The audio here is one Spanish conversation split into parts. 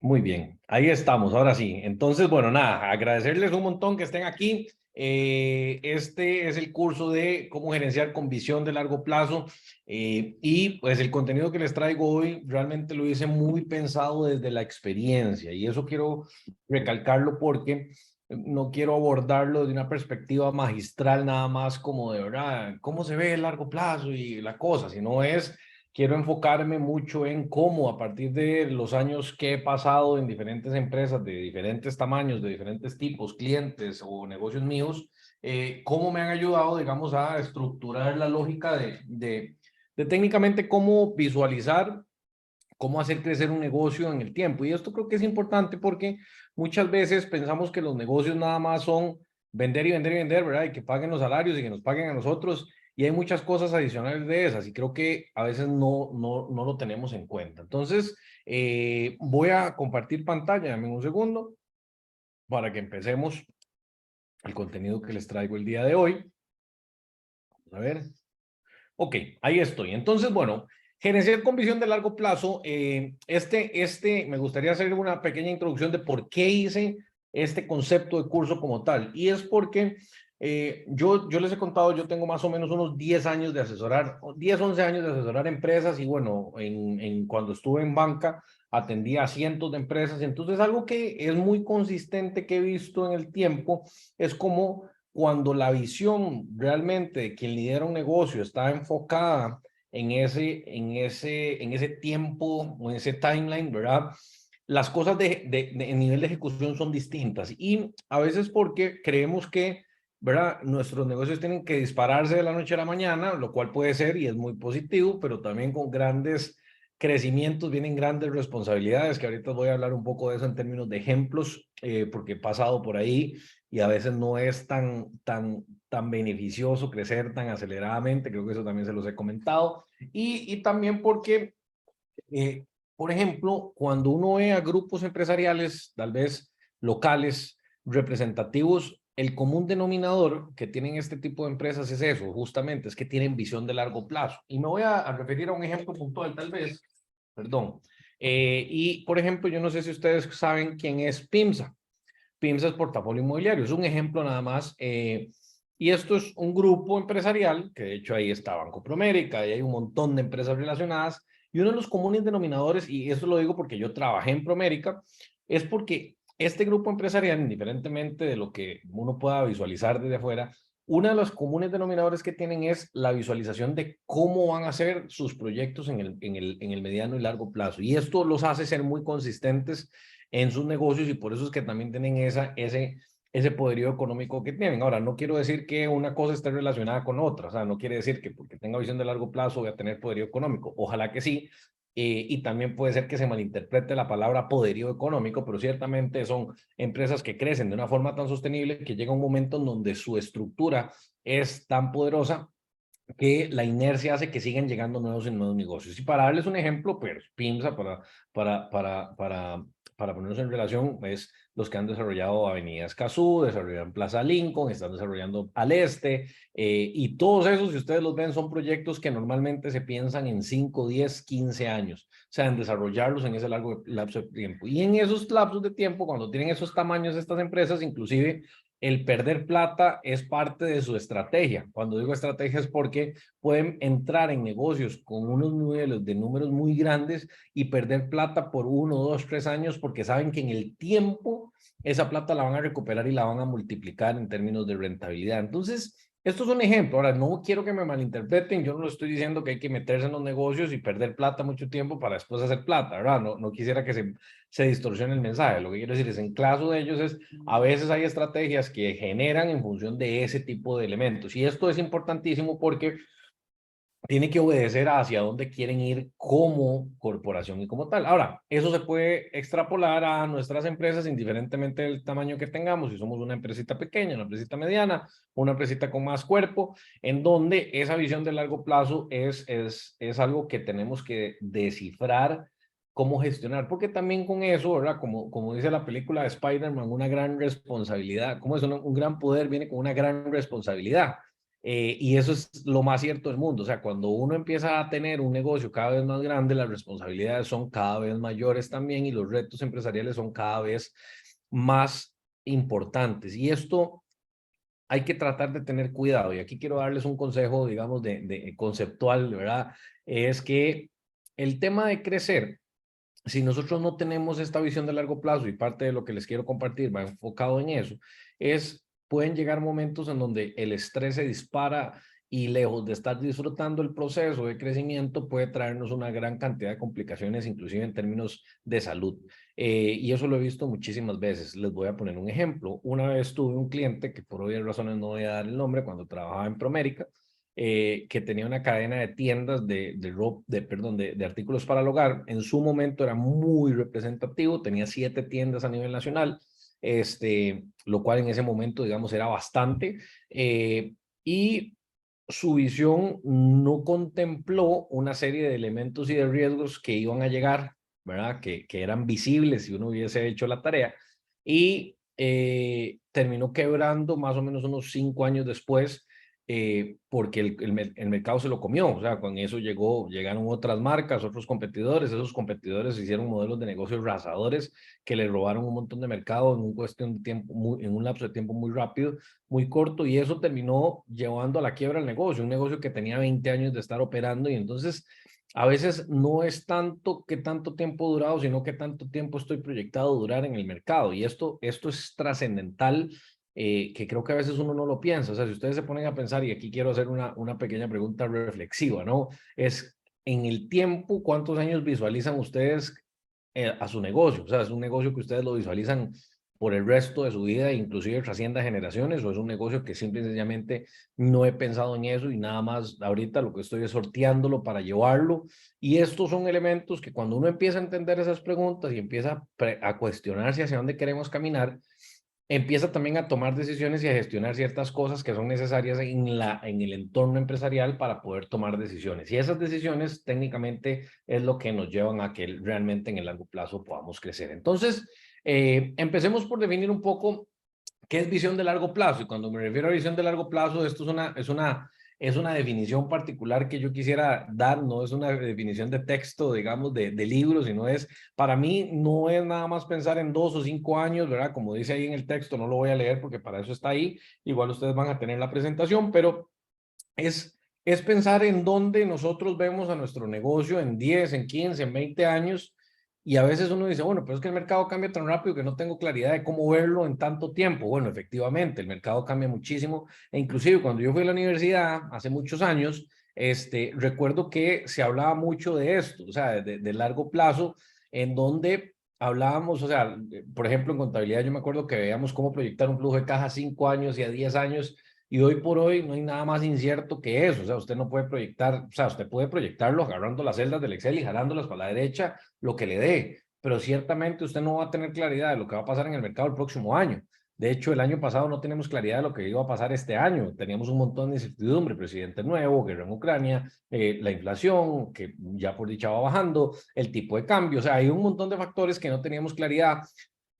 Muy bien, ahí estamos, ahora sí. Entonces, bueno, nada, agradecerles un montón que estén aquí. Este es el curso de cómo gerenciar con visión de largo plazo y pues el contenido que les traigo hoy realmente lo hice muy pensado desde la experiencia y eso quiero recalcarlo porque no quiero abordarlo de una perspectiva magistral nada más como de verdad, cómo se ve el largo plazo y la cosa, sino es quiero enfocarme mucho en cómo a partir de los años que he pasado en diferentes empresas de diferentes tamaños, de diferentes tipos, clientes o negocios míos, cómo me han ayudado, digamos, a estructurar la lógica de técnicamente cómo visualizar, cómo hacer crecer un negocio en el tiempo. Y esto creo que es importante porque muchas veces pensamos que los negocios nada más son vender y vender y vender, ¿verdad? Y que paguen los salarios y que nos paguen a nosotros. Y hay muchas cosas adicionales de esas y creo que a veces no lo tenemos en cuenta. Entonces, voy a compartir pantalla, dame un segundo, para que empecemos el contenido que les traigo el día de hoy. Vamos a ver. Ok, ahí estoy. Entonces, bueno, gerenciar con visión de largo plazo. Me gustaría hacer una pequeña introducción de por qué hice este concepto de curso como tal. Y es porque yo les he contado, yo tengo más o menos unos 10 años de asesorar, 10, 11 años de asesorar empresas y bueno, cuando estuve en banca atendía a cientos de empresas. Entonces, algo que es muy consistente que he visto en el tiempo es como cuando la visión realmente de quien lidera un negocio está enfocada en ese tiempo o en ese timeline, ¿verdad? Las cosas de nivel de ejecución son distintas y a veces porque creemos que, ¿verdad? Nuestros negocios tienen que dispararse de la noche a la mañana, lo cual puede ser y es muy positivo, pero también con grandes crecimientos vienen grandes responsabilidades, que ahorita voy a hablar un poco de eso en términos de ejemplos, porque he pasado por ahí y a veces no es tan beneficioso crecer tan aceleradamente, creo que eso también se los he comentado, y también porque, eh, por ejemplo, cuando uno ve a grupos empresariales, tal vez locales, representativos, el común denominador que tienen este tipo de empresas es eso, justamente, es que tienen visión de largo plazo. Y me voy a referir a un ejemplo puntual, tal vez, perdón. Y, por ejemplo, yo no sé si ustedes saben quién es PIMSA. PIMSA es portafolio inmobiliario, es un ejemplo nada más. Y esto es un grupo empresarial, que de hecho ahí está Banco Promérica, y hay un montón de empresas relacionadas. Y uno de los comunes denominadores, y eso lo digo porque yo trabajé en Promérica, es porque este grupo empresarial, indiferentemente de lo que uno pueda visualizar desde afuera, uno de los comunes denominadores que tienen es la visualización de cómo van a ser sus proyectos en el mediano y largo plazo. Y esto los hace ser muy consistentes en sus negocios y por eso es que también tienen ese poderío económico que tienen. Ahora, no quiero decir que una cosa esté relacionada con otra, o sea, no quiere decir que porque tenga visión de largo plazo voy a tener poderío económico, ojalá que sí, y también puede ser que se malinterprete la palabra poderío económico, pero ciertamente son empresas que crecen de una forma tan sostenible que llega un momento en donde su estructura es tan poderosa que la inercia hace que sigan llegando nuevos y nuevos negocios. Y para darles un ejemplo, pues PIMSA, para, para, para, para ponernos en relación, es los que han desarrollado Avenida Escazú, desarrollaron Plaza Lincoln, están desarrollando Al Este, y todos esos, si ustedes los ven, son proyectos que normalmente se piensan en 5, 10, 15 años, o sea, en desarrollarlos en ese largo lapso de tiempo. Y en esos lapsos de tiempo, cuando tienen esos tamaños estas empresas, inclusive el perder plata es parte de su estrategia. Cuando digo estrategia es porque pueden entrar en negocios con unos niveles de números muy grandes y perder plata por 1, 2, 3 años porque saben que en el tiempo esa plata la van a recuperar y la van a multiplicar en términos de rentabilidad. Entonces, esto es un ejemplo. Ahora, no quiero que me malinterpreten. Yo no estoy diciendo que hay que meterse en los negocios y perder plata mucho tiempo para después hacer plata, ¿verdad? No quisiera que se distorsione el mensaje. Lo que quiero decir es, en caso de ellos es, a veces hay estrategias que generan en función de ese tipo de elementos. Y esto es importantísimo porque tiene que obedecer hacia dónde quieren ir como corporación y como tal. Ahora, eso se puede extrapolar a nuestras empresas indiferentemente del tamaño que tengamos, si somos una empresita pequeña, una empresita mediana, una empresita con más cuerpo, en donde esa visión de largo plazo es algo que tenemos que descifrar cómo gestionar, porque también con eso, ¿verdad? Como dice la película de Spider-Man, una gran responsabilidad, como es un gran poder, viene con una gran responsabilidad. Y eso es lo más cierto del mundo. O sea, cuando uno empieza a tener un negocio cada vez más grande, las responsabilidades son cada vez mayores también y los retos empresariales son cada vez más importantes. Y esto hay que tratar de tener cuidado. Y aquí quiero darles un consejo, digamos, de conceptual, ¿verdad? Es que el tema de crecer, si nosotros no tenemos esta visión de largo plazo y parte de lo que les quiero compartir va enfocado en eso, pueden llegar momentos en donde el estrés se dispara y lejos de estar disfrutando el proceso de crecimiento puede traernos una gran cantidad de complicaciones, inclusive en términos de salud. Y eso lo he visto muchísimas veces. Les voy a poner un ejemplo. Una vez tuve un cliente, que por obvias razones no voy a dar el nombre, cuando trabajaba en Promérica, que tenía una cadena de tiendas de artículos para el hogar. En su momento era muy representativo, tenía 7 tiendas a nivel nacional, lo cual en ese momento, digamos, era bastante. Y su visión no contempló una serie de elementos y de riesgos que iban a llegar, ¿verdad? Que eran visibles si uno hubiese hecho la tarea. Y terminó quebrando más o menos unos 5 años después, porque el mercado se lo comió. O sea, con eso llegaron otras marcas, otros competidores. Esos competidores hicieron modelos de negocios arrasadores que le robaron un montón de mercado en un cuestión de tiempo, en un lapso de tiempo muy rápido, muy corto, y eso terminó llevando a la quiebra el negocio, un negocio que tenía 20 años de estar operando. Y entonces a veces no es tanto qué tanto tiempo he durado, sino qué tanto tiempo estoy proyectado a durar en el mercado. Y esto es trascendental, que creo que a veces uno no lo piensa. O sea, si ustedes se ponen a pensar, y aquí quiero hacer una pequeña pregunta reflexiva, ¿no? Es en el tiempo, ¿cuántos años visualizan ustedes a su negocio? O sea, ¿es un negocio que ustedes lo visualizan por el resto de su vida, inclusive trascienda generaciones, o es un negocio que simple y sencillamente no he pensado en eso y nada más ahorita lo que estoy es sorteándolo para llevarlo? Y estos son elementos que cuando uno empieza a entender esas preguntas y empieza a cuestionarse hacia dónde queremos caminar, empieza también a tomar decisiones y a gestionar ciertas cosas que son necesarias en el entorno empresarial para poder tomar decisiones. Y esas decisiones técnicamente es lo que nos llevan a que realmente en el largo plazo podamos crecer. Entonces, empecemos por definir un poco ¿qué es visión de largo plazo? Y cuando me refiero a visión de largo plazo, esto es una definición particular que yo quisiera dar, no es una definición de texto, digamos, de libro, sino es, para mí, no es nada más pensar en 2 o 5 años, ¿verdad? Como dice ahí en el texto, no lo voy a leer porque para eso está ahí, igual ustedes van a tener la presentación, pero es pensar en dónde nosotros vemos a nuestro negocio en 10, en 15, en 20 años. Y a veces uno dice, bueno, pero es que el mercado cambia tan rápido que no tengo claridad de cómo verlo en tanto tiempo. Bueno, efectivamente, el mercado cambia muchísimo. E inclusive cuando yo fui a la universidad hace muchos años, recuerdo que se hablaba mucho de esto, o sea, de largo plazo, en donde hablábamos, o sea, por ejemplo, en contabilidad yo me acuerdo que veíamos cómo proyectar un flujo de caja a 5 años y a 10 años. Y hoy por hoy no hay nada más incierto que eso. O sea, usted no puede proyectar, o sea, usted puede proyectarlo agarrando las celdas del Excel y jalándolas para la derecha, lo que le dé. Pero ciertamente usted no va a tener claridad de lo que va a pasar en el mercado el próximo año. De hecho, el año pasado no tenemos claridad de lo que iba a pasar este año. Teníamos un montón de incertidumbre, presidente nuevo, guerra en Ucrania, la inflación, que ya por dicha va bajando, el tipo de cambio. O sea, hay un montón de factores que no teníamos claridad.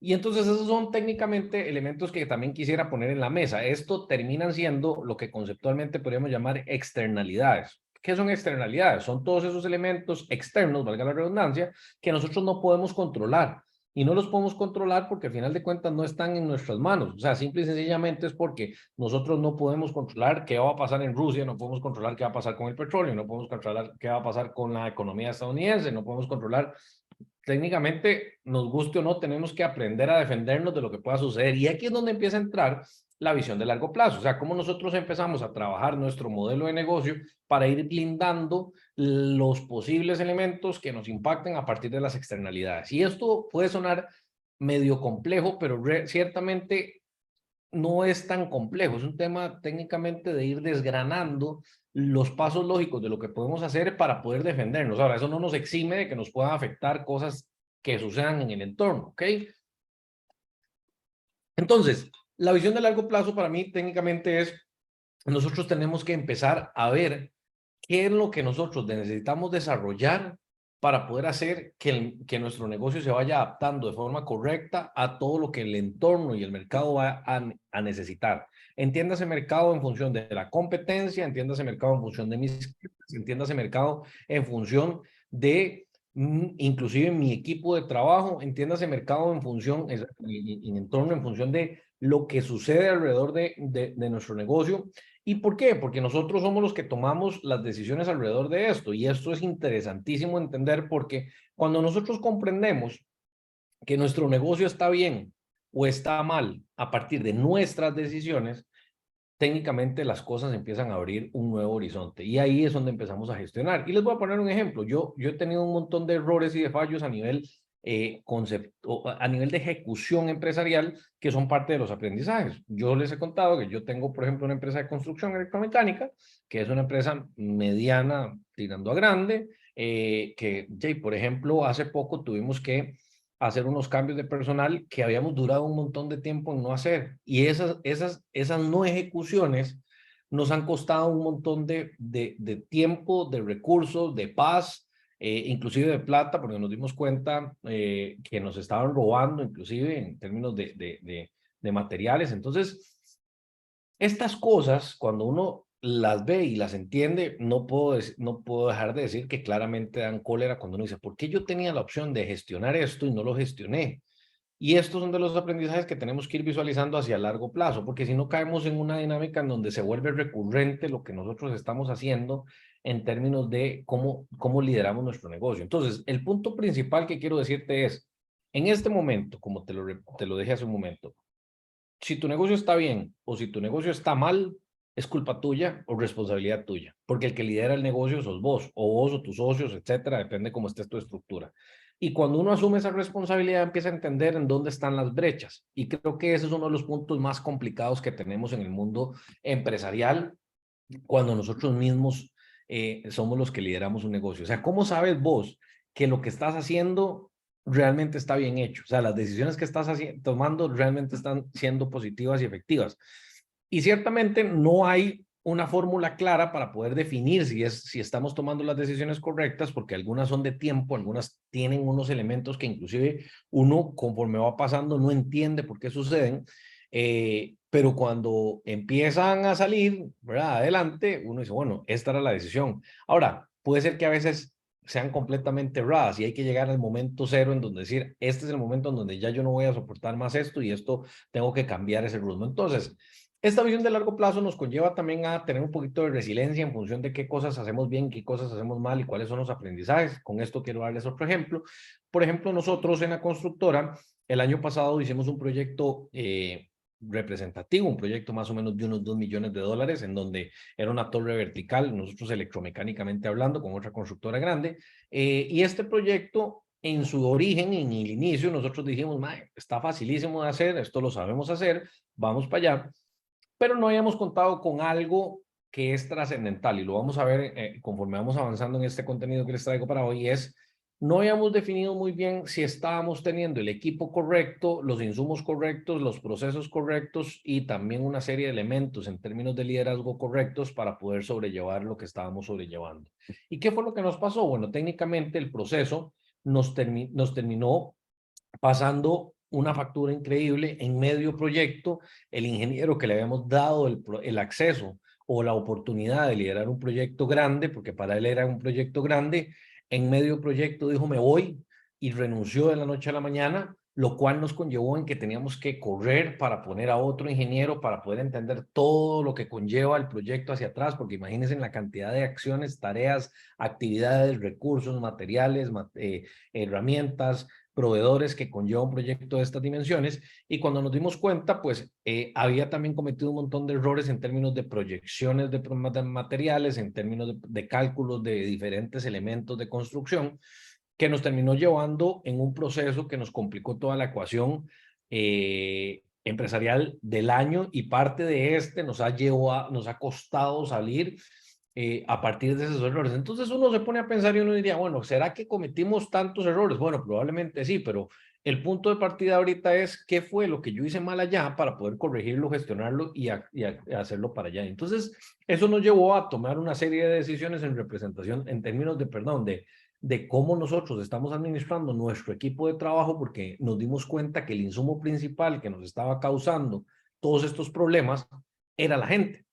Y entonces esos son técnicamente elementos que también quisiera poner en la mesa. Esto terminan siendo lo que conceptualmente podríamos llamar externalidades. ¿Qué son externalidades? Son todos esos elementos externos, valga la redundancia, que nosotros no podemos controlar. Y no los podemos controlar porque al final de cuentas no están en nuestras manos. O sea, simple y sencillamente es porque nosotros no podemos controlar qué va a pasar en Rusia, no podemos controlar qué va a pasar con el petróleo, no podemos controlar qué va a pasar con la economía estadounidense, no podemos controlar técnicamente, nos guste o no, tenemos que aprender a defendernos de lo que pueda suceder. Y aquí es donde empieza a entrar la visión de largo plazo. O sea, cómo nosotros empezamos a trabajar nuestro modelo de negocio para ir blindando los posibles elementos que nos impacten a partir de las externalidades. Y esto puede sonar medio complejo, pero ciertamente no es tan complejo. Es un tema técnicamente de ir desgranando los pasos lógicos de lo que podemos hacer para poder defendernos. Ahora, eso no nos exime de que nos puedan afectar cosas que sucedan en el entorno, ¿ok? Entonces, la visión de largo plazo para mí técnicamente es, nosotros tenemos que empezar a ver qué es lo que nosotros necesitamos desarrollar para poder hacer que nuestro negocio se vaya adaptando de forma correcta a todo lo que el entorno y el mercado va a necesitar. Entiéndase mercado en función de la competencia, entiéndase mercado en función de mis clientes, entiéndase mercado en función de inclusive mi equipo de trabajo, entiéndase mercado en función, en entorno, en función de lo que sucede alrededor de nuestro negocio. ¿Y por qué? Porque nosotros somos los que tomamos las decisiones alrededor de esto. Y esto es interesantísimo entender porque cuando nosotros comprendemos que nuestro negocio está bien o está mal a partir de nuestras decisiones, técnicamente las cosas empiezan a abrir un nuevo horizonte y ahí es donde empezamos a gestionar. Y les voy a poner un ejemplo. Yo he tenido un montón de errores y de fallos a nivel concepto, a nivel de ejecución empresarial que son parte de los aprendizajes. Yo les he contado que yo tengo, por ejemplo, una empresa de construcción electromecánica, que es una empresa mediana tirando a grande, por ejemplo, hace poco tuvimos que hacer unos cambios de personal que habíamos durado un montón de tiempo en no hacer. Y esas no ejecuciones nos han costado un montón de tiempo, de recursos, de paz, inclusive de plata, porque nos dimos cuenta que nos estaban robando, inclusive en términos de materiales. Entonces, estas cosas, cuando uno las ve y las entiende, no puedo dejar de decir que claramente dan cólera cuando uno dice, ¿por qué yo tenía la opción de gestionar esto y no lo gestioné? Y estos son de los aprendizajes que tenemos que ir visualizando hacia largo plazo, porque si no caemos en una dinámica en donde se vuelve recurrente lo que nosotros estamos haciendo en términos de cómo lideramos nuestro negocio. Entonces, el punto principal que quiero decirte es, en este momento, como te lo dije hace un momento, si tu negocio está bien o si tu negocio está mal, es culpa tuya o responsabilidad tuya, porque el que lidera el negocio sos vos, o vos o tus socios, etcétera, depende cómo esté tu estructura. Y cuando uno asume esa responsabilidad, empieza a entender en dónde están las brechas. Y creo que ese es uno de los puntos más complicados que tenemos en el mundo empresarial, cuando nosotros mismos somos los que lideramos un negocio. O sea, ¿cómo sabes vos que lo que estás haciendo realmente está bien hecho? O sea, las decisiones que estás tomando realmente están siendo positivas y efectivas. Y ciertamente no hay una fórmula clara para poder definir si estamos tomando las decisiones correctas, porque algunas son de tiempo, algunas tienen unos elementos que inclusive uno conforme va pasando no entiende por qué suceden. Pero cuando empiezan a salir, ¿verdad? Adelante, uno dice, bueno, esta era la decisión. Ahora, puede ser que a veces sean completamente erradas y hay que llegar al momento cero en donde decir, este es el momento en donde ya yo no voy a soportar más esto y esto tengo que cambiar ese rumbo. Entonces, esta visión de largo plazo nos conlleva también a tener un poquito de resiliencia en función de qué cosas hacemos bien, qué cosas hacemos mal y cuáles son los aprendizajes. Con esto quiero darles otro ejemplo. Por ejemplo, nosotros en la constructora, el año pasado hicimos un proyecto representativo, un proyecto más o menos de unos 2 millones de dólares, en donde era una torre vertical, nosotros electromecánicamente hablando, con otra constructora grande, y este proyecto, en su origen, en el inicio, nosotros dijimos, está facilísimo de hacer, esto lo sabemos hacer, vamos para allá, pero no habíamos contado con algo que es trascendental, y lo vamos a ver conforme vamos avanzando en este contenido que les traigo para hoy, es no habíamos definido muy bien si estábamos teniendo el equipo correcto, los insumos correctos, los procesos correctos y también una serie de elementos en términos de liderazgo correctos para poder sobrellevar lo que estábamos sobrellevando. ¿Y qué fue lo que nos pasó? Bueno, técnicamente el proceso nos terminó pasando una factura increíble en medio proyecto. El ingeniero que le habíamos dado el acceso o la oportunidad de liderar un proyecto grande, porque para él era un proyecto grande, en medio proyecto dijo me voy y renunció de la noche a la mañana, lo cual nos conllevó en que teníamos que correr para poner a otro ingeniero para poder entender todo lo que conlleva el proyecto hacia atrás, porque imagínense la cantidad de acciones, tareas, actividades, recursos, materiales, herramientas, proveedores que conlleva un proyecto de estas dimensiones, y cuando nos dimos cuenta, pues había también cometido un montón de errores en términos de proyecciones de materiales, en términos de cálculos de diferentes elementos de construcción, que nos terminó llevando en un proceso que nos complicó toda la ecuación empresarial del año, y parte de nos ha costado salir a partir de esos errores. Entonces uno se pone a pensar y uno diría, bueno, ¿será que cometimos tantos errores? Bueno, probablemente sí, pero el punto de partida ahorita es qué fue lo que yo hice mal allá para poder corregirlo, gestionarlo y hacerlo para allá. Entonces, eso nos llevó a tomar una serie de decisiones en representación, en términos de, perdón, de cómo nosotros estamos administrando nuestro equipo de trabajo, porque nos dimos cuenta que el insumo principal que nos estaba causando todos estos problemas era la gente.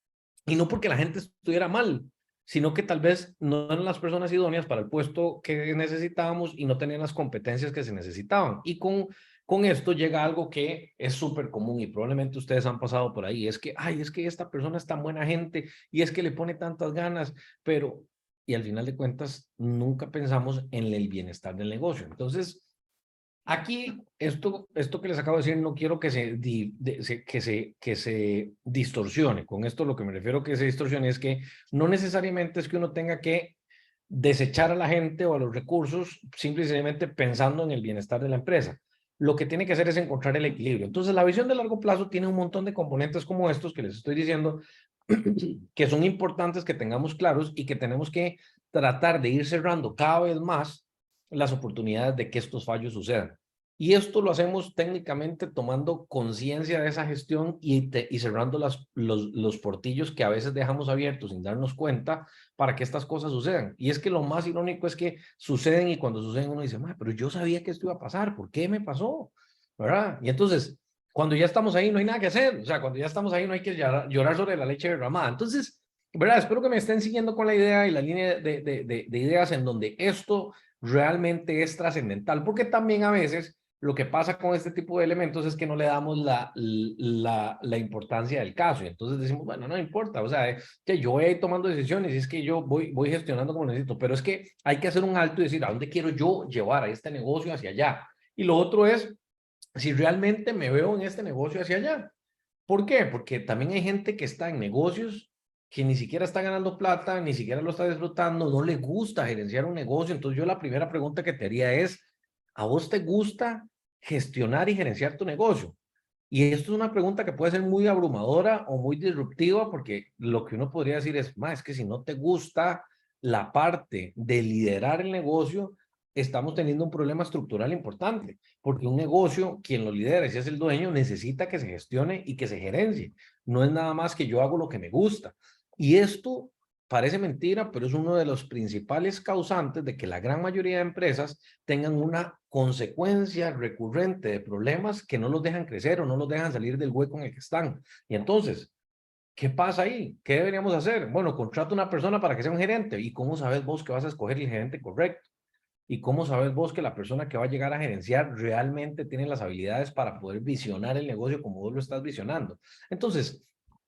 Y no porque la gente estuviera mal, sino que tal vez no eran las personas idóneas para el puesto que necesitábamos y no tenían las competencias que se necesitaban. Y con esto llega algo que es súper común y probablemente ustedes han pasado por ahí. Es que, ay, es que esta persona es tan buena gente y es que le pone tantas ganas, pero, y al final de cuentas, nunca pensamos en el bienestar del negocio. Entonces, aquí, esto que les acabo de decir, no quiero que que se distorsione. Con esto lo que me refiero que se distorsione es que no necesariamente es que uno tenga que desechar a la gente o a los recursos simplemente pensando en el bienestar de la empresa. Lo que tiene que hacer es encontrar el equilibrio. Entonces, la visión de largo plazo tiene un montón de componentes como estos que les estoy diciendo, que son importantes que tengamos claros y que tenemos que tratar de ir cerrando cada vez más las oportunidades de que estos fallos sucedan. Y esto lo hacemos técnicamente tomando conciencia de esa gestión y cerrando los portillos que a veces dejamos abiertos sin darnos cuenta para que estas cosas sucedan. Y es que lo más irónico es que suceden y cuando suceden uno dice, pero yo sabía que esto iba a pasar, ¿por qué me pasó? ¿Verdad? Y entonces, cuando ya estamos ahí no hay nada que hacer, o sea, cuando ya estamos ahí no hay que llorar sobre la leche derramada. Entonces, ¿verdad? Espero que me estén siguiendo con la idea y la línea de ideas en donde esto realmente es trascendental, porque también a veces lo que pasa con este tipo de elementos es que no le damos la importancia del caso y entonces decimos, bueno, no importa, o sea, que yo voy tomando decisiones y es que yo voy gestionando como necesito, pero es que hay que hacer un alto y decir, ¿a dónde quiero yo llevar a este negocio hacia allá? Y lo otro es, si realmente me veo en este negocio hacia allá. ¿Por qué? Porque también hay gente que está en negocios que ni siquiera está ganando plata, ni siquiera lo está disfrutando, no le gusta gerenciar un negocio. Entonces yo la primera pregunta que te haría es, ¿a vos te gusta gestionar y gerenciar tu negocio? Y esto es una pregunta que puede ser muy abrumadora o muy disruptiva porque lo que uno podría decir es, es que si no te gusta la parte de liderar el negocio, estamos teniendo un problema estructural importante, porque un negocio, quien lo lidera, si es el dueño, necesita que se gestione y que se gerencie. No es nada más que yo hago lo que me gusta. Y esto parece mentira, pero es uno de los principales causantes de que la gran mayoría de empresas tengan una consecuencia recurrente de problemas que no los dejan crecer o no los dejan salir del hueco en el que están. Y entonces, ¿qué pasa ahí? ¿Qué deberíamos hacer? Bueno, contrata una persona para que sea un gerente. ¿Y cómo sabes vos que vas a escoger el gerente correcto? ¿Y cómo sabes vos que la persona que va a llegar a gerenciar realmente tiene las habilidades para poder visionar el negocio como vos lo estás visionando? Entonces,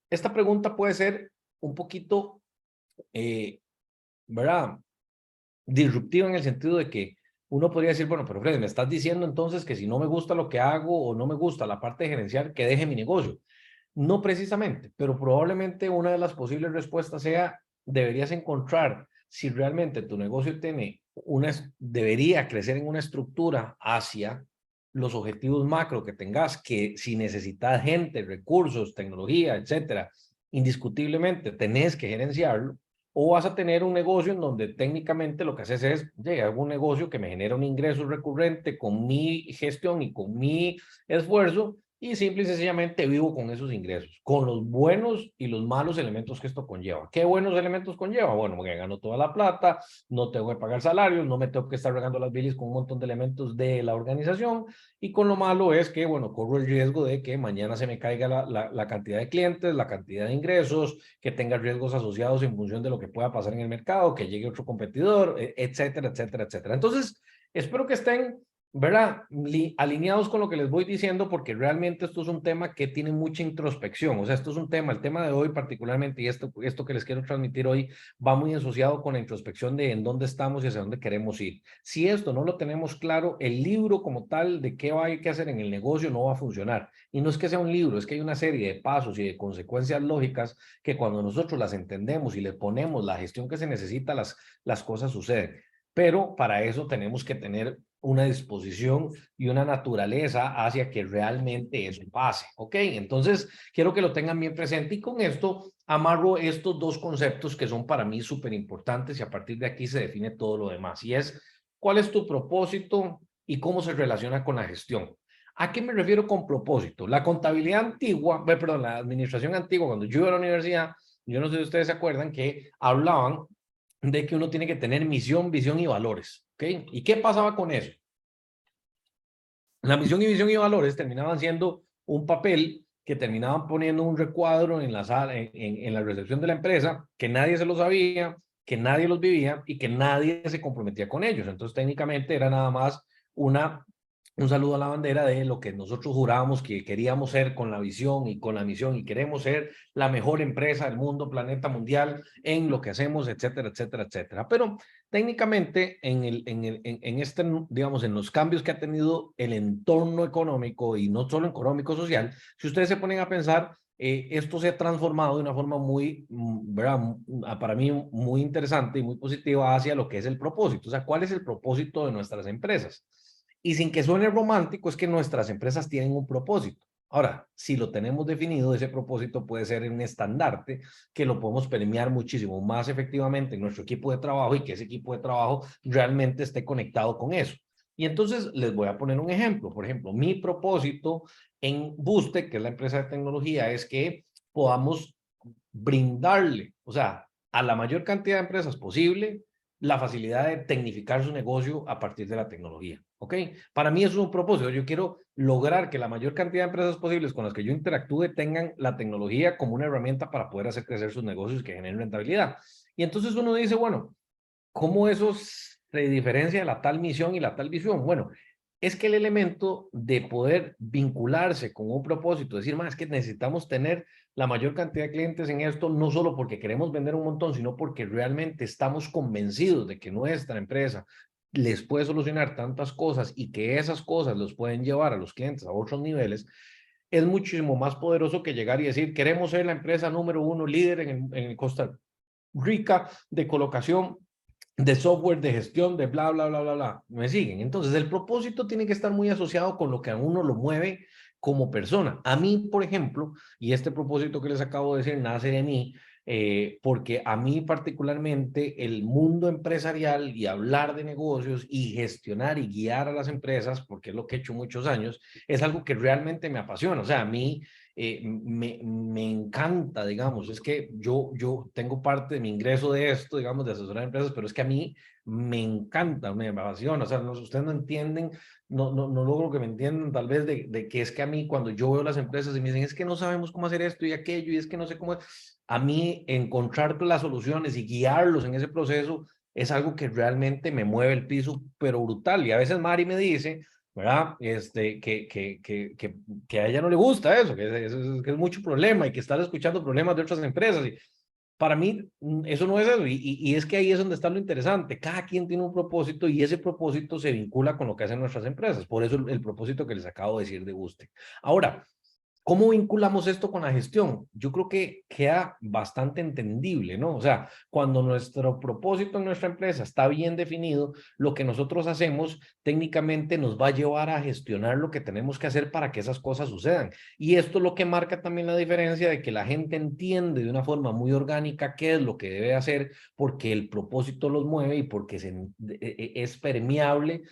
esta pregunta puede ser un poquito, ¿verdad? Disruptiva en el sentido de que uno podría decir, bueno, pero Fred, me estás diciendo entonces que si no me gusta lo que hago o no me gusta la parte de gerenciar, que deje mi negocio. No precisamente, pero probablemente una de las posibles respuestas sea, deberías encontrar si realmente tu negocio debería crecer en una estructura hacia los objetivos macro que tengas, que si necesitas gente, recursos, tecnología, etcétera, indiscutiblemente tenés que gerenciarlo, o vas a tener un negocio en donde técnicamente lo que haces es, hago un negocio que me genera un ingreso recurrente con mi gestión y con mi esfuerzo, y simple y sencillamente vivo con esos ingresos, con los buenos y los malos elementos que esto conlleva. ¿Qué buenos elementos conlleva? Bueno, me gano toda la plata, no tengo que pagar salarios, no me tengo que estar regando las bilis con un montón de elementos de la organización, y con lo malo es que, bueno, corro el riesgo de que mañana se me caiga la cantidad de clientes, la cantidad de ingresos, que tenga riesgos asociados en función de lo que pueda pasar en el mercado, que llegue otro competidor, etcétera, etcétera, etcétera. Entonces, espero que estén, ¿verdad? Alineados con lo que les voy diciendo, porque realmente esto es un tema que tiene mucha introspección. O sea, esto es un tema, el tema de hoy particularmente, y esto que les quiero transmitir hoy, va muy asociado con la introspección de en dónde estamos y hacia dónde queremos ir. Si esto no lo tenemos claro, el libro como tal de qué hay que hacer en el negocio no va a funcionar. Y no es que sea un libro, es que hay una serie de pasos y de consecuencias lógicas que cuando nosotros las entendemos y le ponemos la gestión que se necesita, las cosas suceden. Pero para eso tenemos que tener una disposición y una naturaleza hacia que realmente eso pase, ¿ok? Entonces, quiero que lo tengan bien presente y con esto amarro estos dos conceptos que son para mí súper importantes y a partir de aquí se define todo lo demás y es, ¿cuál es tu propósito y cómo se relaciona con la gestión? ¿A qué me refiero con propósito? La contabilidad antigua, perdón, la administración antigua, cuando yo iba a la universidad, yo no sé si ustedes se acuerdan que hablaban de que uno tiene que tener misión, visión y valores, ¿ok? ¿Y qué pasaba con eso? La misión y visión y valores terminaban siendo un papel que terminaban poniendo un recuadro en la sala, en la recepción de la empresa, que nadie se lo sabía, que nadie los vivía y que nadie se comprometía con ellos. Entonces, técnicamente era nada más un saludo a la bandera de lo que nosotros jurábamos que queríamos ser con la visión y con la misión, y queremos ser la mejor empresa del mundo, planeta mundial, en lo que hacemos, etcétera, etcétera, etcétera. Pero técnicamente digamos, en los cambios que ha tenido el entorno económico, y no solo económico, social, si ustedes se ponen a pensar, esto se ha transformado de una forma muy, ¿verdad? Para mí muy interesante y muy positiva hacia lo que es el propósito. O sea, ¿cuál es el propósito de nuestras empresas? Y sin que suene romántico, es que nuestras empresas tienen un propósito. Ahora, si lo tenemos definido, ese propósito puede ser un estandarte que lo podemos premiar muchísimo más efectivamente en nuestro equipo de trabajo, y que ese equipo de trabajo realmente esté conectado con eso. Y entonces les voy a poner un ejemplo. Por ejemplo, mi propósito en Buste, que es la empresa de tecnología, es que podamos brindarle, o sea, a la mayor cantidad de empresas posible, la facilidad de tecnificar su negocio a partir de la tecnología. ¿Ok? Para mí eso es un propósito. Yo quiero lograr que la mayor cantidad de empresas posibles con las que yo interactúe tengan la tecnología como una herramienta para poder hacer crecer sus negocios que generen rentabilidad. Y entonces uno dice, bueno, ¿cómo eso se diferencia de la tal misión y la tal visión? Bueno, es que el elemento de poder vincularse con un propósito, decir, más es que necesitamos tener la mayor cantidad de clientes en esto, no solo porque queremos vender un montón, sino porque realmente estamos convencidos de que nuestra empresa les puede solucionar tantas cosas y que esas cosas los pueden llevar a los clientes a otros niveles, es muchísimo más poderoso que llegar y decir, queremos ser la empresa número uno líder en Costa Rica de colocación de software, de gestión, de bla, bla, bla, bla, bla. ¿Me siguen? Entonces, el propósito tiene que estar muy asociado con lo que a uno lo mueve como persona. A mí, por ejemplo, y este propósito que les acabo de decir nace de mí, porque a mí particularmente el mundo empresarial y hablar de negocios y gestionar y guiar a las empresas, porque es lo que he hecho muchos años, es algo que realmente me apasiona. O sea, a mí me encanta, digamos, es que yo tengo parte de mi ingreso de esto, digamos, de asesorar empresas, pero es que a mí me encanta, me apasiona. O sea, no, ustedes no entienden, no logro que me entiendan tal vez de que es que a mí cuando yo veo las empresas y me dicen, es que no sabemos cómo hacer esto y aquello, y es que no sé cómo, a mí encontrar las soluciones y guiarlos en ese proceso es algo que realmente me mueve el piso, pero brutal. Y a veces Mari me dice, ¿verdad? Que a ella no le gusta eso, que es mucho problema y que estar escuchando problemas de otras empresas. Y para mí, eso no es eso. Y es que ahí es donde está lo interesante. Cada quien tiene un propósito y ese propósito se vincula con lo que hacen nuestras empresas. Por eso el propósito que les acabo de decir de Guste. Ahora, ¿cómo vinculamos esto con la gestión? Yo creo que queda bastante entendible, ¿no? O sea, cuando nuestro propósito en nuestra empresa está bien definido, lo que nosotros hacemos técnicamente nos va a llevar a gestionar lo que tenemos que hacer para que esas cosas sucedan. Y esto es lo que marca también la diferencia de que la gente entiende de una forma muy orgánica qué es lo que debe hacer, porque el propósito los mueve y porque es permeable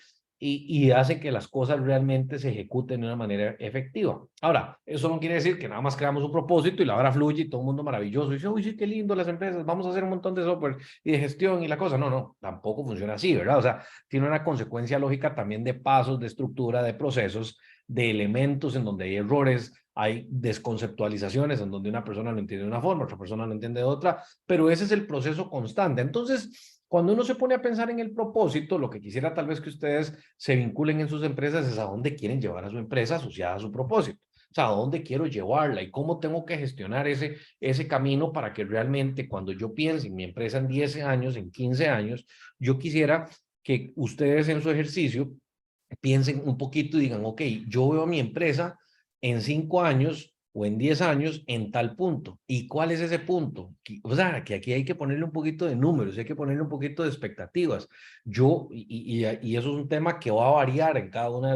y hace que las cosas realmente se ejecuten de una manera efectiva. Ahora, eso no quiere decir que nada más creamos un propósito y la hora fluye y todo el mundo maravilloso y dice, uy, sí, qué lindo las empresas, vamos a hacer un montón de software y de gestión y la cosa. No, no, tampoco funciona así, ¿verdad? O sea, tiene una consecuencia lógica también de pasos, de estructura, de procesos, de elementos en donde hay errores, hay desconceptualizaciones en donde una persona lo entiende de una forma, otra persona lo entiende de otra, pero ese es el proceso constante. Entonces, cuando uno se pone a pensar en el propósito, lo que quisiera tal vez que ustedes se vinculen en sus empresas es a dónde quieren llevar a su empresa asociada a su propósito. O sea, a dónde quiero llevarla y cómo tengo que gestionar ese camino para que realmente cuando yo piense en mi empresa en 10 años, en 15 años, yo quisiera que ustedes en su ejercicio piensen un poquito y digan, ok, yo veo a mi empresa en 5 años o en 10 años en tal punto. ¿Y cuál es ese punto? O sea, que aquí hay que ponerle un poquito de números, hay que ponerle un poquito de expectativas. Y eso es un tema que va a variar en cada una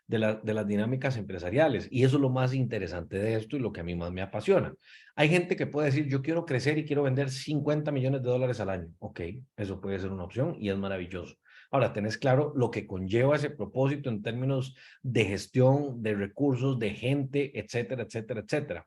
de las dinámicas empresariales. Y eso es lo más interesante de esto y lo que a mí más me apasiona. Hay gente que puede decir, yo quiero crecer y quiero vender 50 millones de dólares al año. Ok, eso puede ser una opción y es maravilloso. Ahora, tenés claro lo que conlleva ese propósito en términos de gestión, de recursos, de gente, etcétera, etcétera, etcétera.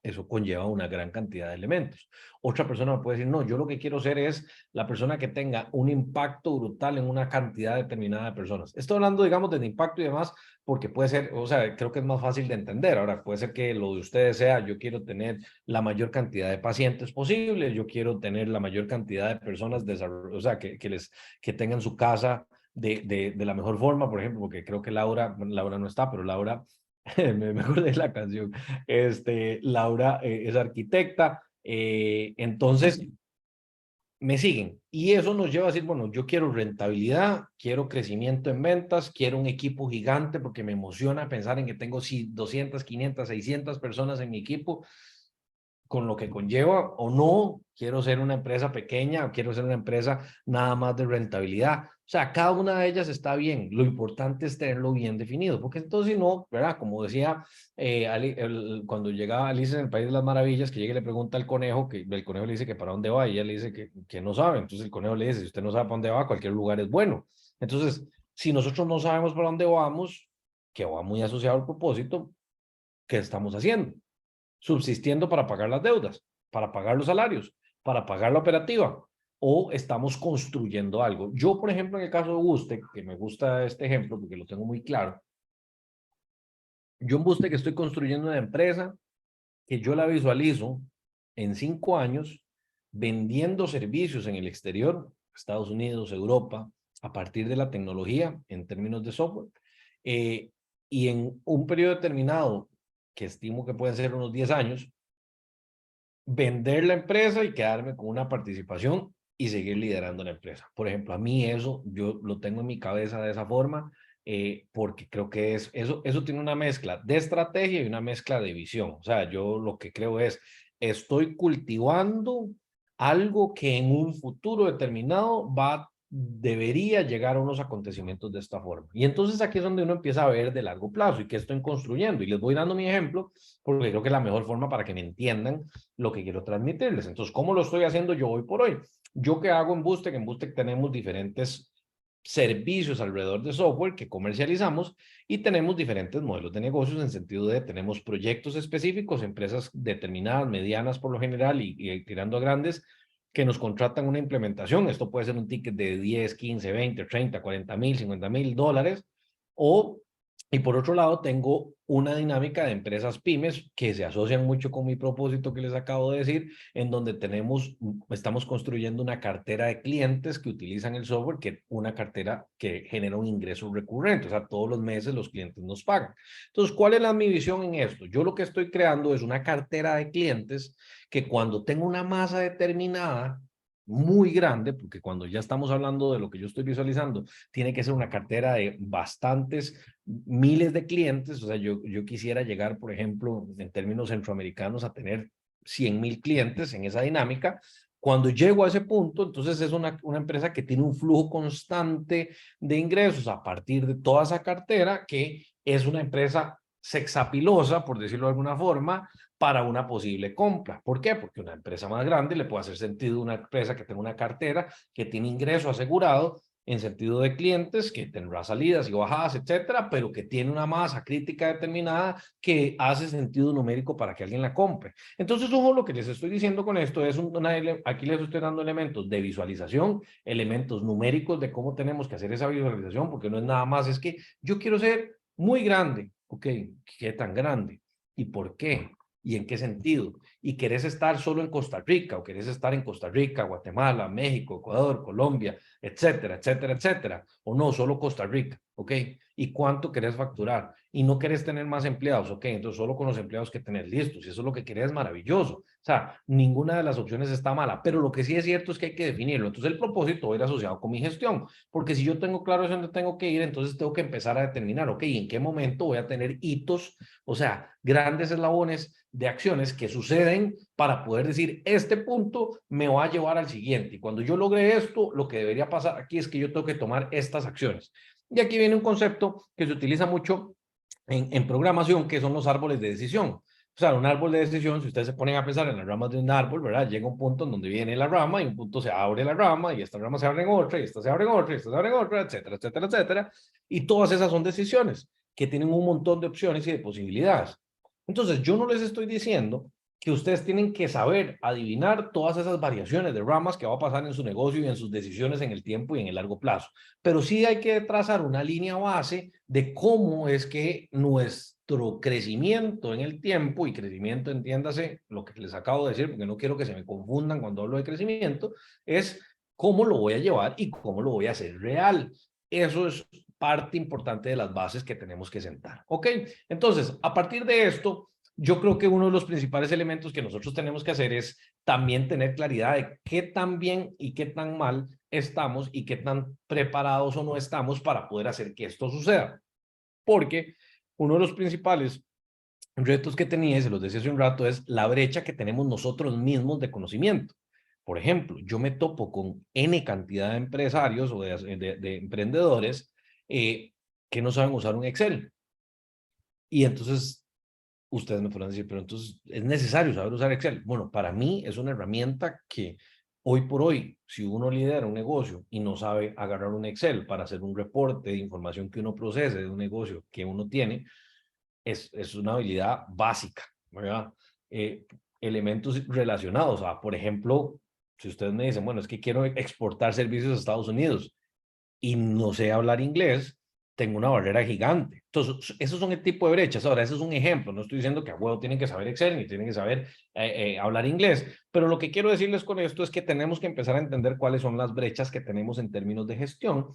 eso conlleva una gran cantidad de elementos. Otra persona puede decir, no, yo lo que quiero ser es la persona que tenga un impacto brutal en una cantidad determinada de personas. Estoy hablando, digamos, de impacto y demás, porque puede ser, o sea, creo que es más fácil de entender. Ahora, puede ser que lo de ustedes sea, yo quiero tener la mayor cantidad de pacientes posible, yo quiero tener la mayor cantidad de personas, o sea, que tengan su casa de la mejor forma, por ejemplo, porque creo que Laura no está, pero Laura, me acordé de la canción, Laura es arquitecta, entonces me siguen. Y eso nos lleva a decir, bueno, yo quiero rentabilidad, quiero crecimiento en ventas, quiero un equipo gigante porque me emociona pensar en que tengo 200, 500, 600 personas en mi equipo, con lo que conlleva o no, quiero ser una empresa pequeña o quiero ser una empresa nada más de rentabilidad. O sea, cada una de ellas está bien. Lo importante es tenerlo bien definido, porque entonces si no, ¿verdad? Como decía cuando llegaba Alicia en el País de las Maravillas, que llega y le pregunta al conejo, que el conejo le dice que para dónde va y ella le dice que no sabe. Entonces el conejo le dice, si usted no sabe para dónde va, cualquier lugar es bueno. Entonces, si nosotros no sabemos para dónde vamos, que va muy asociado al propósito, ¿qué estamos haciendo? Subsistiendo para pagar las deudas, para pagar los salarios, para pagar la operativa, o estamos construyendo algo. Yo, por ejemplo, en el caso de Bustec, que me gusta este ejemplo porque lo tengo muy claro, yo en Bustec estoy construyendo una empresa que yo la visualizo en 5 años vendiendo servicios en el exterior, Estados Unidos, Europa, a partir de la tecnología en términos de software, eh, y en un periodo determinado, que estimo que pueden ser unos 10 años, vender la empresa y quedarme con una participación y seguir liderando la empresa. Por ejemplo, a mí eso, yo lo tengo en mi cabeza de esa forma, porque creo que eso tiene una mezcla de estrategia y una mezcla de visión. O sea, yo lo que creo es, estoy cultivando algo que en un futuro determinado debería llegar a unos acontecimientos de esta forma. Y entonces aquí es donde uno empieza a ver de largo plazo y qué estoy construyendo. Y les voy dando mi ejemplo porque creo que es la mejor forma para que me entiendan lo que quiero transmitirles. Entonces, ¿cómo lo estoy haciendo yo hoy por hoy? ¿Yo qué hago en Bustec? En Bustec tenemos diferentes servicios alrededor de software que comercializamos y tenemos diferentes modelos de negocios en sentido de tenemos proyectos específicos, empresas determinadas, medianas por lo general y tirando a grandes, que nos contratan una implementación. Esto puede ser un ticket de 10, 15, 20, 30, 40 mil, 50 mil dólares. Y por otro lado, tengo una dinámica de empresas pymes que se asocian mucho con mi propósito que les acabo de decir, en donde estamos construyendo una cartera de clientes que utilizan el software, que una cartera que genera un ingreso recurrente. O sea, todos los meses los clientes nos pagan. Entonces, ¿cuál es mi visión en esto? Yo lo que estoy creando es una cartera de clientes que cuando tengo una masa determinada, muy grande, porque cuando ya estamos hablando de lo que yo estoy visualizando, tiene que ser una cartera de bastantes miles de clientes. O sea, yo quisiera llegar, por ejemplo, en términos centroamericanos, a tener 100,000 clientes en esa dinámica. Cuando llego a ese punto, entonces es una empresa que tiene un flujo constante de ingresos a partir de toda esa cartera, que es una empresa sexapilosa, por decirlo de alguna forma, para una posible compra. ¿Por qué? Porque una empresa más grande le puede hacer sentido una empresa que tenga una cartera que tiene ingreso asegurado en sentido de clientes, que tendrá salidas y bajadas, etcétera, pero que tiene una masa crítica determinada que hace sentido numérico para que alguien la compre. Entonces, ojo, lo que les estoy diciendo con esto es aquí les estoy dando elementos de visualización, elementos numéricos de cómo tenemos que hacer esa visualización, porque no es nada más, es que yo quiero ser muy grande. Ok, ¿qué tan grande? ¿Y por qué? ¿Y en qué sentido? ¿Y querés estar solo en Costa Rica o querés estar en Costa Rica, Guatemala, México, Ecuador, Colombia, etcétera, etcétera, etcétera? O no, solo Costa Rica, ¿ok? ¿Y cuánto querés facturar? Y no querés tener más empleados, ¿ok? Entonces solo con los empleados que tenés listos. Si eso es lo que querés, maravilloso. O sea, ninguna de las opciones está mala, pero lo que sí es cierto es que hay que definirlo. Entonces el propósito va a ir asociado con mi gestión, porque si yo tengo claro hacia dónde tengo que ir, entonces tengo que empezar a determinar, ¿ok? ¿En qué momento voy a tener hitos, o sea, grandes eslabones de acciones que suceden para poder decir, este punto me va a llevar al siguiente? Y cuando yo logre esto, lo que debería pasar aquí es que yo tengo que tomar estas acciones. Y aquí viene un concepto que se utiliza mucho en programación, que son los árboles de decisión. O sea, un árbol de decisión, si ustedes se ponen a pensar en las ramas de un árbol, ¿verdad? Llega un punto en donde viene la rama y un punto se abre la rama y esta rama se abre en otra y esta se abre en otra y esta se abre en otra, etcétera, etcétera, etcétera. Y todas esas son decisiones que tienen un montón de opciones y de posibilidades. Entonces, yo no les estoy diciendo que ustedes tienen que saber adivinar todas esas variaciones de ramas que va a pasar en su negocio y en sus decisiones en el tiempo y en el largo plazo. Pero sí hay que trazar una línea base de cómo es que nuestro crecimiento en el tiempo, y crecimiento, entiéndase lo que les acabo de decir, porque no quiero que se me confundan cuando hablo de crecimiento, es cómo lo voy a llevar y cómo lo voy a hacer real. Eso es parte importante de las bases que tenemos que sentar. ¿Ok? Entonces, a partir de esto, yo creo que uno de los principales elementos que nosotros tenemos que hacer es también tener claridad de qué tan bien y qué tan mal estamos y qué tan preparados o no estamos para poder hacer que esto suceda. Porque uno de los principales retos que tenía, y se los decía hace un rato, es la brecha que tenemos nosotros mismos de conocimiento. Por ejemplo, yo me topo con N cantidad de empresarios o de emprendedores que no saben usar un Excel. Y entonces ustedes me podrán decir, pero entonces es necesario saber usar Excel. Bueno, para mí es una herramienta que hoy por hoy, si uno lidera un negocio y no sabe agarrar un Excel para hacer un reporte de información que uno procese de un negocio que uno tiene, es una habilidad básica, ¿verdad? Eh, Elementos relacionados a, por ejemplo, si ustedes me dicen, bueno, es que quiero exportar servicios a Estados Unidos y no sé hablar inglés, tengo una barrera gigante. Entonces, esos son el tipo de brechas. Ahora, eso es un ejemplo. No estoy diciendo que a huevo tienen que saber Excel ni tienen que saber hablar inglés, pero lo que quiero decirles con esto es que tenemos que empezar a entender cuáles son las brechas que tenemos en términos de gestión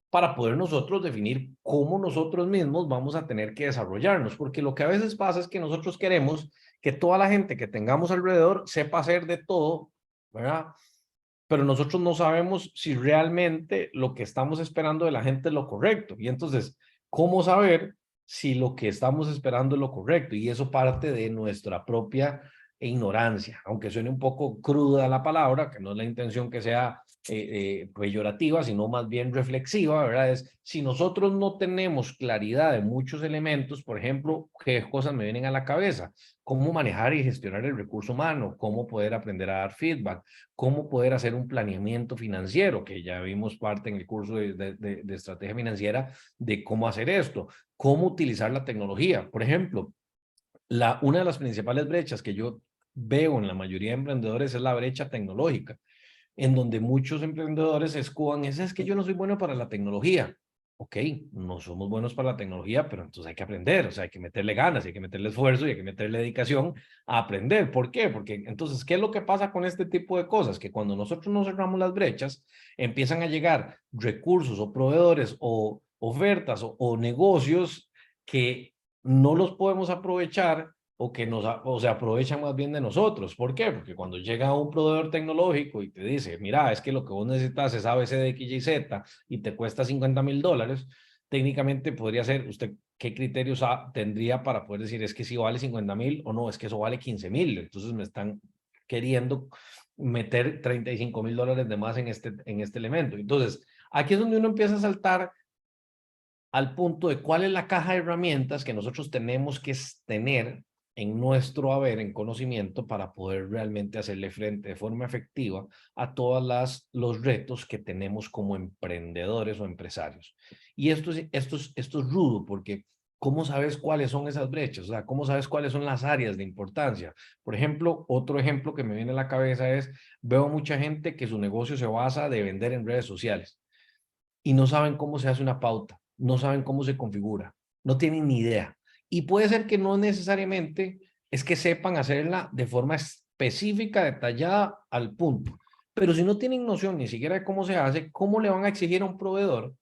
para poder nosotros definir cómo nosotros mismos vamos a tener que desarrollarnos, porque lo que a veces pasa es que nosotros queremos que toda la gente que tengamos alrededor sepa hacer de todo, ¿verdad? Pero nosotros no sabemos si realmente lo que estamos esperando de la gente es lo correcto. Y entonces, ¿cómo saber si lo que estamos esperando es lo correcto? Y eso parte de nuestra propia ignorancia, aunque suene un poco cruda la palabra, que no es la intención que sea peyorativa, sino más bien reflexiva, ¿verdad? Es si nosotros no tenemos claridad de muchos elementos, por ejemplo, ¿qué cosas me vienen a la cabeza? ¿Cómo manejar y gestionar el recurso humano? ¿Cómo poder aprender a dar feedback? ¿Cómo poder hacer un planeamiento financiero? Que ya vimos parte en el curso de estrategia financiera de cómo hacer esto. ¿Cómo utilizar la tecnología? Por ejemplo, una de las principales brechas que yo veo en la mayoría de emprendedores es la brecha tecnológica, en donde muchos emprendedores se escudan, es que yo no soy bueno para la tecnología. Ok, no somos buenos para la tecnología, pero entonces hay que aprender, o sea, hay que meterle ganas, hay que meterle esfuerzo y hay que meterle dedicación a aprender. ¿Por qué? Porque entonces, ¿qué es lo que pasa con este tipo de cosas? Que cuando nosotros no cerramos las brechas, empiezan a llegar recursos o proveedores o ofertas o negocios que no los podemos aprovechar o que o se aprovechan más bien de nosotros. ¿Por qué? Porque cuando llega un proveedor tecnológico y te dice, mira, es que lo que vos necesitas es ABC, X, Y, Z y te cuesta $50,000, técnicamente podría ser, ¿usted qué criterios tendría para poder decir, es que si vale 50,000 o no, es que eso vale 15,000? Entonces me están queriendo meter $35,000 de más en este elemento. Entonces, aquí es donde uno empieza a saltar al punto de cuál es la caja de herramientas que nosotros tenemos que tener en nuestro haber, en conocimiento, para poder realmente hacerle frente de forma efectiva a todos los retos que tenemos como emprendedores o empresarios. Y esto es rudo porque ¿cómo sabes cuáles son esas brechas? O sea, ¿cómo sabes cuáles son las áreas de importancia? Por ejemplo, otro ejemplo que me viene a la cabeza es, veo mucha gente que su negocio se basa de vender en redes sociales y no saben cómo se hace una pauta, no saben cómo se configura, no tienen ni idea. Y puede ser que no necesariamente es que sepan hacerla de forma específica, detallada, al punto. Pero si no tienen noción ni siquiera de cómo se hace, ¿cómo le van a exigir a un proveedor?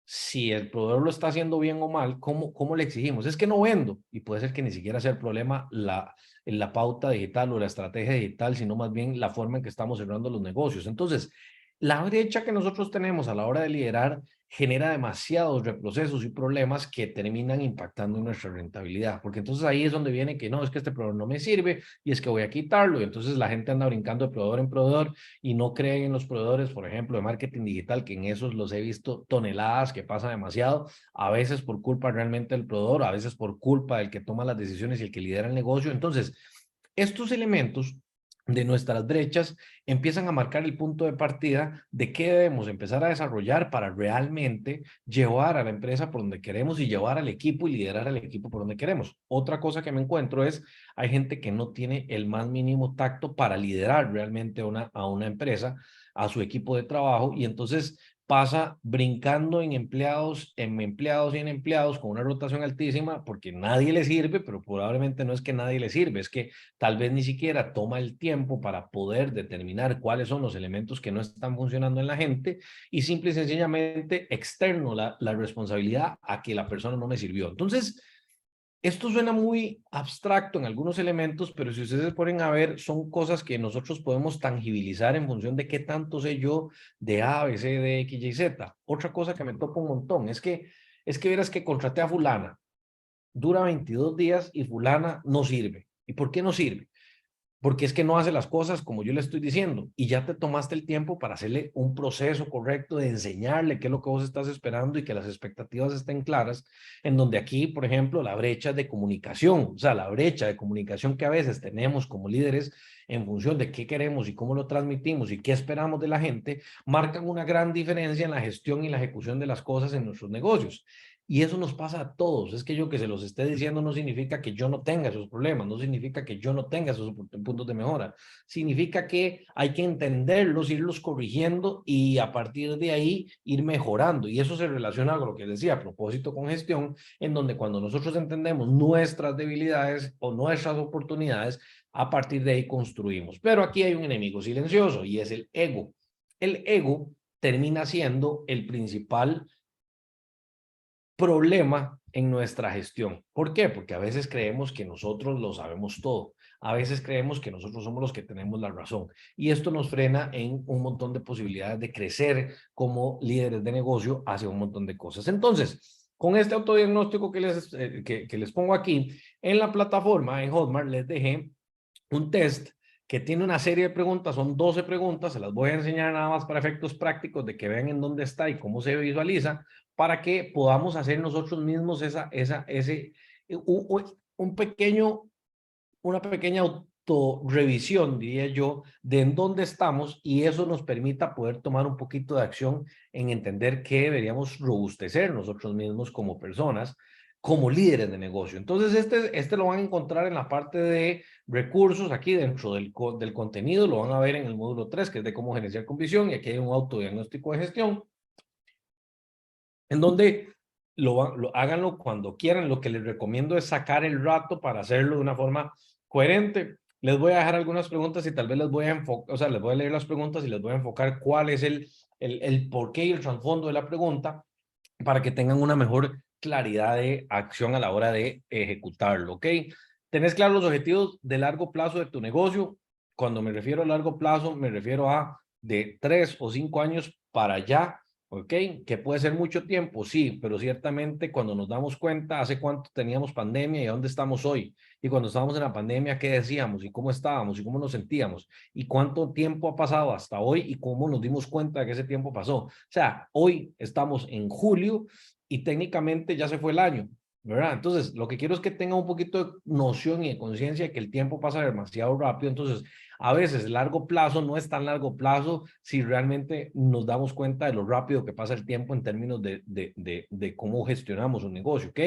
Si el proveedor lo está haciendo bien o mal, ¿cómo le exigimos? Es que no vendo. Y puede ser que ni siquiera sea el problema la pauta digital o la estrategia digital, sino más bien la forma en que estamos cerrando los negocios. Entonces, la brecha que nosotros tenemos a la hora de liderar genera demasiados reprocesos y problemas que terminan impactando en nuestra rentabilidad, porque entonces ahí es donde viene que no, es que este proveedor no me sirve y es que voy a quitarlo, y entonces la gente anda brincando de proveedor en proveedor y no creen en los proveedores, por ejemplo, de marketing digital, que en esos los he visto toneladas, que pasa demasiado, a veces por culpa realmente del proveedor, a veces por culpa del que toma las decisiones y el que lidera el negocio. Entonces, estos elementos de nuestras brechas, empiezan a marcar el punto de partida de qué debemos empezar a desarrollar para realmente llevar a la empresa por donde queremos y llevar al equipo y liderar al equipo por donde queremos. Otra cosa que me encuentro es, hay gente que no tiene el más mínimo tacto para liderar realmente a una empresa, a su equipo de trabajo, y entonces pasa brincando en empleados y en empleados con una rotación altísima porque nadie le sirve, pero probablemente no es que nadie le sirve, es que tal vez ni siquiera toma el tiempo para poder determinar cuáles son los elementos que no están funcionando en la gente y simple y sencillamente externo la responsabilidad a que la persona no me sirvió. Entonces, esto suena muy abstracto en algunos elementos, pero si ustedes se ponen a ver, son cosas que nosotros podemos tangibilizar en función de qué tanto sé yo de A, B, C, D, X, Y, Z. Otra cosa que me toca un montón es que verás que contraté a fulana, dura 22 días y fulana no sirve. ¿Y por qué no sirve? Porque es que no hace las cosas como yo le estoy diciendo y ya te tomaste el tiempo para hacerle un proceso correcto de enseñarle qué es lo que vos estás esperando y que las expectativas estén claras, en donde aquí, por ejemplo, la brecha de comunicación, o sea, la brecha de comunicación que a veces tenemos como líderes en función de qué queremos y cómo lo transmitimos y qué esperamos de la gente, marcan una gran diferencia en la gestión y la ejecución de las cosas en nuestros negocios. Y eso nos pasa a todos. Es que yo que se los esté diciendo no significa que yo no tenga esos problemas, no significa que yo no tenga esos puntos de mejora. Significa que hay que entenderlos, irlos corrigiendo y a partir de ahí ir mejorando. Y eso se relaciona con lo que decía, a propósito con gestión, en donde cuando nosotros entendemos nuestras debilidades o nuestras oportunidades, a partir de ahí construimos. Pero aquí hay un enemigo silencioso y es el ego. El ego termina siendo el principal problema en nuestra gestión. ¿Por qué? Porque a veces creemos que nosotros lo sabemos todo. A veces creemos que nosotros somos los que tenemos la razón. Y esto nos frena en un montón de posibilidades de crecer como líderes de negocio hacia un montón de cosas. Entonces, con este autodiagnóstico que les pongo aquí, en la plataforma, en Hotmart, les dejé un test que tiene una serie de preguntas, son 12 preguntas, se las voy a enseñar nada más para efectos prácticos de que vean en dónde está y cómo se visualiza, para que podamos hacer nosotros mismos un pequeño, una pequeña autorrevisión, diría yo, de en dónde estamos y eso nos permita poder tomar un poquito de acción en entender que deberíamos robustecer nosotros mismos como personas, como líderes de negocio. Entonces, este lo van a encontrar en la parte de recursos, aquí dentro del contenido, lo van a ver en el módulo 3, que es de cómo gerenciar con visión, y aquí hay un autodiagnóstico de gestión, en donde háganlo cuando quieran. Lo que les recomiendo es sacar el rato para hacerlo de una forma coherente. Les voy a dejar algunas preguntas y tal vez les voy a enfocar, o sea, les voy a leer las preguntas y les voy a enfocar cuál es el porqué y el trasfondo de la pregunta para que tengan una mejor claridad de acción a la hora de ejecutarlo, ¿ok? ¿Tenés claros los objetivos de largo plazo de tu negocio? Cuando me refiero a largo plazo, me refiero a de 3 o 5 años para allá, ¿ok? Que puede ser mucho tiempo, sí, pero ciertamente cuando nos damos cuenta, hace cuánto teníamos pandemia y a dónde estamos hoy, y cuando estábamos en la pandemia, qué decíamos y cómo estábamos y cómo nos sentíamos, y cuánto tiempo ha pasado hasta hoy y cómo nos dimos cuenta de que ese tiempo pasó. O sea, hoy estamos en julio y técnicamente ya se fue el año, ¿verdad? Entonces, lo que quiero es que tenga un poquito de noción y de conciencia de que el tiempo pasa demasiado rápido. Entonces, a veces largo plazo no es tan largo plazo si realmente nos damos cuenta de lo rápido que pasa el tiempo en términos de cómo gestionamos un negocio, ¿ok?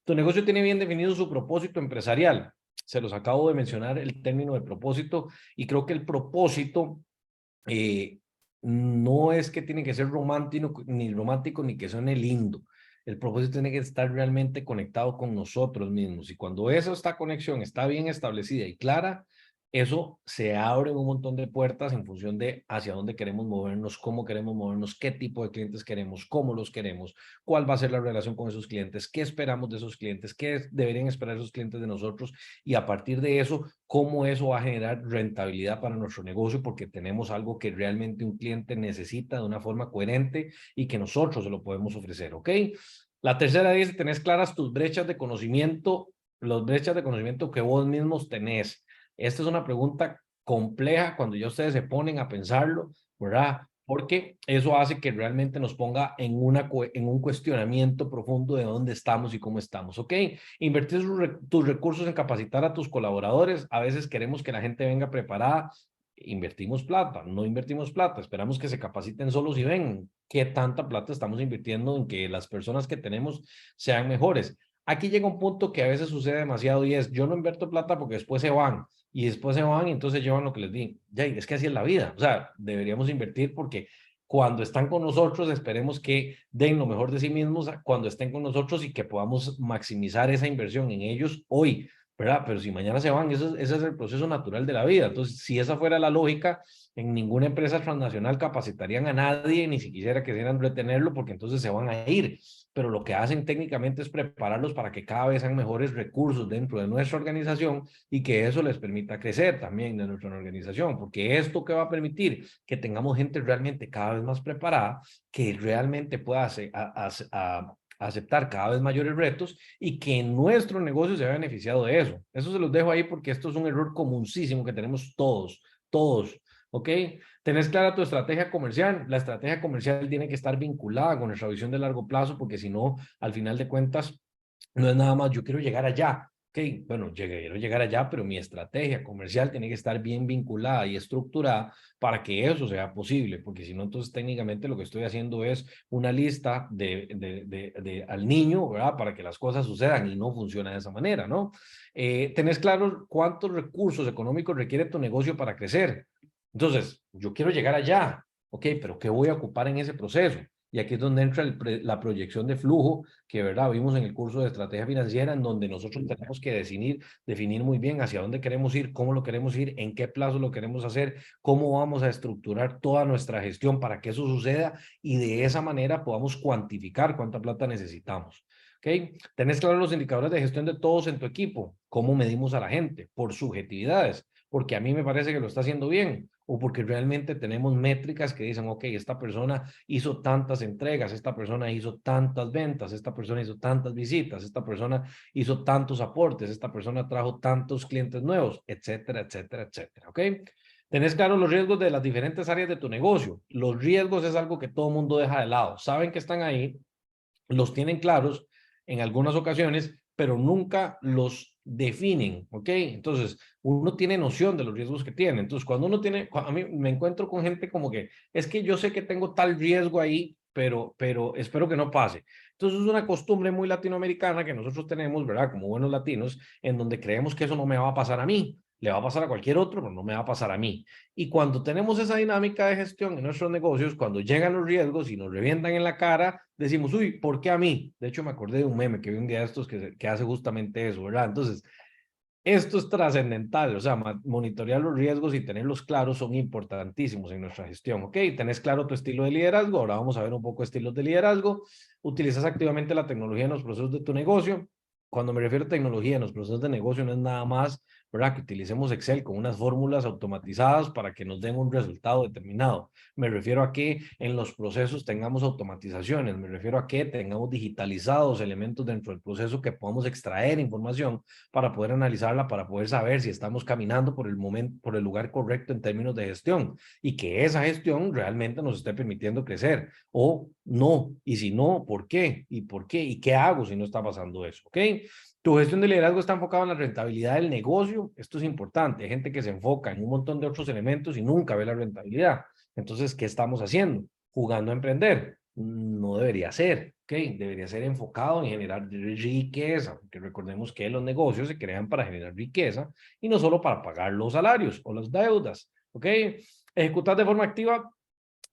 Tu negocio tiene bien definido su propósito empresarial. Se los acabo de mencionar el término de propósito y creo que el propósito eh, no es que tiene que ser romántico ni que suene lindo. El propósito tiene que estar realmente conectado con nosotros mismos. Y cuando esta conexión está bien establecida y clara, eso se abre un montón de puertas en función de hacia dónde queremos movernos, cómo queremos movernos, qué tipo de clientes queremos, cómo los queremos, cuál va a ser la relación con esos clientes, qué esperamos de esos clientes, qué deberían esperar esos clientes de nosotros y a partir de eso, cómo eso va a generar rentabilidad para nuestro negocio porque tenemos algo que realmente un cliente necesita de una forma coherente y que nosotros se lo podemos ofrecer, ¿ok? La tercera dice, tenés claras tus brechas de conocimiento, las brechas de conocimiento que vos mismos tenés. Esta es una pregunta compleja cuando ya ustedes se ponen a pensarlo, ¿verdad? porque eso hace que realmente nos ponga en un cuestionamiento profundo de dónde estamos y cómo estamos, ¿ok? Invertir tus recursos en capacitar a tus colaboradores. A veces queremos que la gente venga preparada, invertimos plata, no invertimos plata, esperamos que se capaciten solos y ven qué tanta plata estamos invirtiendo en que las personas que tenemos sean mejores. Aquí llega un punto que a veces sucede demasiado y es, yo no invierto plata porque después se van y después se van y entonces llevan lo que les di. Ya, es que así es la vida. O sea, deberíamos invertir porque cuando están con nosotros, esperemos que den lo mejor de sí mismos cuando estén con nosotros y que podamos maximizar esa inversión en ellos hoy, ¿verdad? Pero si mañana se van, ese es el proceso natural de la vida. Entonces, si esa fuera la lógica, en ninguna empresa transnacional capacitarían a nadie, ni si quisiera quisieran retenerlo, porque entonces se van a ir. Pero lo que hacen técnicamente es prepararlos para que cada vez sean mejores recursos dentro de nuestra organización y que eso les permita crecer también de nuestra organización, porque esto que va a permitir que tengamos gente realmente cada vez más preparada, que realmente pueda aceptar cada vez mayores retos y que nuestro negocio se vea beneficiado de eso. Eso se los dejo ahí porque esto es un error comunísimo que tenemos todos, ¿ok? ¿Tenés clara tu estrategia comercial? La estrategia comercial tiene que estar vinculada con nuestra visión de largo plazo porque si no, al final de cuentas, no es nada más, yo quiero llegar allá. Ok, bueno, quiero llegar allá, pero mi estrategia comercial tiene que estar bien vinculada y estructurada para que eso sea posible, porque si no, entonces técnicamente lo que estoy haciendo es una lista al niño, ¿verdad? Para que las cosas sucedan y no funciona de esa manera, ¿no? ¿Tenés claro cuántos recursos económicos requiere tu negocio para crecer? Entonces, yo quiero llegar allá, ok, pero ¿qué voy a ocupar en ese proceso? Y aquí es donde entra la proyección de flujo, que verdad vimos en el curso de estrategia financiera, en donde nosotros tenemos que definir muy bien hacia dónde queremos ir, cómo lo queremos ir, en qué plazo lo queremos hacer, cómo vamos a estructurar toda nuestra gestión para que eso suceda y de esa manera podamos cuantificar cuánta plata necesitamos. ¿Ok? ¿Tenés claro los indicadores de gestión de todos en tu equipo? ¿Cómo medimos a la gente? Por subjetividades, porque a mí me parece que lo está haciendo bien o porque realmente tenemos métricas que dicen, ok, esta persona hizo tantas entregas, esta persona hizo tantas ventas, esta persona hizo tantas visitas, esta persona hizo tantos aportes, esta persona trajo tantos clientes nuevos, etcétera, etcétera, etcétera, ¿ok? Tenés claro los riesgos de las diferentes áreas de tu negocio. Los riesgos es algo que todo mundo deja de lado. Saben que están ahí, los tienen claros en algunas ocasiones, pero nunca los definen, ¿ok? Entonces, uno tiene noción de los riesgos que tiene. Entonces, cuando uno tiene, a mí me encuentro con gente como que, es que yo sé que tengo tal riesgo ahí, pero espero que no pase. Entonces, es una costumbre muy latinoamericana que nosotros tenemos, ¿verdad? Como buenos latinos, en donde creemos que eso no me va a pasar a mí. Le va a pasar a cualquier otro, pero no me va a pasar a mí. Y cuando tenemos esa dinámica de gestión en nuestros negocios, cuando llegan los riesgos y nos revientan en la cara, decimos, uy, ¿por qué a mí? De hecho, me acordé de un meme que vi un día de estos que hace justamente eso, ¿verdad? Entonces, esto es trascendental, o sea, monitorear los riesgos y tenerlos claros son importantísimos en nuestra gestión, ¿ok? Tenés claro tu estilo de liderazgo, ahora vamos a ver un poco estilos de liderazgo, utilizas activamente la tecnología en los procesos de tu negocio. Cuando me refiero a tecnología en los procesos de negocio no es nada más, ¿verdad? Que utilicemos Excel con unas fórmulas automatizadas para que nos den un resultado determinado. Me refiero a que en los procesos tengamos automatizaciones, me refiero a que tengamos digitalizados elementos dentro del proceso que podamos extraer información para poder analizarla, para poder saber si estamos caminando por el momento, por el lugar correcto en términos de gestión y que esa gestión realmente nos esté permitiendo crecer o no. Y si no, ¿por qué? ¿Y por qué? ¿Y qué hago si no está pasando eso? ¿Ok? Tu gestión de liderazgo está enfocada en la rentabilidad del negocio. Esto es importante. Hay gente que se enfoca en un montón de otros elementos y nunca ve la rentabilidad. Entonces, ¿qué estamos haciendo? Jugando a emprender. No debería ser, ¿ok? Debería ser enfocado en generar riqueza, porque recordemos que los negocios se crean para generar riqueza y no solo para pagar los salarios o las deudas, ¿ok? Ejecutar de forma activa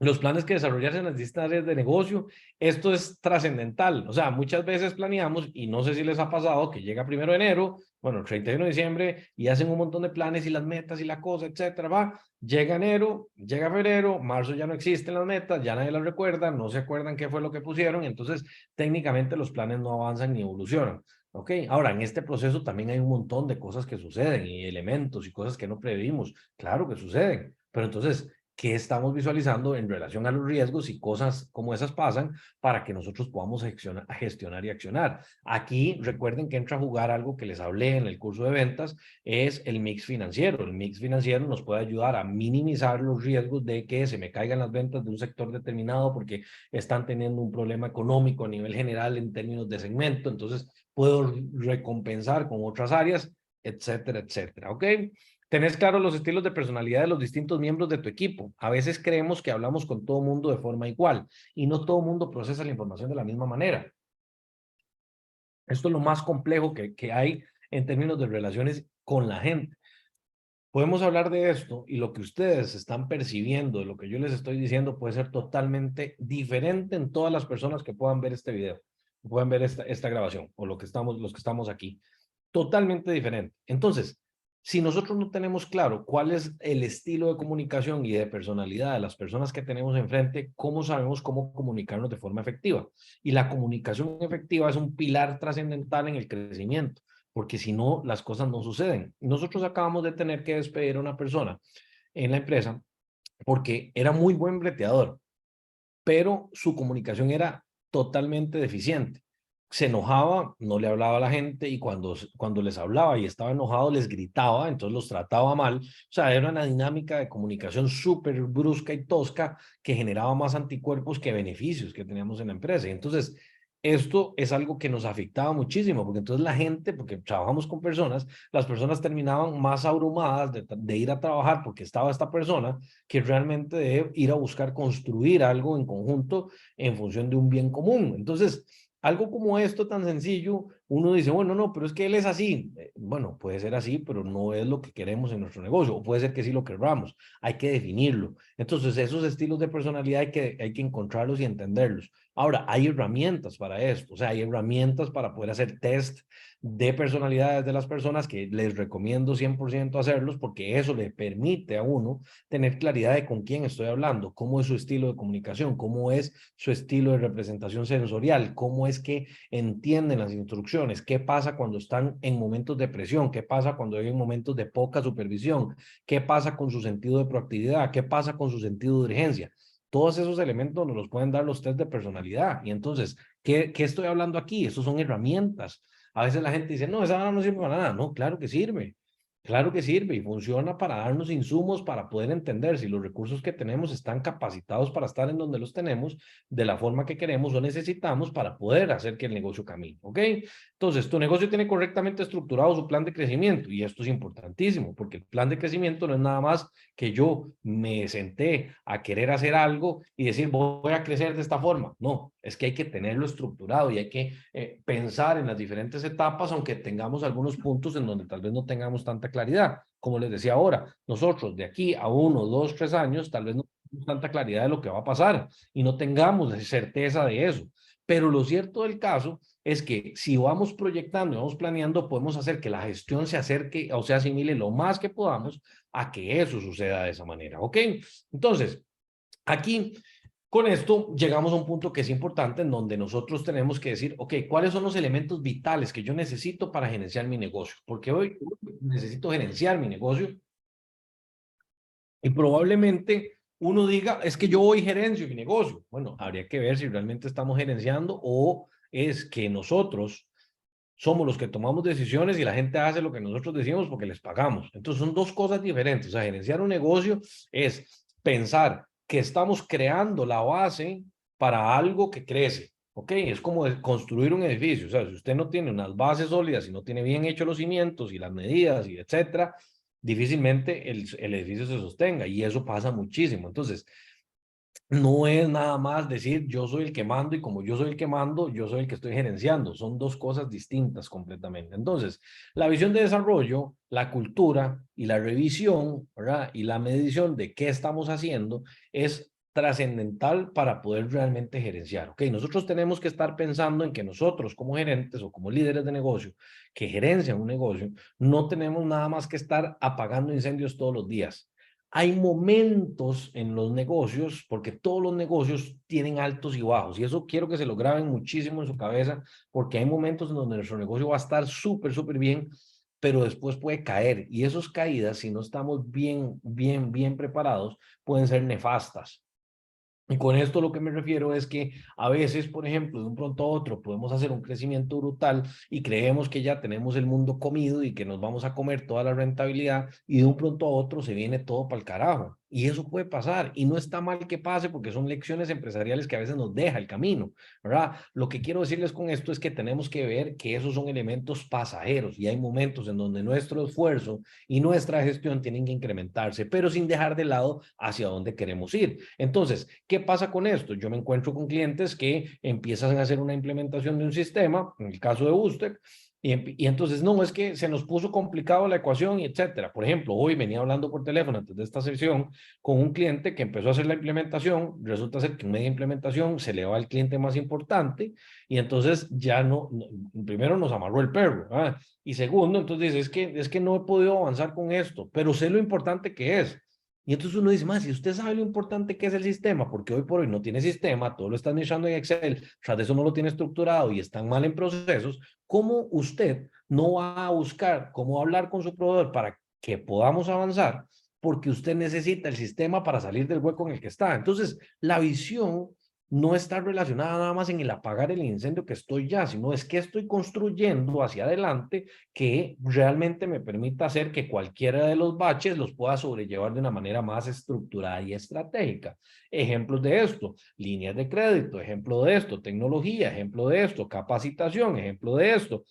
los planes que desarrollarse en las distintas áreas de negocio. Esto es trascendental. O sea, muchas veces planeamos, y no sé si les ha pasado, que llega 1 de enero, bueno, 31 de diciembre, y hacen un montón de planes y las metas y la cosa, etcétera, va. Llega enero, llega febrero, marzo ya no existen las metas, ya nadie las recuerda, no se acuerdan qué fue lo que pusieron, entonces técnicamente los planes no avanzan ni evolucionan. ¿Ok? Ahora, en este proceso también hay un montón de cosas que suceden y elementos y cosas que no previmos. Claro que suceden, pero entonces, qué estamos visualizando en relación a los riesgos y cosas como esas pasan para que nosotros podamos gestionar y accionar. Aquí recuerden que entra a jugar algo que les hablé en el curso de ventas, es el mix financiero. El mix financiero nos puede ayudar a minimizar los riesgos de que se me caigan las ventas de un sector determinado porque están teniendo un problema económico a nivel general en términos de segmento, entonces puedo recompensar con otras áreas, etcétera, etcétera, ¿ok? Tenés claro los estilos de personalidad de los distintos miembros de tu equipo. A veces creemos que hablamos con todo mundo de forma igual y no todo mundo procesa la información de la misma manera. Esto es lo más complejo que hay en términos de relaciones con la gente. Podemos hablar de esto y lo que ustedes están percibiendo, lo que yo les estoy diciendo puede ser totalmente diferente en todas las personas que puedan ver este video, puedan ver esta grabación o los que estamos aquí. Totalmente diferente. Entonces, si nosotros no tenemos claro cuál es el estilo de comunicación y de personalidad de las personas que tenemos enfrente, ¿cómo sabemos cómo comunicarnos de forma efectiva? Y la comunicación efectiva es un pilar trascendental en el crecimiento, porque si no, las cosas no suceden. Nosotros acabamos de tener que despedir a una persona en la empresa porque era muy buen breteador, pero su comunicación era totalmente deficiente. Se enojaba, no le hablaba a la gente y cuando les hablaba y estaba enojado les gritaba, entonces los trataba mal. O sea, era una dinámica de comunicación súper brusca y tosca que generaba más anticuerpos que beneficios que teníamos en la empresa. Y entonces, esto es algo que nos afectaba muchísimo, porque entonces la gente, porque trabajamos con personas, las personas terminaban más abrumadas de ir a trabajar porque estaba esta persona que realmente de ir a buscar construir algo en conjunto en función de un bien común. Entonces, algo como esto tan sencillo, uno dice, bueno, no, pero es que él es así. Bueno, puede ser así, pero no es lo que queremos en nuestro negocio, o puede ser que sí lo queramos, hay que definirlo. Entonces, esos estilos de personalidad hay que encontrarlos y entenderlos. Ahora, hay herramientas para esto, o sea, hay herramientas para poder hacer test de personalidades de las personas que les recomiendo 100% hacerlos porque eso le permite a uno tener claridad de con quién estoy hablando, cómo es su estilo de comunicación, cómo es su estilo de representación sensorial, cómo es que entienden las instrucciones, qué pasa cuando están en momentos de presión, qué pasa cuando hay momentos de poca supervisión, qué pasa con su sentido de proactividad, qué pasa con su sentido de urgencia. Todos esos elementos nos los pueden dar los test de personalidad. Y entonces, ¿qué estoy hablando aquí? Estos son herramientas. A veces la gente dice, no, esa no sirve para nada. No, claro que sirve. Claro que sirve y funciona para darnos insumos para poder entender si los recursos que tenemos están capacitados para estar en donde los tenemos de la forma que queremos o necesitamos para poder hacer que el negocio camine, ¿ok? Entonces, tu negocio tiene correctamente estructurado su plan de crecimiento y esto es importantísimo porque el plan de crecimiento no es nada más que yo me senté a querer hacer algo y decir voy a crecer de esta forma. No, es que hay que tenerlo estructurado y hay que pensar en las diferentes etapas, aunque tengamos algunos puntos en donde tal vez no tengamos tanta claridad. Como les decía ahora, nosotros de aquí a 1, 2, 3 años, tal vez no tengamos tanta claridad de lo que va a pasar y no tengamos certeza de eso. Pero lo cierto del caso es que si vamos proyectando y vamos planeando, podemos hacer que la gestión se acerque o se asimile lo más que podamos a que eso suceda de esa manera, ¿ok? Entonces, aquí con esto llegamos a un punto que es importante en donde nosotros tenemos que decir, ok, ¿cuáles son los elementos vitales que yo necesito para gerenciar mi negocio? Porque hoy necesito gerenciar mi negocio y probablemente uno diga, es que yo hoy gerencio mi negocio. Bueno, habría que ver si realmente estamos gerenciando o es que nosotros somos los que tomamos decisiones y la gente hace lo que nosotros decimos porque les pagamos. Entonces son dos cosas diferentes. O sea, gerenciar un negocio es pensar que estamos creando la base para algo que crece. ¿Ok? Es como construir un edificio. O sea, si usted no tiene unas bases sólidas y no tiene bien hechos los cimientos y las medidas y etcétera, difícilmente el edificio se sostenga y eso pasa muchísimo. Entonces, no es nada más decir yo soy el que mando y como yo soy el que mando, yo soy el que estoy gerenciando. Son dos cosas distintas completamente. Entonces, la visión de desarrollo, la cultura y la revisión, ¿verdad? Y la medición de qué estamos haciendo es trascendental para poder realmente gerenciar. Ok, nosotros tenemos que estar pensando en que nosotros como gerentes o como líderes de negocio que gerencian un negocio, no tenemos nada más que estar apagando incendios todos los días. Hay momentos en los negocios, porque todos los negocios tienen altos y bajos, y eso quiero que se lo graben muchísimo en su cabeza, porque hay momentos en donde nuestro negocio va a estar súper, súper bien, pero después puede caer. Y esas caídas, si no estamos bien preparados, pueden ser nefastas. Y con esto lo que me refiero es que a veces, por ejemplo, de un pronto a otro podemos hacer un crecimiento brutal y creemos que ya tenemos el mundo comido y que nos vamos a comer toda la rentabilidad y de un pronto a otro se viene todo para el carajo. Y eso puede pasar y no está mal que pase porque son lecciones empresariales que a veces nos deja el camino, ¿verdad? Lo que quiero decirles con esto es que tenemos que ver que esos son elementos pasajeros y hay momentos en donde nuestro esfuerzo y nuestra gestión tienen que incrementarse, pero sin dejar de lado hacia dónde queremos ir. Entonces, ¿qué pasa con esto? Yo me encuentro con clientes que empiezan a hacer una implementación de un sistema, en el caso de Ustec, y entonces, no, es que se nos puso complicado la ecuación y etcétera. Por ejemplo, hoy venía hablando por teléfono antes de esta sesión con un cliente que empezó a hacer la implementación, resulta ser que en media implementación se le va al cliente más importante y entonces ya primero nos amarró el perro, ¿ah? Y segundo, entonces es que no he podido avanzar con esto, pero sé lo importante que es. Y entonces uno dice, más, si usted sabe lo importante que es el sistema, porque hoy por hoy no tiene sistema, todo lo está administrando en Excel, tras de eso no lo tiene estructurado y están mal en procesos, ¿cómo usted no va a buscar cómo hablar con su proveedor para que podamos avanzar? Porque usted necesita el sistema para salir del hueco en el que está. Entonces, la visión no está relacionada nada más en el apagar el incendio que estoy ya, sino es que estoy construyendo hacia adelante que realmente me permita hacer que cualquiera de los baches los pueda sobrellevar de una manera más estructurada y estratégica. Ejemplos de esto, líneas de crédito, ejemplo de esto, tecnología, ejemplo de esto, capacitación, ejemplo de esto,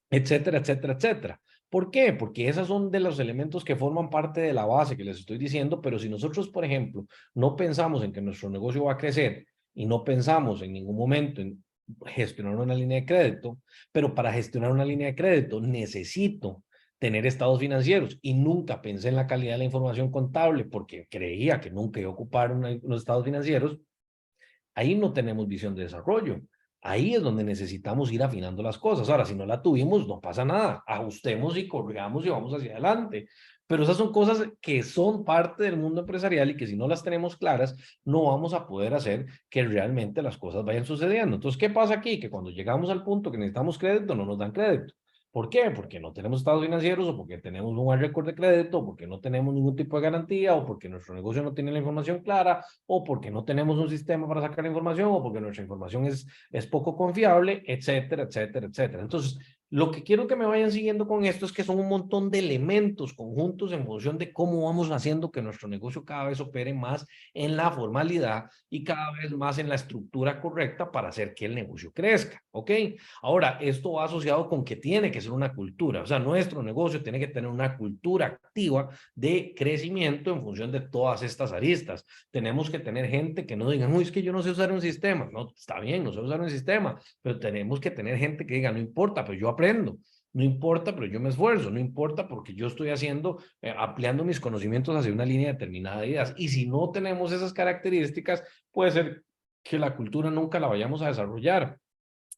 etcétera, etcétera, etcétera. ¿Por qué? Porque esos son de los elementos que forman parte de la base que les estoy diciendo, pero si nosotros, por ejemplo, no pensamos en que nuestro negocio va a crecer y no pensamos en ningún momento en gestionar una línea de crédito, pero para gestionar una línea de crédito necesito tener estados financieros y nunca pensé en la calidad de la información contable porque creía que nunca iba a ocupar unos estados financieros, ahí no tenemos visión de desarrollo. Ahí es donde necesitamos ir afinando las cosas. Ahora, si no la tuvimos, no pasa nada. Ajustemos y corrigamos y vamos hacia adelante. Pero esas son cosas que son parte del mundo empresarial y que si no las tenemos claras, no vamos a poder hacer que realmente las cosas vayan sucediendo. Entonces, ¿qué pasa aquí? Que cuando llegamos al punto que necesitamos crédito, no nos dan crédito. ¿Por qué? Porque no tenemos estados financieros o porque tenemos un mal récord de crédito o porque no tenemos ningún tipo de garantía o porque nuestro negocio no tiene la información clara o porque no tenemos un sistema para sacar la información o porque nuestra información es poco confiable, etcétera, etcétera, etcétera. Entonces, lo que quiero que me vayan siguiendo con esto es que son un montón de elementos conjuntos en función de cómo vamos haciendo que nuestro negocio cada vez opere más en la formalidad y cada vez más en la estructura correcta para hacer que el negocio crezca, ¿ok? Ahora, esto va asociado con que tiene que ser una cultura, o sea, nuestro negocio tiene que tener una cultura activa de crecimiento en función de todas estas aristas. Tenemos que tener gente que no diga, uy, es que yo no sé usar un sistema. No, está bien, no sé usar un sistema, pero tenemos que tener gente que diga, no importa, pero yo aprendo. No importa, pero yo me esfuerzo. No importa porque yo estoy haciendo, ampliando mis conocimientos hacia una línea determinada de ideas. Y si no tenemos esas características, puede ser que la cultura nunca la vayamos a desarrollar.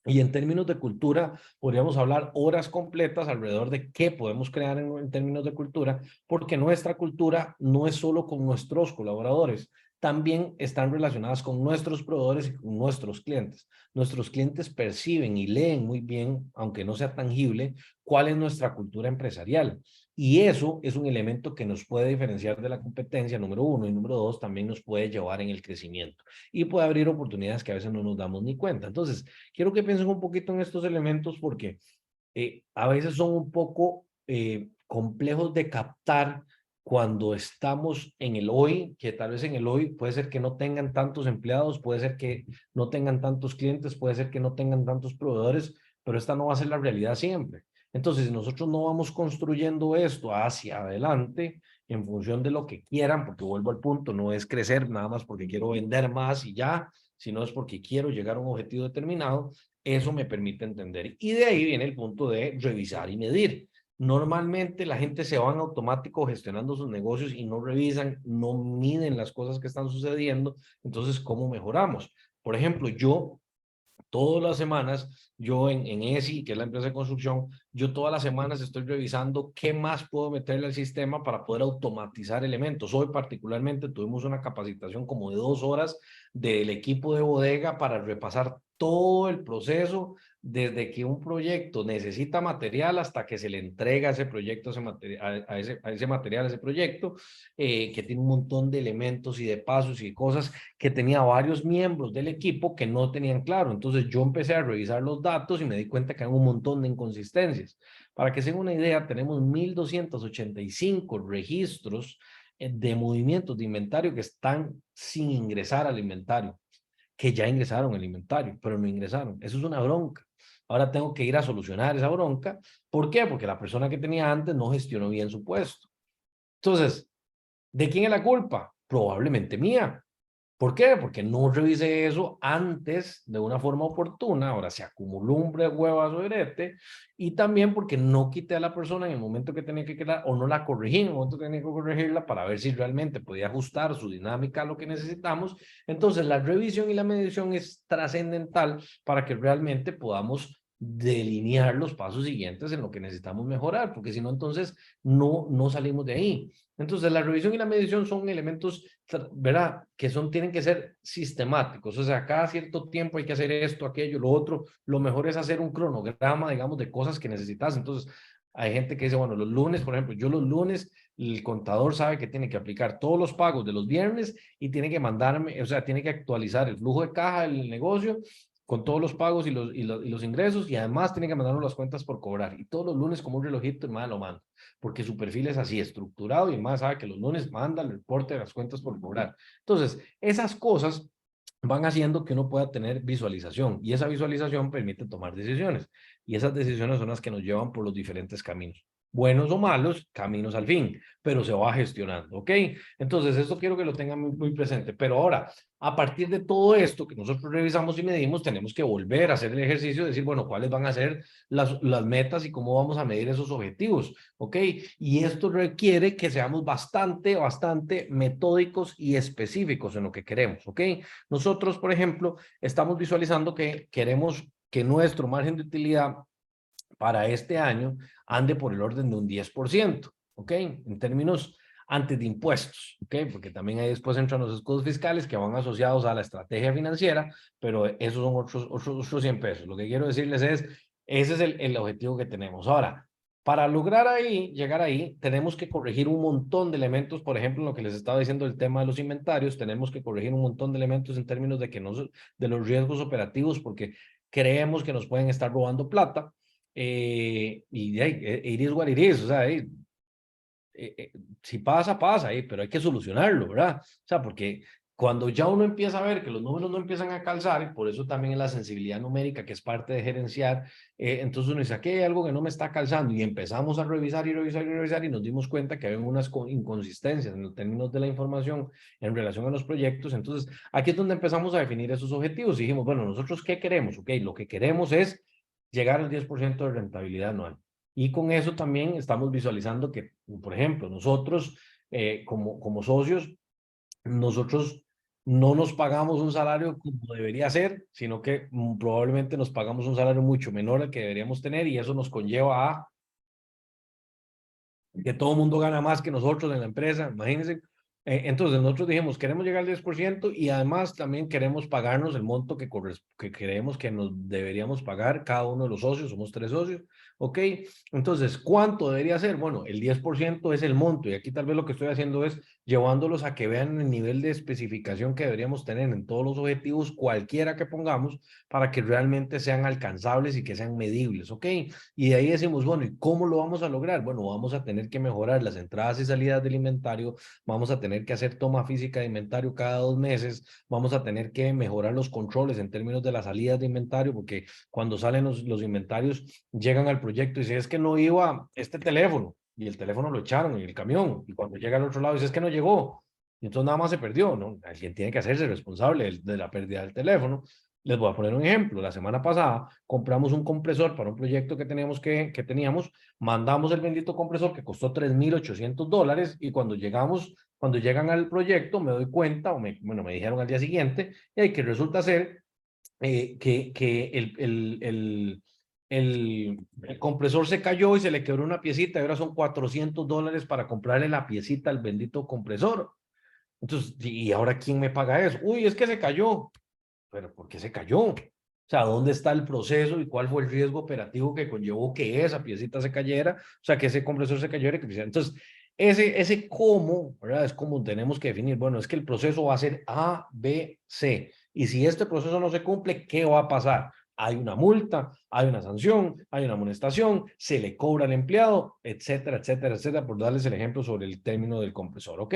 Y en términos de cultura, podríamos hablar horas completas alrededor de qué podemos crear en términos de cultura, porque nuestra cultura no es solo con nuestros colaboradores, también están relacionadas con nuestros proveedores y con nuestros clientes. Nuestros clientes perciben y leen muy bien, aunque no sea tangible, cuál es nuestra cultura empresarial. Y eso es un elemento que nos puede diferenciar de la competencia, número uno, y número dos, también nos puede llevar en el crecimiento y puede abrir oportunidades que a veces no nos damos ni cuenta. Entonces, quiero que piensen un poquito en estos elementos porque a veces son un poco complejos de captar cuando estamos en el hoy, que tal vez en el hoy puede ser que no tengan tantos empleados, puede ser que no tengan tantos clientes, puede ser que no tengan tantos proveedores, pero esta no va a ser la realidad siempre. Entonces, si nosotros no vamos construyendo esto hacia adelante en función de lo que quieran, porque vuelvo al punto, no es crecer nada más porque quiero vender más y ya, sino es porque quiero llegar a un objetivo determinado, eso me permite entender. Y de ahí viene el punto de revisar y medir. Normalmente la gente se va en automático gestionando sus negocios y no revisan, no miden las cosas que están sucediendo. Entonces, ¿cómo mejoramos? Por ejemplo, yo todas las semanas, yo en ESI, que es la empresa de construcción, yo todas las semanas estoy revisando qué más puedo meterle al sistema para poder automatizar elementos. Hoy particularmente tuvimos una capacitación como de 2 horas del equipo de bodega para repasar todo el proceso desde que un proyecto necesita material hasta que se le entrega ese proyecto, a ese material, a ese proyecto, que tiene un montón de elementos y de pasos y cosas que tenía varios miembros del equipo que no tenían claro. Entonces yo empecé a revisar los datos y me di cuenta que hay un montón de inconsistencias. Para que se den una idea, tenemos 1,285 registros de movimientos de inventario que están sin ingresar al inventario, que ya ingresaron al inventario, pero no ingresaron. Eso es una bronca. Ahora tengo que ir a solucionar esa bronca. ¿Por qué? Porque la persona que tenía antes no gestionó bien su puesto. Entonces, ¿de quién es la culpa? Probablemente mía. ¿Por qué? Porque no revisé eso antes de una forma oportuna, ahora se acumuló un huevazo de brete, y también porque no quité a la persona en el momento que tenía que quedar, o no la corregí en el momento que tenía que corregirla para ver si realmente podía ajustar su dinámica a lo que necesitamos. Entonces, la revisión y la medición es trascendental para que realmente podamos delinear los pasos siguientes en lo que necesitamos mejorar, porque si no, entonces no salimos de ahí. Entonces, la revisión y la medición son elementos, ¿verdad? Que tienen que ser sistemáticos. O sea, cada cierto tiempo hay que hacer esto, aquello, lo otro. Lo mejor es hacer un cronograma, digamos, de cosas que necesitas. Entonces, hay gente que dice, bueno, los lunes, por ejemplo, yo los lunes, el contador sabe que tiene que aplicar todos los pagos de los viernes y tiene que mandarme, o sea, tiene que actualizar el flujo de caja del negocio con todos los pagos y los ingresos, y además tiene que mandarnos las cuentas por cobrar. Y todos los lunes, como un relojito, el más lo manda, porque su perfil es así, estructurado, y más sabe que los lunes manda el reporte de las cuentas por cobrar. Entonces, esas cosas van haciendo que uno pueda tener visualización, y esa visualización permite tomar decisiones, y esas decisiones son las que nos llevan por los diferentes caminos. Buenos o malos, caminos al fin, pero se va gestionando, ¿ok? Entonces, esto quiero que lo tengan muy presente. Pero ahora, a partir de todo esto que nosotros revisamos y medimos, tenemos que volver a hacer el ejercicio de decir, bueno, ¿cuáles van a ser las metas y cómo vamos a medir esos objetivos? ¿Ok? Y esto requiere que seamos bastante metódicos y específicos en lo que queremos, ¿ok? Nosotros, por ejemplo, estamos visualizando que queremos que nuestro margen de utilidad para este año ande por el orden de un 10%, ¿ok? En términos antes de impuestos, ¿ok? Porque también ahí después entran los escudos fiscales que van asociados a la estrategia financiera, pero esos son otros 100 pesos. Lo que quiero decirles es, ese es el objetivo que tenemos. Ahora, para lograr llegar ahí, tenemos que corregir un montón de elementos. Por ejemplo, lo que les estaba diciendo, el tema de los inventarios, tenemos que corregir un montón de elementos en términos de de los riesgos operativos, porque creemos que nos pueden estar robando plata. Y it is what it is, o sea, si pasa, pasa, pero hay que solucionarlo, ¿verdad? O sea, porque cuando ya uno empieza a ver que los números no empiezan a calzar, y por eso también es la sensibilidad numérica, que es parte de gerenciar, entonces uno dice, aquí hay algo que no me está calzando, y empezamos a revisar y revisar y revisar, y nos dimos cuenta que había unas inconsistencias en los términos de la información en relación a los proyectos. Entonces, aquí es donde empezamos a definir esos objetivos, y dijimos, bueno, ¿nosotros qué queremos? Ok, lo que queremos es llegar al 10% de rentabilidad anual. Y con eso también estamos visualizando que, por ejemplo, nosotros como socios, nosotros no nos pagamos un salario como debería ser, sino que probablemente nos pagamos un salario mucho menor al que deberíamos tener, y eso nos conlleva a que todo el mundo gana más que nosotros en la empresa, imagínense. Entonces nosotros dijimos, queremos llegar al 10%, y además también queremos pagarnos el monto que creemos que nos deberíamos pagar cada uno de los socios. Somos 3 socios, ¿ok? Entonces, ¿cuánto debería ser? Bueno, el 10% es el monto, y aquí tal vez lo que estoy haciendo es llevándolos a que vean el nivel de especificación que deberíamos tener en todos los objetivos, cualquiera que pongamos, para que realmente sean alcanzables y que sean medibles, ¿ok? Y de ahí decimos, bueno, ¿y cómo lo vamos a lograr? Bueno, vamos a tener que mejorar las entradas y salidas del inventario, vamos a tener que hacer toma física de inventario cada 2 meses, vamos a tener que mejorar los controles en términos de las salidas de inventario, porque cuando salen los inventarios, llegan al proyecto y dicen, es que no iba este teléfono, y el teléfono lo echaron en el camión, y cuando llega al otro lado dice, es que no llegó, y entonces nada más se perdió, ¿no? Alguien tiene que hacerse responsable de la pérdida del teléfono. Les voy a poner un ejemplo. La semana pasada compramos un compresor para un proyecto que teníamos, mandamos el bendito compresor que costó $3,800, y cuando llegan al proyecto me doy cuenta, bueno, me dijeron al día siguiente, que resulta ser que el compresor se cayó y se le quebró una piecita, y ahora son $400 para comprarle la piecita al bendito compresor. Entonces, ¿y ahora quién me paga eso? Uy, es que se cayó. ¿Pero por qué se cayó? O sea, ¿dónde está el proceso y cuál fue el riesgo operativo que conllevó que esa piecita se cayera? O sea, que ese compresor se cayera. Entonces, ese cómo, ¿verdad? Es como tenemos que definir, bueno, es que el proceso va a ser A, B, C. Y si este proceso no se cumple, ¿qué va a pasar? Hay una multa, hay una sanción, hay una amonestación, se le cobra al empleado, etcétera, etcétera, etcétera, por darles el ejemplo sobre el término del compresor, ¿ok?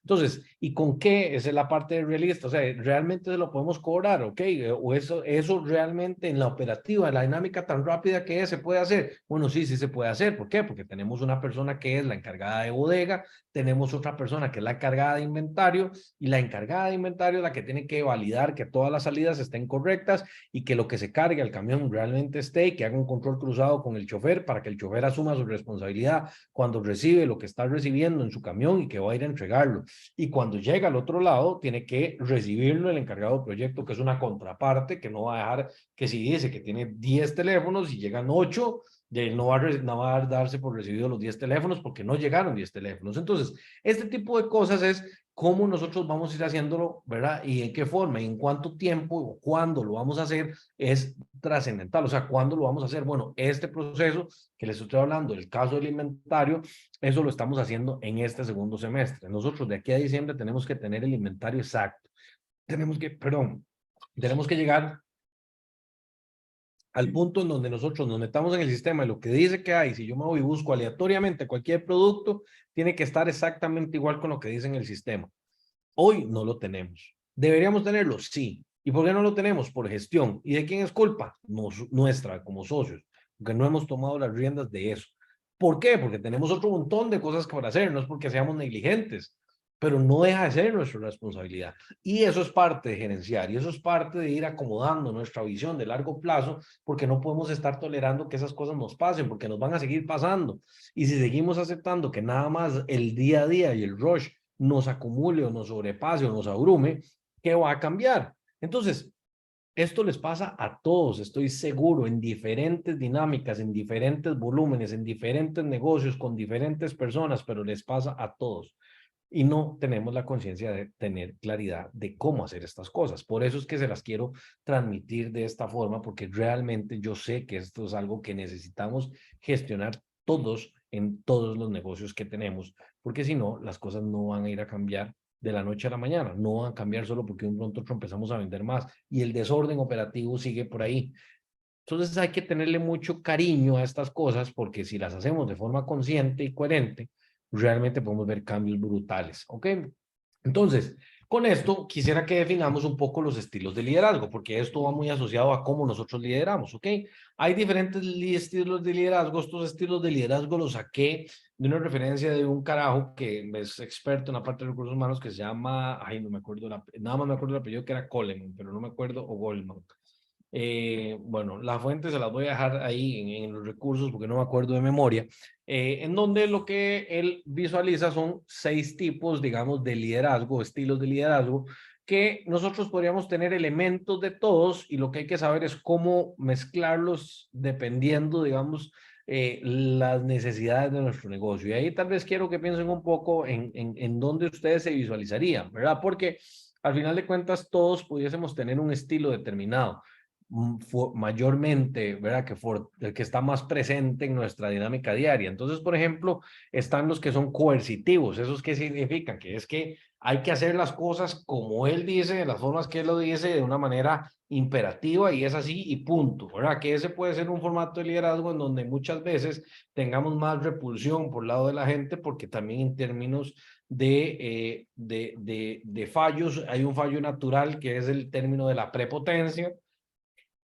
Entonces, ¿y con qué? Esa es la parte realista, o sea, ¿realmente se lo podemos cobrar, ok? O eso realmente en la operativa, en la dinámica tan rápida que es, ¿se puede hacer? Bueno, sí, sí se puede hacer, ¿por qué? Porque tenemos una persona que es la encargada de bodega, tenemos otra persona que es la encargada de inventario, y la encargada de inventario es la que tiene que validar que todas las salidas estén correctas y que lo que se cargue al camión realmente esté y que haga un control cruzado con el chofer para que el chofer asuma su responsabilidad cuando recibe lo que está recibiendo en su camión y que va a ir a entregarlo. Y cuando llega al otro lado, tiene que recibirlo el encargado del proyecto, que es una contraparte que no va a dejar que si dice que tiene 10 teléfonos y llegan 8, de él no va a darse por recibido los 10 teléfonos porque no llegaron 10 teléfonos. Entonces, este tipo de cosas es cómo nosotros vamos a ir haciéndolo, ¿verdad? Y en qué forma, y en cuánto tiempo o cuándo lo vamos a hacer es trascendental. O sea, ¿cuándo lo vamos a hacer? Bueno, este proceso que les estoy hablando, el caso del inventario, eso lo estamos haciendo en este segundo semestre. Nosotros de aquí a diciembre tenemos que tener el inventario exacto. Tenemos que llegar al punto en donde nosotros nos metamos en el sistema y lo que dice que hay, si yo me voy y busco aleatoriamente cualquier producto, tiene que estar exactamente igual con lo que dice en el sistema. Hoy no lo tenemos. ¿Deberíamos tenerlo? Sí. ¿Y por qué no lo tenemos? Por gestión. ¿Y de quién es culpa? Nuestra, como socios, porque no hemos tomado las riendas de eso. ¿Por qué? Porque tenemos otro montón de cosas que por hacer, no es porque seamos negligentes, pero no deja de ser nuestra responsabilidad. Y eso es parte de gerenciar, y eso es parte de ir acomodando nuestra visión de largo plazo, porque no podemos estar tolerando que esas cosas nos pasen, porque nos van a seguir pasando. Y si seguimos aceptando que nada más el día a día y el rush nos acumule o nos sobrepase o nos abrume, ¿qué va a cambiar? Entonces, esto les pasa a todos, estoy seguro, en diferentes dinámicas, en diferentes volúmenes, en diferentes negocios, con diferentes personas, pero les pasa a todos. Y no tenemos la conciencia de tener claridad de cómo hacer estas cosas. Por eso es que se las quiero transmitir de esta forma, porque realmente yo sé que esto es algo que necesitamos gestionar todos en todos los negocios que tenemos, porque si no, las cosas no van a ir a cambiar de la noche a la mañana, no van a cambiar solo porque un pronto otro empezamos a vender más y el desorden operativo sigue por ahí. Entonces hay que tenerle mucho cariño a estas cosas porque si las hacemos de forma consciente y coherente, realmente podemos ver cambios brutales, ¿ok? Entonces, con esto quisiera que definamos un poco los estilos de liderazgo, porque esto va muy asociado a cómo nosotros lideramos, ¿ok? Hay diferentes estilos de liderazgo. Estos estilos de liderazgo los saqué de una referencia de un carajo que es experto en la parte de recursos humanos que se llama, ay, no me acuerdo, nada más me acuerdo el apellido que era Coleman, pero no me acuerdo, o Goldman. Bueno, las fuentes se las voy a dejar ahí en los recursos porque no me acuerdo de memoria, en donde lo que él visualiza son 6 tipos, digamos, de liderazgo, estilos de liderazgo, que nosotros podríamos tener elementos de todos y lo que hay que saber es cómo mezclarlos dependiendo, digamos, las necesidades de nuestro negocio. Y ahí tal vez quiero que piensen un poco en dónde ustedes se visualizarían, ¿verdad? Porque al final de cuentas todos pudiésemos tener un estilo determinado mayormente, ¿verdad? El que está más presente en nuestra dinámica diaria. Entonces, por ejemplo, están los que son coercitivos. ¿Esos qué significan? Que es que hay que hacer las cosas como él dice, de las formas que él lo dice, de una manera imperativa y es así y punto, ¿verdad? Que ese puede ser un formato de liderazgo en donde muchas veces tengamos más repulsión por el lado de la gente, porque también en términos de fallos, hay un fallo natural que es el término de la prepotencia,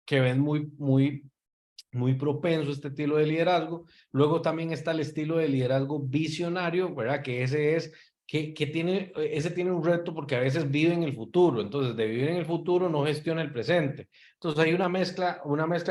que ven muy propenso a este estilo de liderazgo. Luego también está el estilo de liderazgo visionario, ¿verdad? Que ese es, ese tiene un reto porque a veces vive en el futuro. Entonces, de vivir en el futuro no gestiona el presente. Entonces, hay una mezcla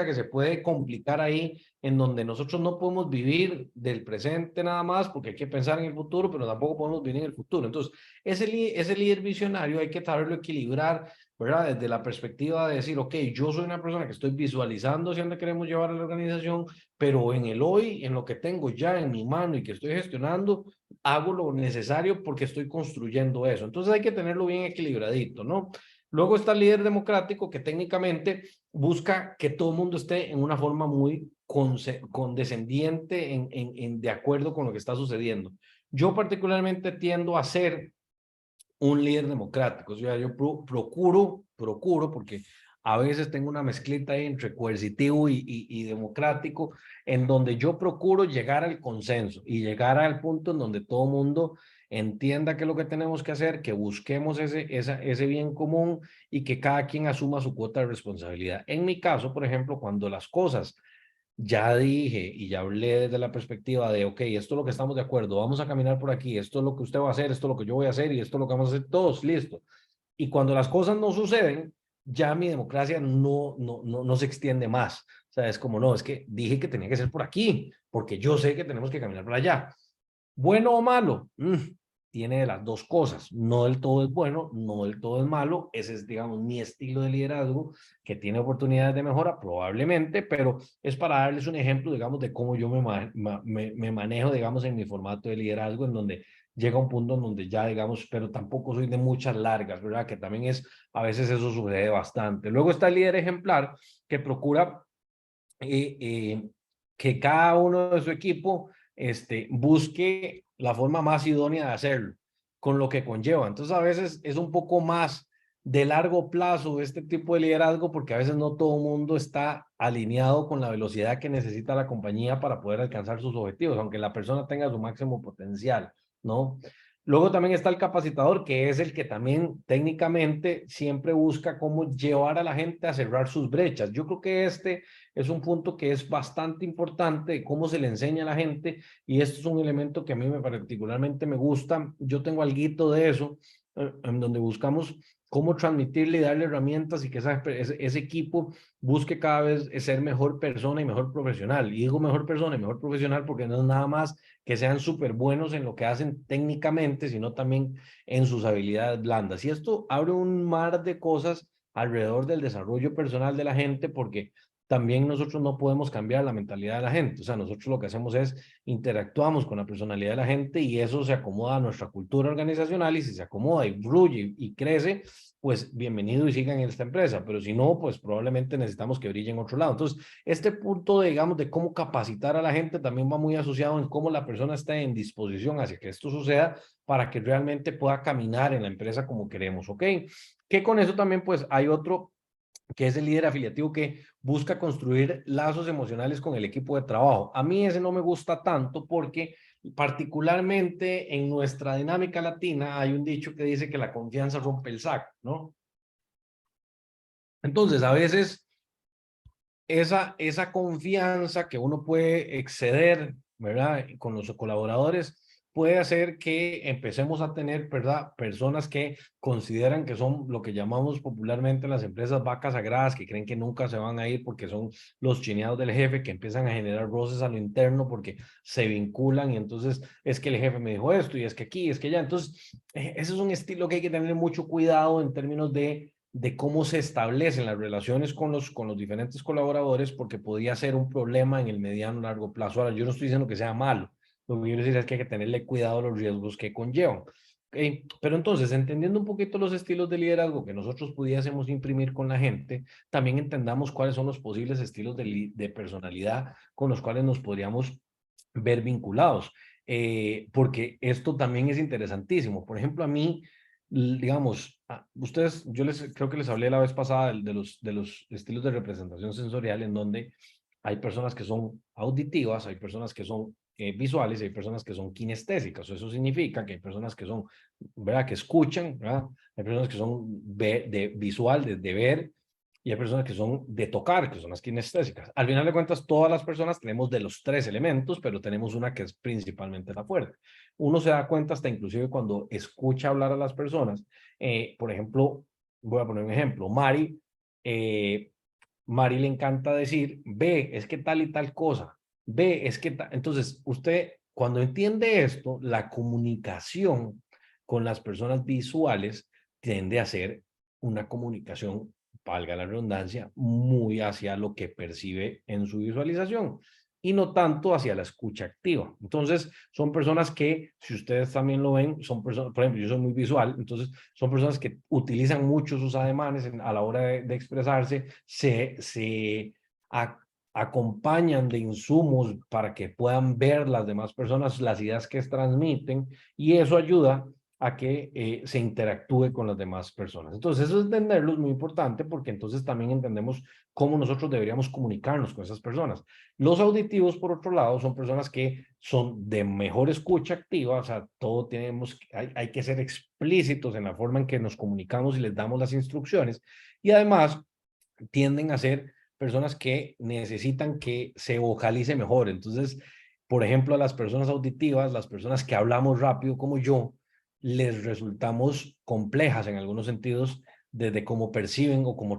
que se puede complicar ahí, en donde nosotros no podemos vivir del presente nada más porque hay que pensar en el futuro, pero tampoco podemos vivir en el futuro. Entonces, ese líder visionario hay que saberlo equilibrar, ¿verdad? Desde la perspectiva de decir, ok, yo soy una persona que estoy visualizando hacia dónde queremos llevar a la organización, pero en el hoy, en lo que tengo ya en mi mano y que estoy gestionando, hago lo necesario porque estoy construyendo eso. Entonces hay que tenerlo bien equilibradito, ¿no? Luego está el líder democrático que técnicamente busca que todo el mundo esté en una forma muy condescendiente de acuerdo con lo que está sucediendo. Yo particularmente tiendo a ser un líder democrático. O sea, yo procuro, porque a veces tengo una mezclita ahí entre coercitivo y democrático, en donde yo procuro llegar al consenso y llegar al punto en donde todo mundo entienda qué es lo que tenemos que hacer, que busquemos ese bien común y que cada quien asuma su cuota de responsabilidad. En mi caso, por ejemplo, cuando las cosas ya dije y ya hablé desde la perspectiva de, ok, esto es lo que estamos de acuerdo, vamos a caminar por aquí, esto es lo que usted va a hacer, esto es lo que yo voy a hacer y esto es lo que vamos a hacer todos, listo. Y cuando las cosas no suceden, ya mi democracia no se extiende más. O sea, es como, no, es que dije que tenía que ser por aquí, porque yo sé que tenemos que caminar por allá. ¿Bueno o malo? Tiene de las dos cosas. No del todo es bueno, no del todo es malo. Ese es, digamos, mi estilo de liderazgo, que tiene oportunidades de mejora, probablemente, pero es para darles un ejemplo, digamos, de cómo yo me manejo, digamos, en mi formato de liderazgo, en donde llega un punto en donde ya, digamos, pero tampoco soy de muchas largas, ¿verdad? Que también es, a veces eso sucede bastante. Luego está el líder ejemplar, que procura que cada uno de su equipo busque la forma más idónea de hacerlo, con lo que conlleva. Entonces, a veces es un poco más de largo plazo este tipo de liderazgo, porque a veces no todo el mundo está alineado con la velocidad que necesita la compañía para poder alcanzar sus objetivos, aunque la persona tenga su máximo potencial, ¿no? Luego también está el capacitador, que es el que también técnicamente siempre busca cómo llevar a la gente a cerrar sus brechas. Yo creo que este es un punto que es bastante importante, cómo se le enseña a la gente, y esto es un elemento que a mí particularmente me gusta. Yo tengo alguito de eso, en donde buscamos cómo transmitirle y darle herramientas y que ese equipo busque cada vez ser mejor persona y mejor profesional. Y digo mejor persona y mejor profesional porque no es nada más que sean súper buenos en lo que hacen técnicamente, sino también en sus habilidades blandas. Y esto abre un mar de cosas alrededor del desarrollo personal de la gente, porque también nosotros no podemos cambiar la mentalidad de la gente. O sea, nosotros lo que hacemos es interactuamos con la personalidad de la gente y eso se acomoda a nuestra cultura organizacional, y si se acomoda y fluye y crece, pues bienvenido y sigan en esta empresa. Pero si no, pues probablemente necesitamos que brille en otro lado. Entonces, este punto, digamos, de cómo capacitar a la gente también va muy asociado en cómo la persona está en disposición hacia que esto suceda para que realmente pueda caminar en la empresa como queremos, ¿ok? Que con eso también, pues, hay otro que es el líder afiliativo, que busca construir lazos emocionales con el equipo de trabajo. A mí ese no me gusta tanto porque particularmente en nuestra dinámica latina hay un dicho que dice que la confianza rompe el saco, ¿no? Entonces, a veces esa confianza que uno puede exceder, ¿verdad? Con los colaboradores puede hacer que empecemos a tener, ¿verdad? Personas que consideran que son lo que llamamos popularmente las empresas vacas sagradas, que creen que nunca se van a ir porque son los chineados del jefe, que empiezan a generar roces a lo interno porque se vinculan y entonces es que el jefe me dijo esto y es que aquí, es que allá. Entonces, ese es un estilo que hay que tener mucho cuidado en términos de cómo se establecen las relaciones con los diferentes colaboradores, porque podría ser un problema en el mediano o largo plazo. Ahora, yo no estoy diciendo que sea malo, lo que quiero decir es que hay que tenerle cuidado a los riesgos que conllevan. Okay. Pero entonces, entendiendo un poquito los estilos de liderazgo que nosotros pudiésemos imprimir con la gente, también entendamos cuáles son los posibles estilos de personalidad con los cuales nos podríamos ver vinculados. Porque esto también es interesantísimo. Por ejemplo, a mí, digamos, ustedes, yo creo que les hablé la vez pasada de los estilos de representación sensorial, en donde hay personas que son auditivas, hay personas que son visuales y hay personas que son kinestésicas. Eso significa que hay personas que son, ¿verdad? Que escuchan, ¿verdad? Hay personas que son de visual, de ver, y hay personas que son de tocar, que son las kinestésicas. Al final de cuentas, todas las personas tenemos de los tres elementos, pero tenemos una que es principalmente la fuerte. Uno se da cuenta hasta inclusive cuando escucha hablar a las personas. Por ejemplo, voy a poner un ejemplo. Mari le encanta decir, ve, es que tal y tal cosa, ve, es que tal. Entonces, usted, cuando entiende esto, la comunicación con las personas visuales tiende a ser una comunicación, valga la redundancia, muy hacia lo que percibe en su visualización. y no tanto hacia la escucha activa. Entonces, son personas que, si ustedes también lo ven, son personas, por ejemplo, yo soy muy visual, entonces son personas que utilizan mucho sus ademanes a la hora de expresarse, se a- acompañan de insumos para que puedan ver las demás personas las ideas que transmiten, y eso ayuda a que se interactúe con las demás personas. Entonces, eso es entenderlo es muy importante, porque entonces también entendemos cómo nosotros deberíamos comunicarnos con esas personas. Los auditivos, por otro lado, son personas que son de mejor escucha activa, o sea, todo tenemos, hay que ser explícitos en la forma en que nos comunicamos y les damos las instrucciones, y además tienden a ser personas que necesitan que se vocalice mejor. Entonces, por ejemplo, a las personas auditivas, las personas que hablamos rápido como yo, les resultamos complejas en algunos sentidos, desde cómo perciben o cómo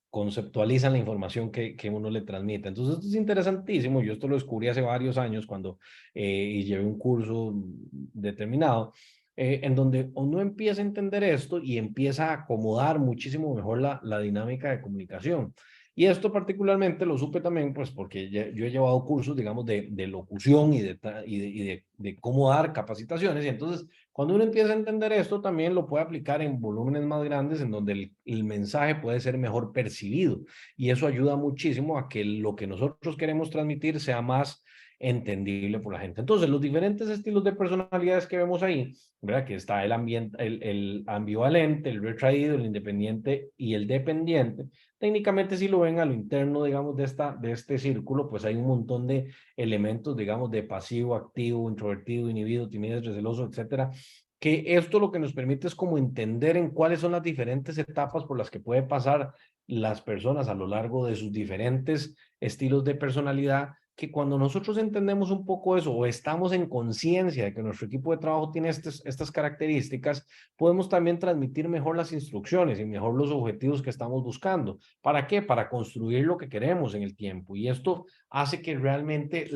conceptualizan la información que uno le transmite. Entonces, esto es interesantísimo. Yo esto lo descubrí hace varios años cuando y llevé un curso determinado, en donde uno empieza a entender esto y empieza a acomodar muchísimo mejor la dinámica de comunicación. Y esto particularmente lo supe también, pues porque yo he llevado cursos, digamos, de locución y de cómo dar capacitaciones. Y entonces, cuando uno empieza a entender esto, también lo puede aplicar en volúmenes más grandes, en donde el mensaje puede ser mejor percibido. Y eso ayuda muchísimo a que lo que nosotros queremos transmitir sea más entendible por la gente. Entonces, los diferentes estilos de personalidades que vemos ahí, ¿verdad? Que está el ambiente, el ambivalente, el retraído, el independiente y el dependiente. Técnicamente, si lo ven a lo interno, digamos, de este círculo, pues hay un montón de elementos, digamos, de pasivo, activo, introvertido, inhibido, tímido, receloso, etcétera, que esto lo que nos permite es como entender en cuáles son las diferentes etapas por las que puede pasar las personas a lo largo de sus diferentes estilos de personalidad, que cuando nosotros entendemos un poco eso o estamos en conciencia de que nuestro equipo de trabajo tiene estas características, podemos también transmitir mejor las instrucciones y mejor los objetivos que estamos buscando. ¿Para qué? Para construir lo que queremos en el tiempo. Y esto hace que realmente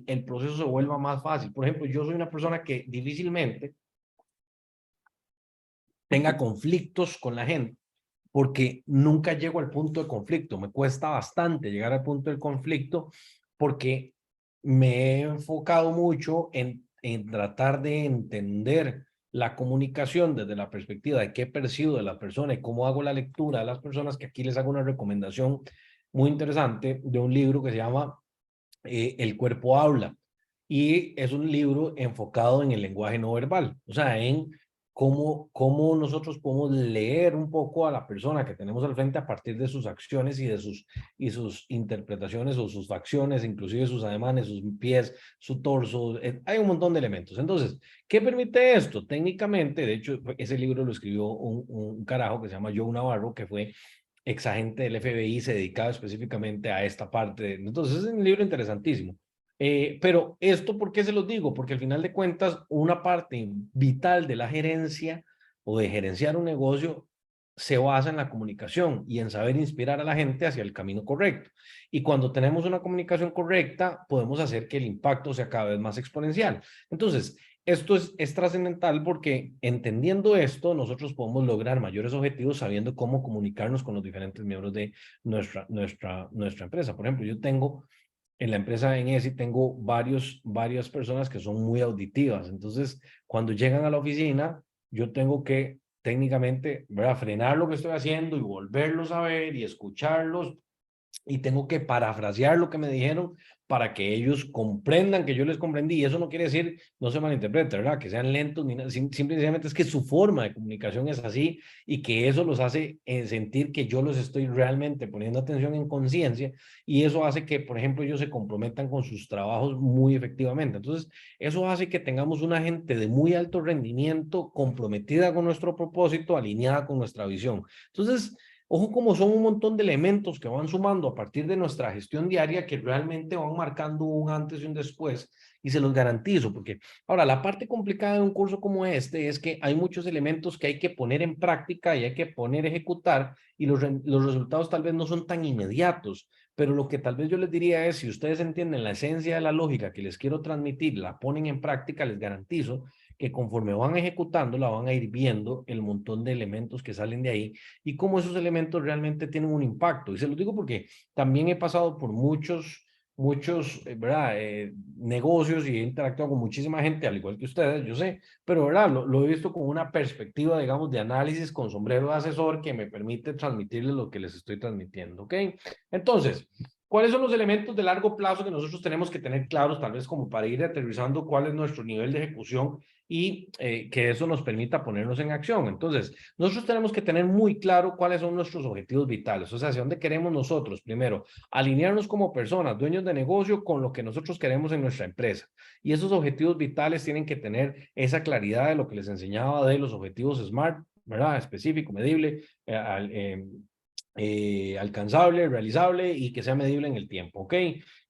el proceso se vuelva más fácil. Por ejemplo, yo soy una persona que difícilmente tenga conflictos con la gente, porque nunca llego al punto de conflicto. Me cuesta bastante llegar al punto del conflicto, porque me he enfocado mucho en tratar de entender la comunicación desde la perspectiva de qué percibo de la persona y cómo hago la lectura de las personas, que aquí les hago una recomendación muy interesante de un libro que se llama El cuerpo habla. Y es un libro enfocado en el lenguaje no verbal, o sea, en cómo nosotros podemos leer un poco a la persona que tenemos al frente a partir de sus acciones y sus interpretaciones o sus facciones, inclusive sus ademanes, sus pies, su torso. Hay un montón de elementos. Entonces, ¿qué permite esto? Técnicamente, de hecho, ese libro lo escribió un carajo que se llama Joe Navarro, que fue exagente del FBI, se dedicaba específicamente a esta parte. Entonces, es un libro interesantísimo. Pero esto, ¿por qué se los digo? Porque al final de cuentas, una parte vital de la gerencia o de gerenciar un negocio se basa en la comunicación y en saber inspirar a la gente hacia el camino correcto. Y cuando tenemos una comunicación correcta, podemos hacer que el impacto sea cada vez más exponencial. Entonces, esto es trascendental, porque entendiendo esto, nosotros podemos lograr mayores objetivos sabiendo cómo comunicarnos con los diferentes miembros de nuestra empresa. Por ejemplo, yo tengo en la empresa en ESI, tengo varias personas que son muy auditivas. Entonces, cuando llegan a la oficina, yo tengo que técnicamente, ¿verdad?, frenar lo que estoy haciendo y volverlos a ver y escucharlos, y tengo que parafrasear lo que me dijeron para que ellos comprendan que yo les comprendí. Y eso no quiere decir, no se malinterprete, ¿verdad?, que sean lentos ni nada. Simplemente es que su forma de comunicación es así, y que eso los hace sentir que yo los estoy realmente poniendo atención en conciencia, y eso hace que, por ejemplo, ellos se comprometan con sus trabajos muy efectivamente. Entonces, eso hace que tengamos una gente de muy alto rendimiento, comprometida con nuestro propósito, alineada con nuestra visión. Entonces, ojo, como son un montón de elementos que van sumando a partir de nuestra gestión diaria, que realmente van marcando un antes y un después, y se los garantizo. Porque ahora, la parte complicada de un curso como este es que hay muchos elementos que hay que poner en práctica y hay que poner a ejecutar, y los resultados tal vez no son tan inmediatos. Pero lo que tal vez yo les diría es, si ustedes entienden la esencia de la lógica que les quiero transmitir, la ponen en práctica, les garantizo que conforme van ejecutando, la van a ir viendo el montón de elementos que salen de ahí, y cómo esos elementos realmente tienen un impacto. Y se los digo porque también he pasado por ¿verdad? Negocios y he interactuado con muchísima gente, al igual que ustedes, yo sé, pero ¿verdad? Lo he visto con una perspectiva, digamos, de análisis con sombrero de asesor que me permite transmitirles lo que les estoy transmitiendo, ¿ok? Entonces, ¿cuáles son los elementos de largo plazo que nosotros tenemos que tener claros, tal vez como para ir aterrizando cuál es nuestro nivel de ejecución y que eso nos permita ponernos en acción? Entonces, nosotros tenemos que tener muy claro cuáles son nuestros objetivos vitales, o sea, hacia dónde queremos nosotros, primero, alinearnos como personas, dueños de negocio, con lo que nosotros queremos en nuestra empresa. Y esos objetivos vitales tienen que tener esa claridad de lo que les enseñaba de los objetivos SMART, ¿verdad? Específico, medible, alcanzable, realizable y que sea medible en el tiempo, ¿ok?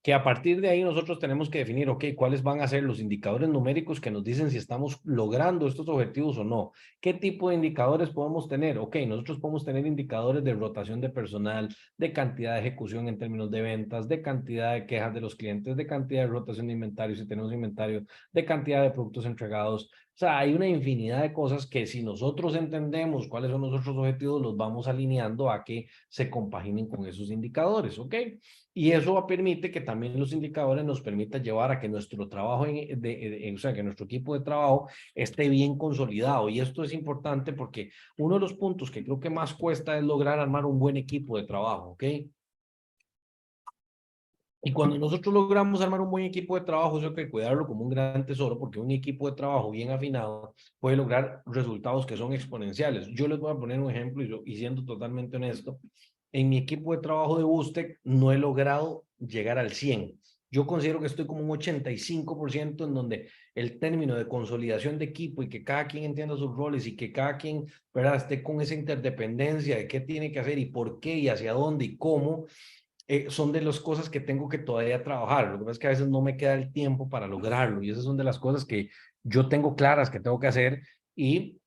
Que a partir de ahí nosotros tenemos que definir, ¿ok? ¿Cuáles van a ser los indicadores numéricos que nos dicen si estamos logrando estos objetivos o no? ¿Qué tipo de indicadores podemos tener? Ok, nosotros podemos tener indicadores de rotación de personal, de cantidad de ejecución en términos de ventas, de cantidad de quejas de los clientes, de cantidad de rotación de inventario, si tenemos inventario, de cantidad de productos entregados. O sea, hay una infinidad de cosas que si nosotros entendemos cuáles son nuestros objetivos, los vamos alineando a que se compaginen con esos indicadores, ¿ok? Y eso permite que también los indicadores nos permitan llevar a que nuestro trabajo, o sea, que nuestro equipo de trabajo esté bien consolidado. Y esto es importante porque uno de los puntos que creo que más cuesta es lograr armar un buen equipo de trabajo, ¿ok? Y cuando nosotros logramos armar un buen equipo de trabajo, eso hay que cuidarlo como un gran tesoro, porque un equipo de trabajo bien afinado puede lograr resultados que son exponenciales. Yo les voy a poner un ejemplo y siendo totalmente honesto, en mi equipo de trabajo de Bustec no he logrado llegar al 100. Yo considero que estoy como un 85% en donde el término de consolidación de equipo y que cada quien entienda sus roles y que cada quien, ¿verdad?, esté con esa interdependencia de qué tiene que hacer y por qué y hacia dónde y cómo, son de las cosas que tengo que todavía trabajar. Lo que pasa es que a veces no me queda el tiempo para lograrlo y esas son de las cosas que yo tengo claras que tengo que hacer y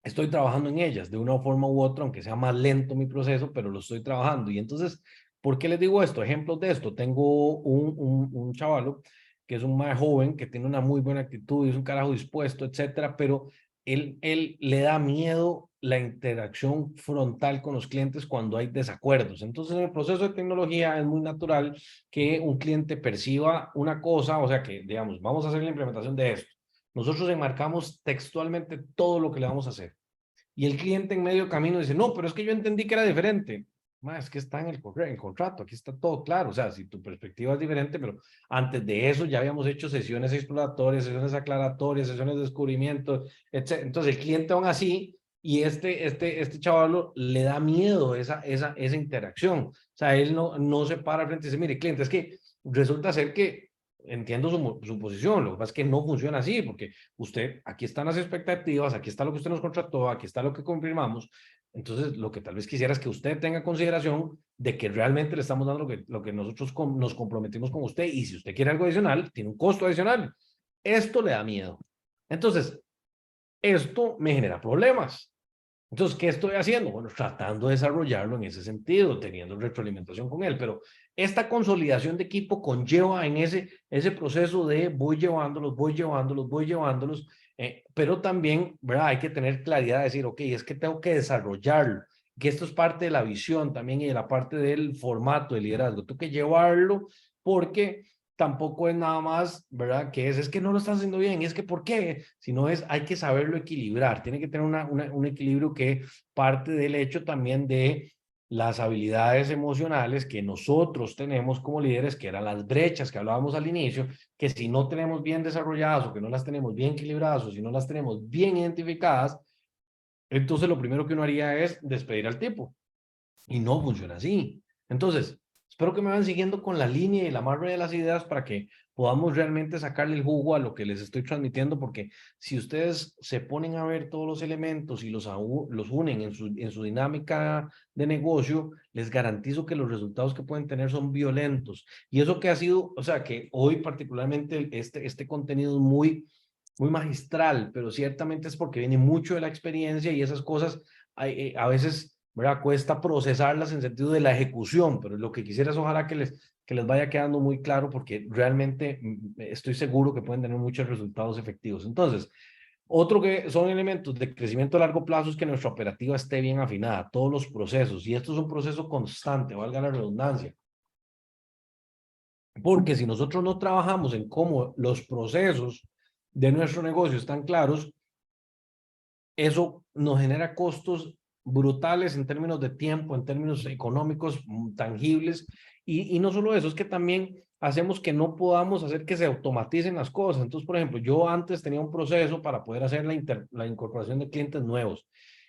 estoy trabajando en ellas de una forma u otra, aunque sea más lento mi proceso, pero lo estoy trabajando. Y entonces, ¿por qué les digo esto? Ejemplos de esto. Tengo un chavalo que es un más joven, que tiene una muy buena actitud y es un carajo dispuesto, etcétera, pero él le da miedo la interacción frontal con los clientes cuando hay desacuerdos. Entonces, en el proceso de tecnología es muy natural que un cliente perciba una cosa, o sea que, digamos, vamos a hacer la implementación de esto. Nosotros enmarcamos textualmente todo lo que le vamos a hacer. Y el cliente en medio camino dice, no, pero es que yo entendí que era diferente. Es que está en el contrato, aquí está todo claro. O sea, si tu perspectiva es diferente, pero antes de eso ya habíamos hecho sesiones exploratorias, sesiones aclaratorias, sesiones de descubrimiento, etc. Entonces el cliente aún así, y este chaval le da miedo esa interacción. O sea, él no se para frente y dice, mire, cliente, es que resulta ser que entiendo su posición, lo que pasa es que no funciona así, porque usted, aquí están las expectativas, aquí está lo que usted nos contrató, aquí está lo que confirmamos. Entonces, lo que tal vez quisiera es que usted tenga consideración de que realmente le estamos dando lo que nosotros nos comprometimos con usted y si usted quiere algo adicional, tiene un costo adicional. Esto le da miedo. Entonces, esto me genera problemas. Entonces, ¿qué estoy haciendo? Bueno, tratando de desarrollarlo en ese sentido, teniendo retroalimentación con él, pero esta consolidación de equipo conlleva en ese proceso de voy llevándolos, pero también, ¿verdad? Hay que tener claridad de decir, ok, es que tengo que desarrollarlo, que esto es parte de la visión también y de la parte del formato de liderazgo, tengo que llevarlo porque tampoco es nada más, ¿verdad? Que es que no lo estás haciendo bien, y es que ¿por qué? Sino hay que saberlo equilibrar, tiene que tener un equilibrio que parte del hecho también de las habilidades emocionales que nosotros tenemos como líderes, que eran las brechas que hablábamos al inicio, que si no tenemos bien desarrolladas o que no las tenemos bien equilibradas o si no las tenemos bien identificadas, entonces lo primero que uno haría es despedir al tipo y no funciona así. Entonces, espero que me vayan siguiendo con la línea y la amarre de las ideas para que podamos realmente sacarle el jugo a lo que les estoy transmitiendo, porque si ustedes se ponen a ver todos los elementos y los unen en su dinámica de negocio, les garantizo que los resultados que pueden tener son violentos. Y eso que ha sido, o sea, que hoy particularmente este contenido es muy magistral, pero ciertamente es porque viene mucho de la experiencia y esas cosas a veces, ¿verdad? Cuesta procesarlas en sentido de la ejecución, pero lo que quisiera es ojalá que les vaya quedando muy claro porque realmente estoy seguro que pueden tener muchos resultados efectivos. Entonces, otro que son elementos de crecimiento a largo plazo es que nuestra operativa esté bien afinada, todos los procesos, y esto es un proceso constante, valga la redundancia. Porque si nosotros no trabajamos en cómo los procesos de nuestro negocio están claros, eso nos genera costos brutales en términos de tiempo, en términos económicos tangibles, y no solo eso, es que también hacemos que no podamos hacer que se automaticen las cosas. Entonces, por ejemplo, yo antes tenía un proceso para poder hacer la incorporación de clientes nuevos.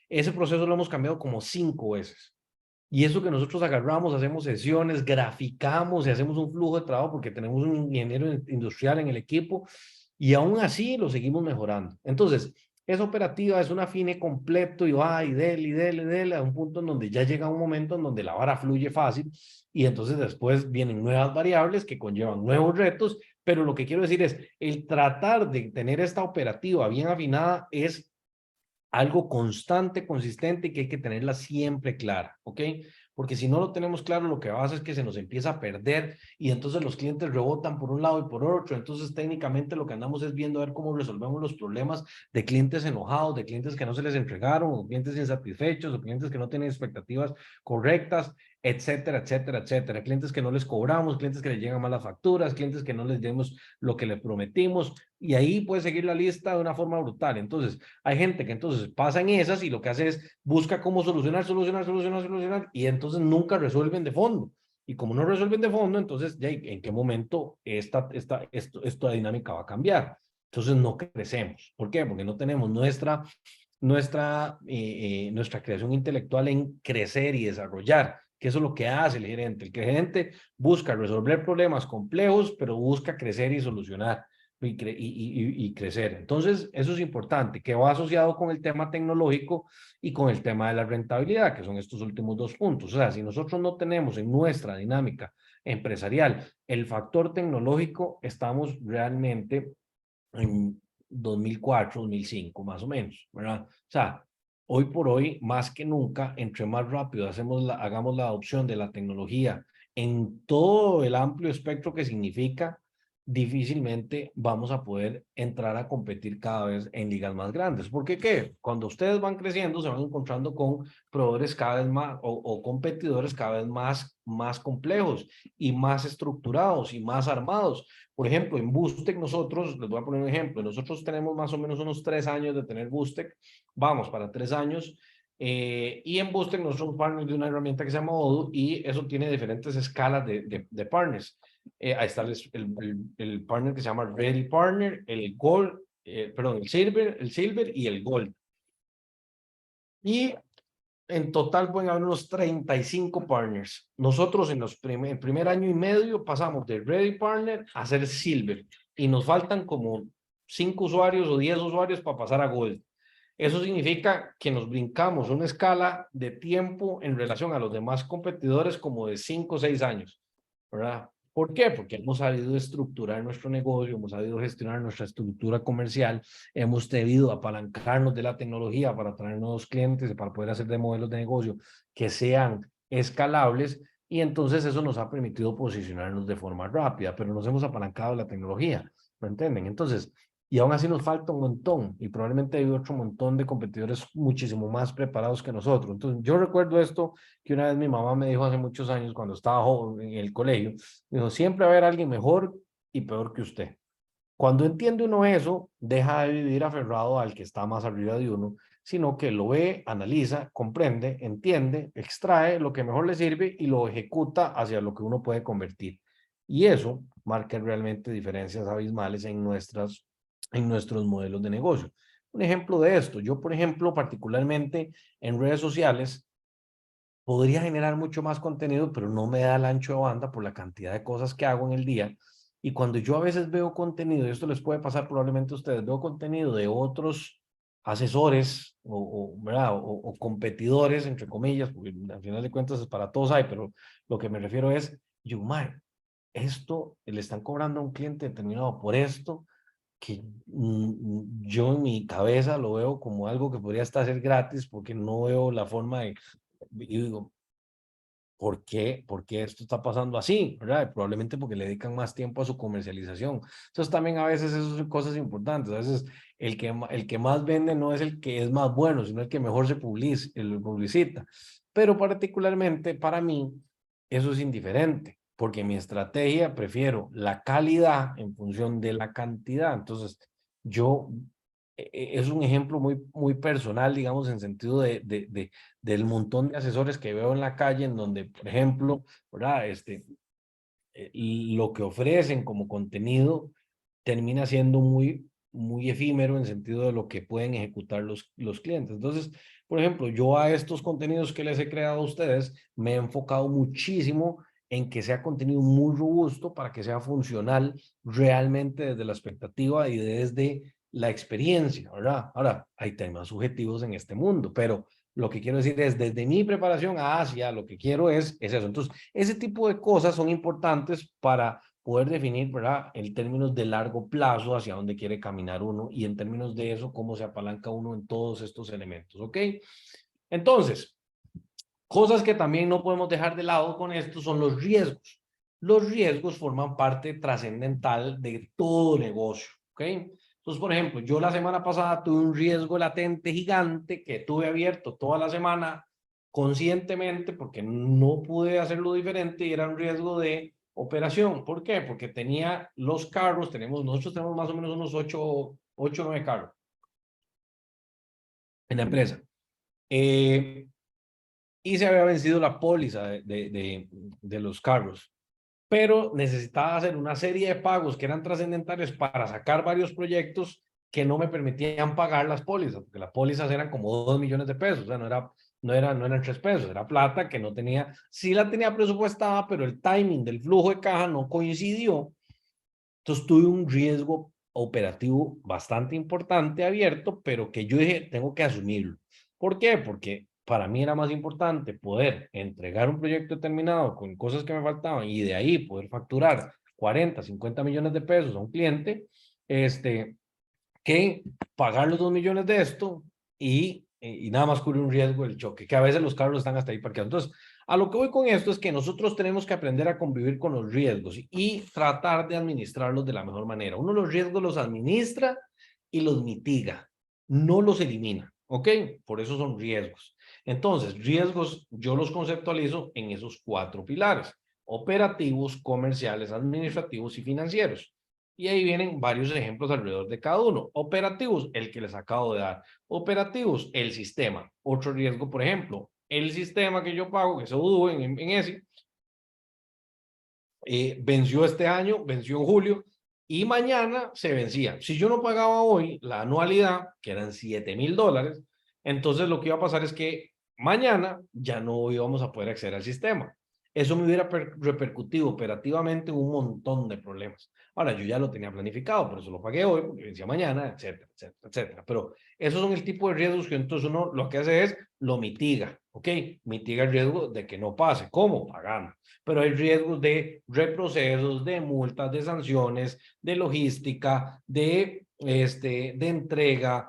Ese proceso lo hemos cambiado como 5 veces. Y eso que nosotros agarramos, hacemos sesiones, graficamos y hacemos un flujo de trabajo porque tenemos un ingeniero industrial en el equipo y aún así lo seguimos mejorando. Entonces, esa operativa es un afine completo y va y dele a un punto en donde ya llega un momento en donde la vara fluye fácil y entonces después vienen nuevas variables que conllevan nuevos retos, pero lo que quiero decir es, el tratar de tener esta operativa bien afinada es algo constante, consistente y que hay que tenerla siempre clara, ¿ok? Porque si no lo tenemos claro, lo que va a hacer es que se nos empieza a perder y entonces los clientes rebotan por un lado y por otro. Entonces, técnicamente lo que andamos es viendo a ver cómo resolvemos los problemas de clientes enojados, de clientes que no se les entregaron, o clientes insatisfechos, o clientes que no tienen expectativas correctas, etcétera, etcétera, etcétera. Clientes que no les cobramos, clientes que les llegan malas facturas, clientes que no les demos lo que les prometimos. Y ahí puede seguir la lista de una forma brutal. Entonces, hay gente que entonces pasa en esas y lo que hace es busca cómo solucionar y entonces nunca resuelven de fondo. Y como no resuelven de fondo, entonces ya en qué momento esta dinámica va a cambiar. Entonces no crecemos. ¿Por qué? Porque no tenemos nuestra creación intelectual en crecer y desarrollar, que eso es lo que hace el gerente. El gerente busca resolver problemas complejos, pero busca crecer y solucionar y crecer. Entonces, eso es importante, que va asociado con el tema tecnológico y con el tema de la rentabilidad, que son estos últimos 2 puntos. O sea, si nosotros no tenemos en nuestra dinámica empresarial el factor tecnológico, estamos realmente en 2004, 2005, más o menos, ¿verdad? O sea, hoy por hoy, más que nunca, entre más rápido hagamos la adopción de la tecnología en todo el amplio espectro que significa, difícilmente vamos a poder entrar a competir cada vez en ligas más grandes. ¿Por qué qué? Cuando ustedes van creciendo, se van encontrando con proveedores cada vez más o competidores cada vez más complejos y más estructurados y más armados. Por ejemplo, en Boostec nosotros, les voy a poner un ejemplo, nosotros tenemos más o menos unos 3 años de tener Boostec, vamos para 3 años, y en Boostec nosotros somos partners de una herramienta que se llama Odoo y eso tiene diferentes escalas de partners. Ahí está el partner que se llama Ready Partner, el Gold, perdón, el Silver y el Gold. Y en total pueden haber unos 35 partners. Nosotros en el primer año y medio pasamos de Ready Partner a ser Silver y nos faltan como 5 usuarios o 10 usuarios para pasar a Gold. Eso significa que nos brincamos una escala de tiempo en relación a los demás competidores como de 5 o 6 años, ¿verdad? ¿Por qué? Porque hemos sabido estructurar nuestro negocio, hemos sabido gestionar nuestra estructura comercial, hemos debido apalancarnos de la tecnología para traer nuevos clientes y para poder hacer de modelos de negocio que sean escalables y entonces eso nos ha permitido posicionarnos de forma rápida, pero nos hemos apalancado de la tecnología, ¿me entienden? Entonces, y aún así nos falta un montón y probablemente hay otro montón de competidores muchísimo más preparados que nosotros. Entonces, yo recuerdo esto que una vez mi mamá me dijo hace muchos años cuando estaba joven en el colegio, me dijo, siempre va a haber alguien mejor y peor que usted. Cuando entiende uno eso, deja de vivir aferrado al que está más arriba de uno, sino que lo ve, analiza, comprende, entiende, extrae lo que mejor le sirve y lo ejecuta hacia lo que uno puede convertir. Y eso marca realmente diferencias abismales en nuestros modelos de negocio. Un ejemplo de esto, yo por ejemplo, particularmente en redes sociales, podría generar mucho más contenido, pero no me da el ancho de banda por la cantidad de cosas que hago en el día. Y cuando yo a veces veo contenido, y esto les puede pasar probablemente a ustedes, veo contenido de otros asesores ¿verdad? O competidores, entre comillas, porque al final de cuentas es para todos hay, pero lo que me refiero es, Yumar, esto le están cobrando a un cliente determinado por esto, que yo en mi cabeza lo veo como algo que podría estar ser gratis porque no veo la forma de, y digo, ¿por qué esto está pasando así? ¿Verdad? Probablemente porque le dedican más tiempo a su comercialización. Entonces también a veces eso son cosas importantes. A veces el que más vende no es el que es más bueno, sino el que mejor se publicita. Pero particularmente para mí eso es indiferente. porque mi estrategia prefiero la calidad en función de la cantidad. Entonces, yo, es un ejemplo muy personal, digamos, en sentido del montón de asesores que veo en la calle, en donde, por ejemplo, ¿verdad? Lo que ofrecen como contenido termina siendo muy efímero en sentido de lo que pueden ejecutar los clientes. Entonces, por ejemplo, yo a estos contenidos que les he creado a ustedes, me he enfocado muchísimo en que sea contenido muy robusto para que sea funcional realmente desde la expectativa y desde la experiencia, ¿verdad? Ahora, hay temas subjetivos en este mundo, pero lo que quiero decir es, desde mi preparación hacia lo que quiero es eso. Entonces, ese tipo de cosas son importantes para poder definir, ¿verdad? En términos de largo plazo hacia dónde quiere caminar uno y en términos de eso, cómo se apalanca uno en todos estos elementos, ¿ok? Entonces, cosas que también no podemos dejar de lado con esto son los riesgos. Los riesgos forman parte trascendental de todo negocio, ¿ok? Entonces, por ejemplo, yo la semana pasada tuve un riesgo latente gigante que tuve abierto toda la semana conscientemente porque no pude hacerlo diferente y era un riesgo de operación. ¿Por qué? Porque tenía los carros, nosotros tenemos más o menos unos 9 carros en la empresa. Y se había vencido la póliza de los carros, pero necesitaba hacer una serie de pagos que eran trascendentales para sacar varios proyectos que no me permitían pagar las pólizas, porque las pólizas eran como 2 millones de pesos, o sea, no eran 3 pesos, era plata que no tenía, sí la tenía presupuestada, pero el timing del flujo de caja no coincidió. Entonces tuve un riesgo operativo bastante importante abierto, pero que yo dije, tengo que asumirlo. ¿Por qué? Porque para mí era más importante poder entregar un proyecto terminado con cosas que me faltaban y de ahí poder facturar 40, 50 millones de pesos a un cliente, que pagar los 2 millones de esto y nada más cubrir un riesgo del choque, que a veces los carros están hasta ahí parqueados. Entonces, a lo que voy con esto es que nosotros tenemos que aprender a convivir con los riesgos y tratar de administrarlos de la mejor manera. Uno los riesgos los administra y los mitiga, no los elimina, ¿ok? Por eso son riesgos. Entonces, riesgos yo los conceptualizo en esos 4 pilares: operativos, comerciales, administrativos y financieros. Y ahí vienen varios ejemplos alrededor de cada uno. Operativos, el que les acabo de dar. Operativos, el sistema. Otro riesgo, por ejemplo, el sistema que yo pago, que es Odoo en ese, venció este año, venció en julio, y mañana se vencía. Si yo no pagaba hoy la anualidad, que eran $7,000, entonces lo que iba a pasar es que mañana ya no íbamos a poder acceder al sistema. Eso me hubiera repercutido operativamente en un montón de problemas. Ahora, yo ya lo tenía planificado, por eso lo pagué hoy, porque vencía mañana, etcétera, etcétera, etcétera. Pero esos son el tipo de riesgos que entonces uno lo que hace es lo mitiga, ¿ok? Mitiga el riesgo de que no pase. ¿Cómo? Pagando. Pero hay riesgos de reprocesos, de multas, de sanciones, de logística, de entrega,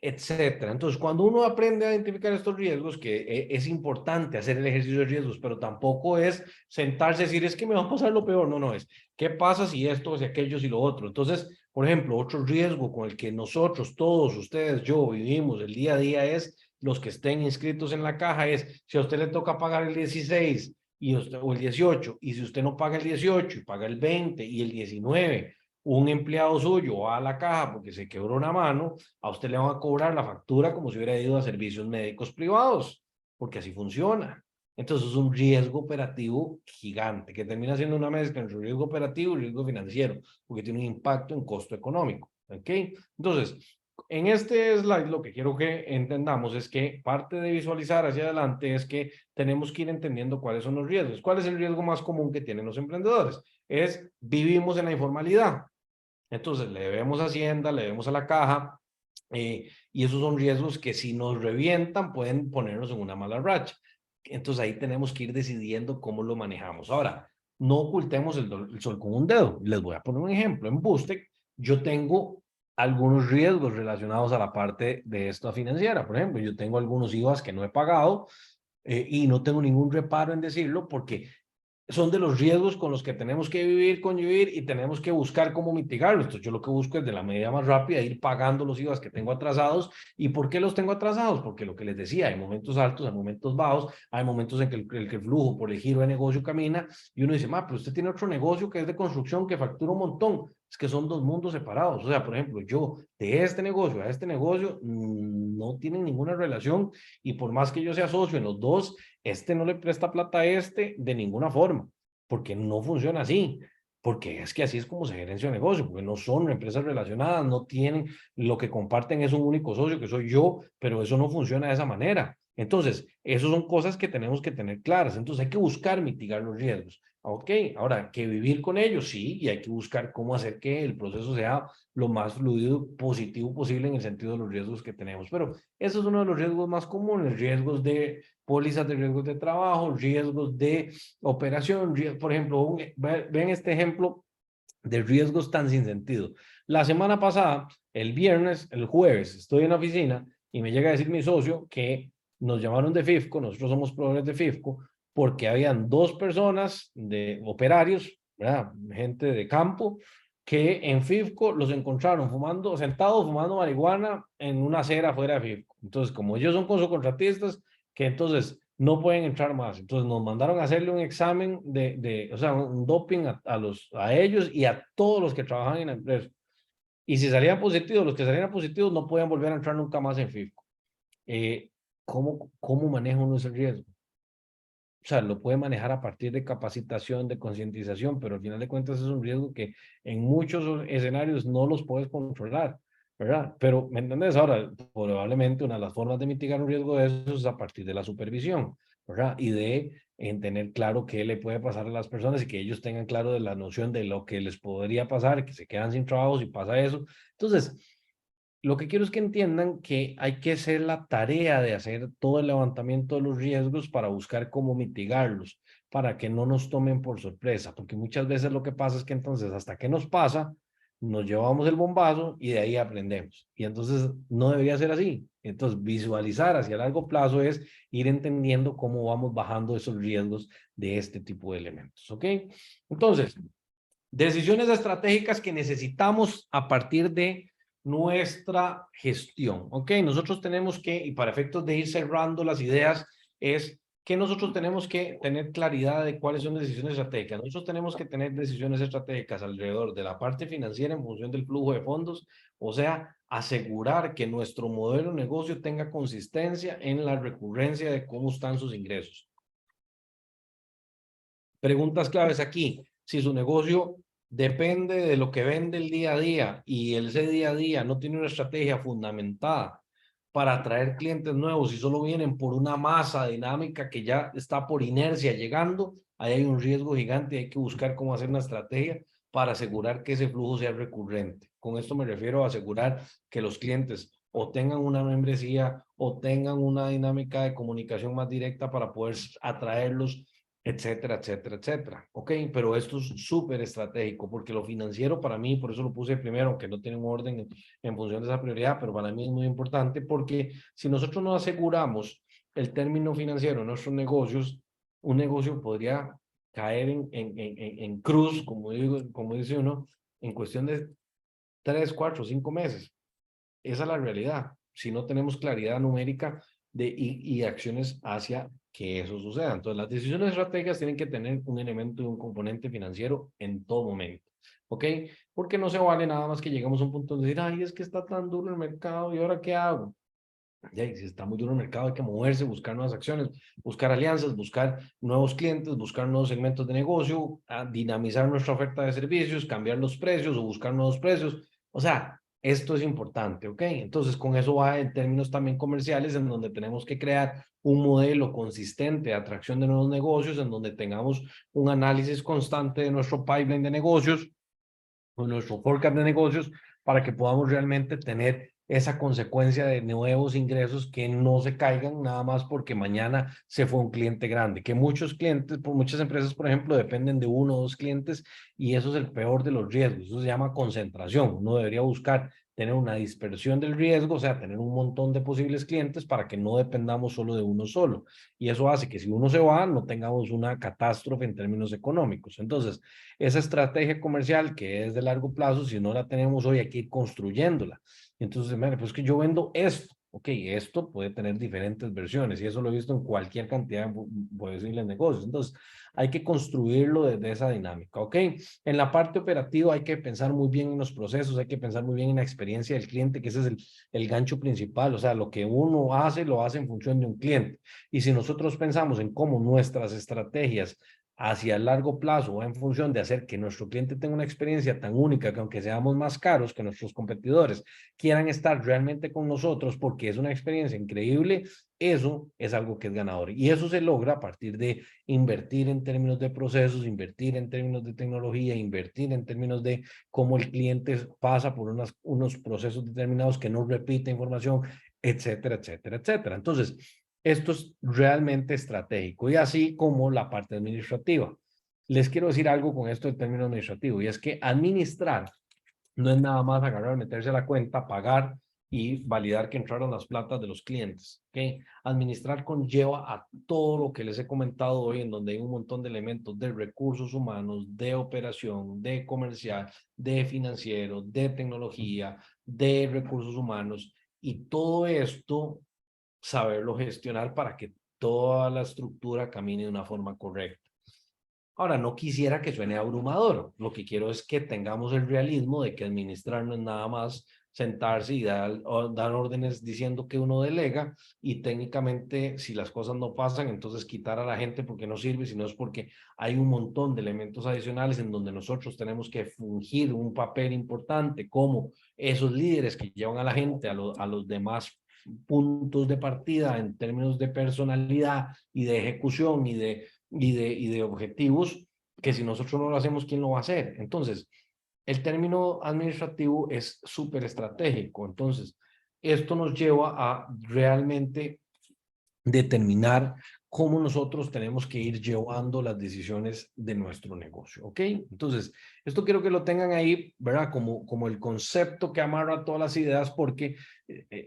etcétera. Entonces, cuando uno aprende a identificar estos riesgos, que es importante hacer el ejercicio de riesgos, pero tampoco es sentarse y decir, es que me va a pasar lo peor. No, no es. ¿Qué pasa si esto, si aquello, si lo otro? Entonces, por ejemplo, otro riesgo con el que nosotros, todos ustedes, yo vivimos el día a día es los que estén inscritos en la caja, es si a usted le toca pagar el 16 y usted, o el 18, y si usted no paga el 18 y paga el 20 y el 19, un empleado suyo va a la caja porque se quebró una mano, a usted le van a cobrar la factura como si hubiera ido a servicios médicos privados, porque así funciona. Entonces es un riesgo operativo gigante, que termina siendo una mezcla entre riesgo operativo y riesgo financiero, porque tiene un impacto en costo económico. ¿Ok? Entonces, en este slide lo que quiero que entendamos es que parte de visualizar hacia adelante es que tenemos que ir entendiendo cuáles son los riesgos. ¿Cuál es el riesgo más común que tienen los emprendedores? Es vivimos en la informalidad. Entonces le debemos a Hacienda, le debemos a la caja, y esos son riesgos que si nos revientan pueden ponernos en una mala racha. Entonces ahí tenemos que ir decidiendo cómo lo manejamos. Ahora, no ocultemos el sol con un dedo. Les voy a poner un ejemplo. En Boostec yo tengo algunos riesgos relacionados a la parte de esta financiera. Por ejemplo, yo tengo algunos IVAs que no he pagado, y no tengo ningún reparo en decirlo porque son de los riesgos con los que tenemos que vivir, convivir y tenemos que buscar cómo mitigarlos. Entonces, yo lo que busco es de la medida más rápida ir pagando los IVAs que tengo atrasados. ¿Y por qué los tengo atrasados? Porque lo que les decía, hay momentos altos, hay momentos bajos, hay momentos en que el flujo por el giro de negocio camina y uno dice, pero usted tiene otro negocio que es de construcción que factura un montón. Es que son dos mundos separados. O sea, por ejemplo, yo de este negocio a este negocio no tienen ninguna relación y por más que yo sea socio en los dos, este no le presta plata a este de ninguna forma, porque no funciona así, porque es que así es como se gerencia el negocio, porque no son empresas relacionadas, no tienen, lo que comparten es un único socio, que soy yo, pero eso no funciona de esa manera. Entonces, esas son cosas que tenemos que tener claras. Entonces, hay que buscar mitigar los riesgos. Ok, ahora, que vivir con ellos, sí, y hay que buscar cómo hacer que el proceso sea lo más fluido, positivo posible en el sentido de los riesgos que tenemos. Pero eso es uno de los riesgos más comunes, riesgos de pólizas de riesgos de trabajo, riesgos de operación, por ejemplo, ven este ejemplo de riesgos tan sin sentido. La semana pasada, el viernes, el jueves, estoy en la oficina y me llega a decir mi socio que nos llamaron de FIFCO, nosotros somos proveedores de FIFCO, porque habían dos personas de operarios, ¿verdad? Gente de campo, que en FIFCO los encontraron fumando, sentados fumando marihuana en una acera fuera de FIFCO. Entonces, como ellos son subcontratistas, que entonces no pueden entrar más. Entonces nos mandaron a hacerle un examen o sea, un doping a ellos y a todos los que trabajan en la empresa. Y si salían positivos, los que salían positivos no podían volver a entrar nunca más en FIFCO. ¿Cómo maneja uno ese riesgo? O sea, lo puede manejar a partir de capacitación, de concientización, pero al final de cuentas es un riesgo que en muchos escenarios no los puedes controlar, ¿verdad? Pero, ¿me entiendes? Ahora, probablemente una de las formas de mitigar un riesgo de eso es a partir de la supervisión, ¿verdad? Y de tener claro qué le puede pasar a las personas y que ellos tengan claro de la noción de lo que les podría pasar, que se quedan sin trabajo si pasa eso. Entonces, lo que quiero es que entiendan que hay que hacer la tarea de hacer todo el levantamiento de los riesgos para buscar cómo mitigarlos, para que no nos tomen por sorpresa, porque muchas veces lo que pasa es que entonces hasta que nos pasa, nos llevamos el bombazo y de ahí aprendemos. Y entonces no debería ser así. Entonces visualizar hacia largo plazo es ir entendiendo cómo vamos bajando esos riesgos de este tipo de elementos. ¿Ok? Entonces, decisiones estratégicas que necesitamos a partir de nuestra gestión. ¿Ok? Nosotros tenemos que, y para efectos de ir cerrando las ideas, es que nosotros tenemos que tener claridad de cuáles son decisiones estratégicas. Nosotros tenemos que tener decisiones estratégicas alrededor de la parte financiera en función del flujo de fondos, o sea, asegurar que nuestro modelo de negocio tenga consistencia en la recurrencia de cómo están sus ingresos. Preguntas claves aquí. Si su negocio depende de lo que vende el día a día y ese día a día no tiene una estrategia fundamentada para atraer clientes nuevos y solo vienen por una masa dinámica que ya está por inercia llegando, ahí hay un riesgo gigante y hay que buscar cómo hacer una estrategia para asegurar que ese flujo sea recurrente. Con esto me refiero a asegurar que los clientes o tengan una membresía o tengan una dinámica de comunicación más directa para poder atraerlos, etcétera, etcétera, etcétera. Ok, pero esto es súper estratégico porque lo financiero para mí, por eso lo puse primero, aunque no tiene un orden en función de esa prioridad, pero para mí es muy importante porque si nosotros no aseguramos el término financiero en nuestros negocios, un negocio podría caer en cruz, como dice uno, en cuestión de 3, 4, 5 meses. Esa es la realidad. Si no tenemos claridad numérica y acciones hacia que eso suceda. Entonces, las decisiones estratégicas tienen que tener un elemento y un componente financiero en todo momento. ¿Ok? Porque no se vale nada más que llegamos a un punto de decir, ay, es que está tan duro el mercado y ahora qué hago. Ya, si está muy duro el mercado, hay que moverse, buscar nuevas acciones, buscar alianzas, buscar nuevos clientes, buscar nuevos segmentos de negocio, dinamizar nuestra oferta de servicios, cambiar los precios o buscar nuevos precios. O sea, esto es importante, ¿ok? Entonces, con eso va en términos también comerciales, en donde tenemos que crear un modelo consistente de atracción de nuevos negocios, en donde tengamos un análisis constante de nuestro pipeline de negocios, con nuestro forecast de negocios, para que podamos realmente tener esa consecuencia de nuevos ingresos que no se caigan nada más porque mañana se fue un cliente grande, que muchos clientes, por muchas empresas, por ejemplo, dependen de uno o dos clientes y eso es el peor de los riesgos, eso se llama concentración. Uno debería buscar tener una dispersión del riesgo, o sea, tener un montón de posibles clientes para que no dependamos solo de uno solo. Y eso hace que si uno se va, no tengamos una catástrofe en términos económicos. Entonces, esa estrategia comercial que es de largo plazo, si no la tenemos hoy, hay que ir construyéndola. Entonces, mire, pues que yo vendo esto. Ok, esto puede tener diferentes versiones y eso lo he visto en cualquier cantidad de, puedo decirle, negocios. Entonces, hay que construirlo desde esa dinámica. Ok, en la parte operativa hay que pensar muy bien en los procesos, hay que pensar muy bien en la experiencia del cliente, que ese es el gancho principal. O sea, lo que uno hace, lo hace en función de un cliente. Y si nosotros pensamos en cómo nuestras estrategias hacia el largo plazo o en función de hacer que nuestro cliente tenga una experiencia tan única que aunque seamos más caros que nuestros competidores, quieran estar realmente con nosotros porque es una experiencia increíble, eso es algo que es ganador. Y eso se logra a partir de invertir en términos de procesos, invertir en términos de tecnología, invertir en términos de cómo el cliente pasa por unos procesos determinados que no repite información, etcétera, etcétera, etcétera. Entonces, esto es realmente estratégico y así como la parte administrativa. Les quiero decir algo con esto del término administrativo y es que administrar no es nada más agarrar, meterse a la cuenta, pagar y validar que entraron las platas de los clientes. ¿Okay? Administrar conlleva a todo lo que les he comentado hoy, en donde hay un montón de elementos de recursos humanos, de operación, de comercial, de financiero, de tecnología, de recursos humanos, y todo esto saberlo gestionar para que toda la estructura camine de una forma correcta. Ahora, no quisiera que suene abrumador. Lo que quiero es que tengamos el realismo de que administrar no es nada más sentarse y dar órdenes diciendo que uno delega y técnicamente si las cosas no pasan, entonces quitar a la gente porque no sirve, sino es porque hay un montón de elementos adicionales en donde nosotros tenemos que fungir un papel importante como esos líderes que llevan a la gente a los demás puntos de partida en términos de personalidad y de ejecución y de objetivos, que si nosotros no lo hacemos, ¿quién lo va a hacer? Entonces, el término administrativo es súper estratégico. Entonces, esto nos lleva a realmente determinar cómo nosotros tenemos que ir llevando las decisiones de nuestro negocio, ¿ok? Entonces, esto quiero que lo tengan ahí, ¿verdad? Como el concepto que amarra todas las ideas, porque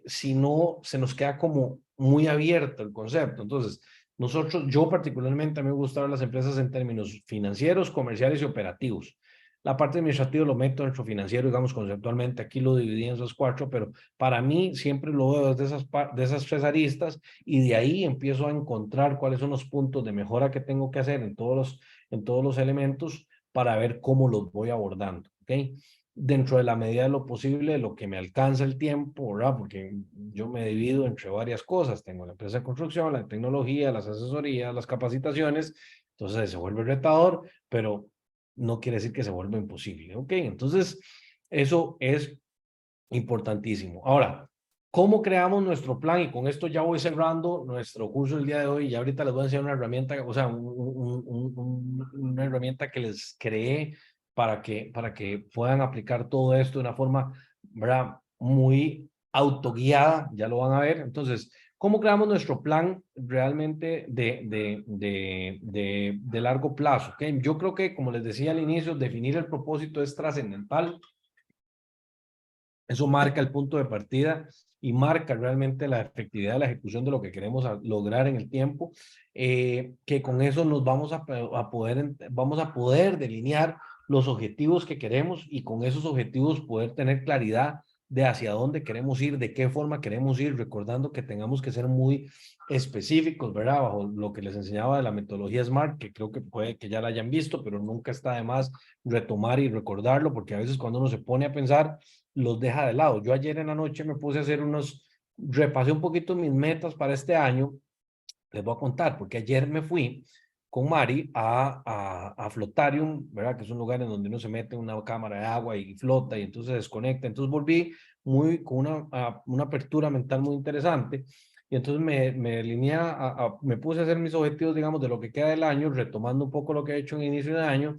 si no, se nos queda como muy abierto el concepto. Entonces, nosotros, yo particularmente, a mí me gustan las empresas en términos financieros, comerciales y operativos. La parte administrativa lo meto dentro financiero, digamos, conceptualmente, aquí lo dividí en esos cuatro, pero para mí siempre lo veo desde esas tres aristas y de ahí empiezo a encontrar cuáles son los puntos de mejora que tengo que hacer en todos los elementos para ver cómo los voy abordando, ¿ok? Dentro de la medida de lo posible, lo que me alcanza el tiempo, ¿verdad? Porque yo me divido entre varias cosas. Tengo la empresa de construcción, la tecnología, las asesorías, las capacitaciones. Entonces se vuelve retador, pero no quiere decir que se vuelva imposible, ¿ok? Entonces, eso es importantísimo. Ahora, ¿cómo creamos nuestro plan? Y con esto ya voy cerrando nuestro curso el día de hoy y ahorita les voy a enseñar una herramienta, o sea, una herramienta que les creé para que puedan aplicar todo esto de una forma, ¿verdad? Muy autoguiada, ya lo van a ver. Entonces, ¿cómo creamos nuestro plan realmente de largo plazo? ¿Okay? Yo creo que, como les decía al inicio, definir el propósito es trascendental. Eso marca el punto de partida y marca realmente la efectividad de la ejecución de lo que queremos lograr en el tiempo, que con eso nos vamos a poder delinear los objetivos que queremos y con esos objetivos poder tener claridad de hacia dónde queremos ir, de qué forma queremos ir, recordando que tengamos que ser muy específicos, ¿verdad? Bajo lo que les enseñaba de la metodología SMART, que creo que puede que ya la hayan visto, pero nunca está de más retomar y recordarlo, porque a veces cuando uno se pone a pensar, los deja de lado. Yo ayer en la noche me puse a hacer repasé un poquito mis metas para este año. Les voy a contar, porque ayer me fui con Mari a Flotarium, ¿verdad? Que es un lugar en donde uno se mete en una cámara de agua y flota y entonces se desconecta. Entonces volví con una apertura mental muy interesante. Y entonces me alineé, me puse a hacer mis objetivos, digamos, de lo que queda del año, retomando un poco lo que he hecho en inicio de año,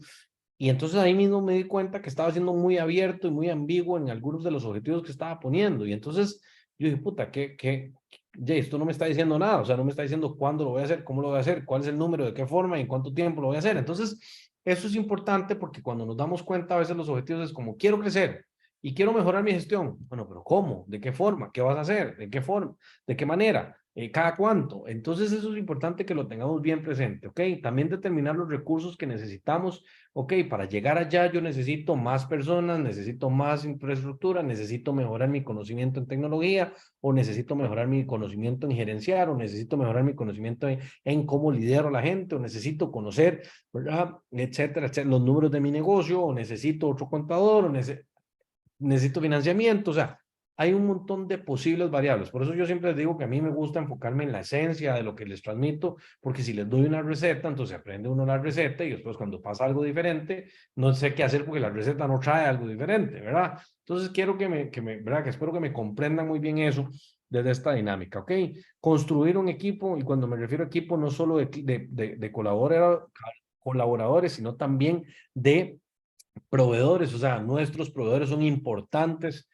y entonces ahí mismo me di cuenta que estaba siendo muy abierto y muy ambiguo en algunos de los objetivos que estaba poniendo. Y entonces yo dije, puta, esto no me está diciendo nada. O sea, no me está diciendo cuándo lo voy a hacer, cómo lo voy a hacer, cuál es el número, de qué forma y en cuánto tiempo lo voy a hacer. Entonces, eso es importante porque cuando nos damos cuenta, a veces los objetivos es como, quiero crecer. y quiero mejorar mi gestión. Bueno, pero ¿cómo? ¿De qué forma? ¿Qué vas a hacer? ¿De qué forma? ¿De qué manera? ¿Cada cuánto? Entonces eso es importante que lo tengamos bien presente, ¿ok? También determinar los recursos que necesitamos, ¿ok? Para llegar allá yo necesito más personas, necesito más infraestructura, necesito mejorar mi conocimiento en tecnología, o necesito mejorar mi conocimiento en gerenciar, o necesito mejorar mi conocimiento en cómo lidero a la gente, o necesito conocer, ¿verdad? Etcétera, etcétera, los números de mi negocio, o necesito otro contador, o necesito financiamiento, o sea, hay un montón de posibles variables. Por eso yo siempre les digo que a mí me gusta enfocarme en la esencia de lo que les transmito, porque si les doy una receta, entonces aprende uno la receta y después cuando pasa algo diferente, no sé qué hacer porque la receta no trae algo diferente, ¿verdad? Entonces quiero ¿verdad? Que espero que me comprendan muy bien eso desde esta dinámica, ¿ok? Construir un equipo, y cuando me refiero a equipo, no solo de colaboradores, sino también de proveedores, o sea, nuestros proveedores son importantes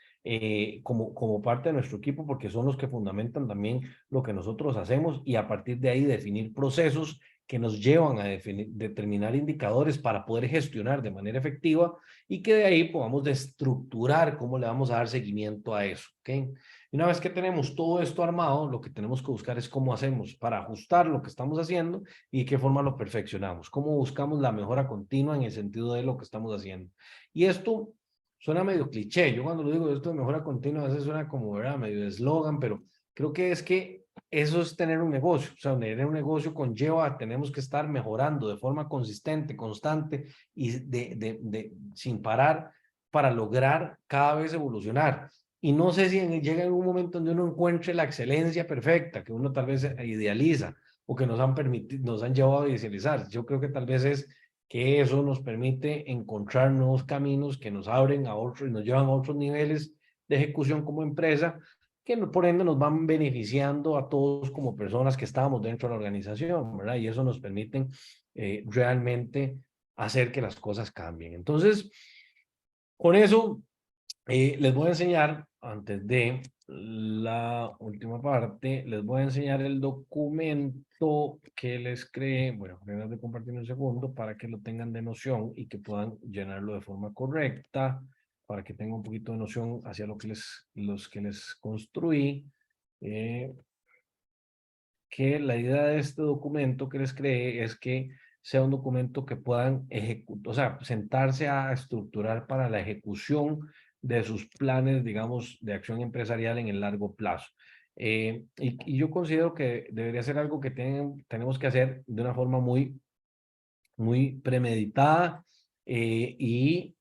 como parte de nuestro equipo porque son los que fundamentan también lo que nosotros hacemos y a partir de ahí definir procesos que nos llevan a determinar indicadores para poder gestionar de manera efectiva y que de ahí podamos estructurar cómo le vamos a dar seguimiento a eso, ¿ok? Y una vez que tenemos todo esto armado, lo que tenemos que buscar es cómo hacemos para ajustar lo que estamos haciendo y de qué forma lo perfeccionamos, cómo buscamos la mejora continua en el sentido de lo que estamos haciendo. Y esto suena medio cliché, yo cuando lo digo esto de mejora continua a veces suena como, ¿verdad? Medio de eslogan, pero creo que es que eso es tener un negocio, o sea, tener un negocio conlleva, tenemos que estar mejorando de forma consistente, constante y sin parar para lograr cada vez evolucionar. Y no sé si llega en un momento donde uno encuentre la excelencia perfecta que uno tal vez idealiza o que nos han permitido, nos han llevado a idealizar. Yo creo que tal vez es que eso nos permite encontrar nuevos caminos que nos abren a otros y nos llevan a otros niveles de ejecución como empresa, que por ende nos van beneficiando a todos como personas que estamos dentro de la organización, ¿verdad? Y eso nos permite realmente hacer que las cosas cambien. Entonces, con eso les voy a enseñar, antes de la última parte, les voy a enseñar el documento que les creé. Bueno, voy a compartir un segundo para que lo tengan de noción y que puedan llenarlo de forma correcta, para que tengan un poquito de noción hacia los que les construí. Eh, que la idea de este documento que les creé es que sea un documento que puedan ejecutar, o sea, sentarse a estructurar para la ejecución de sus planes, digamos, de acción empresarial en el largo plazo. Y yo considero que debería ser algo que tenemos que hacer de una forma muy premeditada y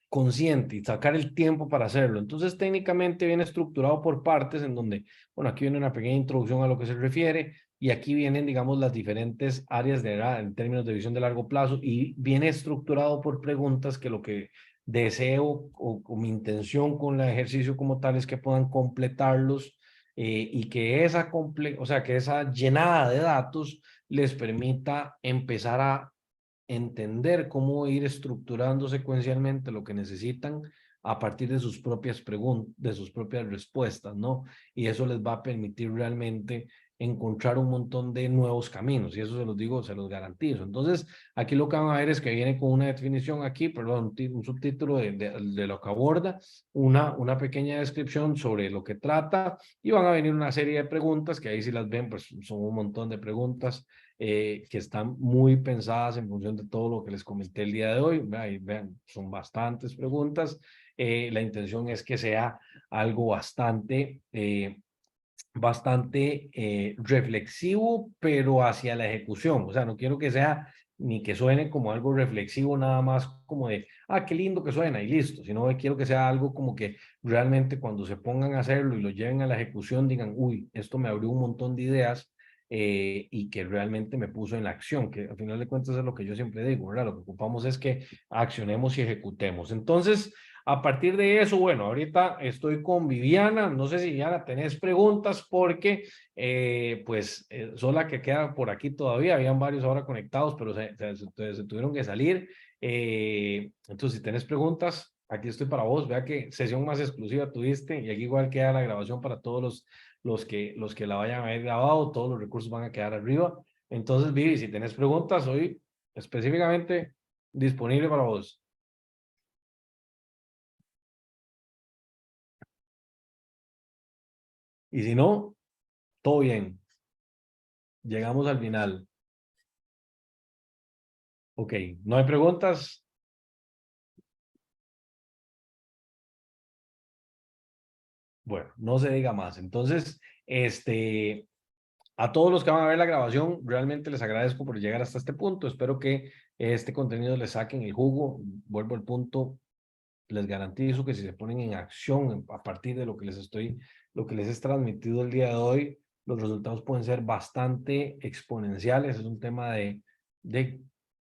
consciente y sacar el tiempo para hacerlo. Entonces, técnicamente viene estructurado por partes en donde, bueno, aquí viene una pequeña introducción a lo que se refiere y aquí vienen, digamos, las diferentes áreas de edad en términos de visión de largo plazo y viene estructurado por preguntas que lo que deseo o mi intención con el ejercicio como tal es que puedan completarlos y que o sea, que esa llenada de datos les permita empezar a entender cómo ir estructurando secuencialmente lo que necesitan a partir de sus propias preguntas, de sus propias respuestas, ¿no? Y eso les va a permitir realmente encontrar un montón de nuevos caminos, y eso se los digo, se los garantizo. Entonces, aquí lo que van a ver es que viene con una definición aquí, perdón, un subtítulo de lo que aborda, una pequeña descripción sobre lo que trata, y van a venir una serie de preguntas, que ahí si las ven, pues son un montón de preguntas que están muy pensadas en función de todo lo que les comenté el día de hoy. Vean, son bastantes preguntas. La intención es que sea algo bastante reflexivo, pero hacia la ejecución. O sea, no quiero que sea ni que suene como algo reflexivo, nada más como de, qué lindo que suena y listo, sino que quiero que sea algo como que realmente cuando se pongan a hacerlo y lo lleven a la ejecución, digan, uy, esto me abrió un montón de ideas y que realmente me puso en la acción, que al final de cuentas es lo que yo siempre digo, ¿verdad? Lo que ocupamos es que accionemos y ejecutemos. Entonces, a partir de eso, bueno, ahorita estoy con Viviana, no sé si Viviana tenés preguntas porque son la que queda por aquí todavía, habían varios ahora conectados, pero se tuvieron que salir. Entonces, si tenés preguntas, aquí estoy para vos, vea qué sesión más exclusiva tuviste y aquí igual queda la grabación para todos los que la vayan a ver grabado, todos los recursos van a quedar arriba. Entonces, Vivi, si tenés preguntas, hoy específicamente disponible para vos. Y si no, todo bien. Llegamos al final. Ok, ¿no hay preguntas? Bueno, no se diga más. Entonces, a todos los que van a ver la grabación, realmente les agradezco por llegar hasta este punto. Espero que este contenido les saquen el jugo. Vuelvo al punto, les garantizo que si se ponen en acción a partir de lo que les he transmitido el día de hoy, los resultados pueden ser bastante exponenciales. Es un tema de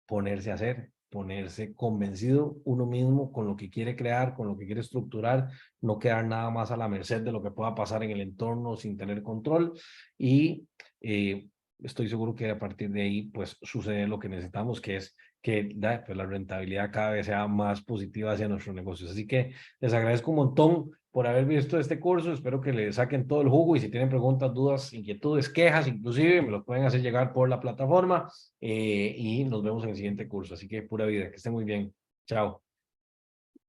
ponerse a hacer, ponerse convencido uno mismo con lo que quiere crear, con lo que quiere estructurar, no quedar nada más a la merced de lo que pueda pasar en el entorno sin tener control y estoy seguro que a partir de ahí pues sucede lo que necesitamos, que es que pues, la rentabilidad cada vez sea más positiva hacia nuestros negocios. Así que les agradezco un montón por haber visto este curso. Espero que le saquen todo el jugo y si tienen preguntas, dudas, inquietudes, quejas, inclusive me lo pueden hacer llegar por la plataforma y nos vemos en el siguiente curso. Así que pura vida, que estén muy bien. Chao.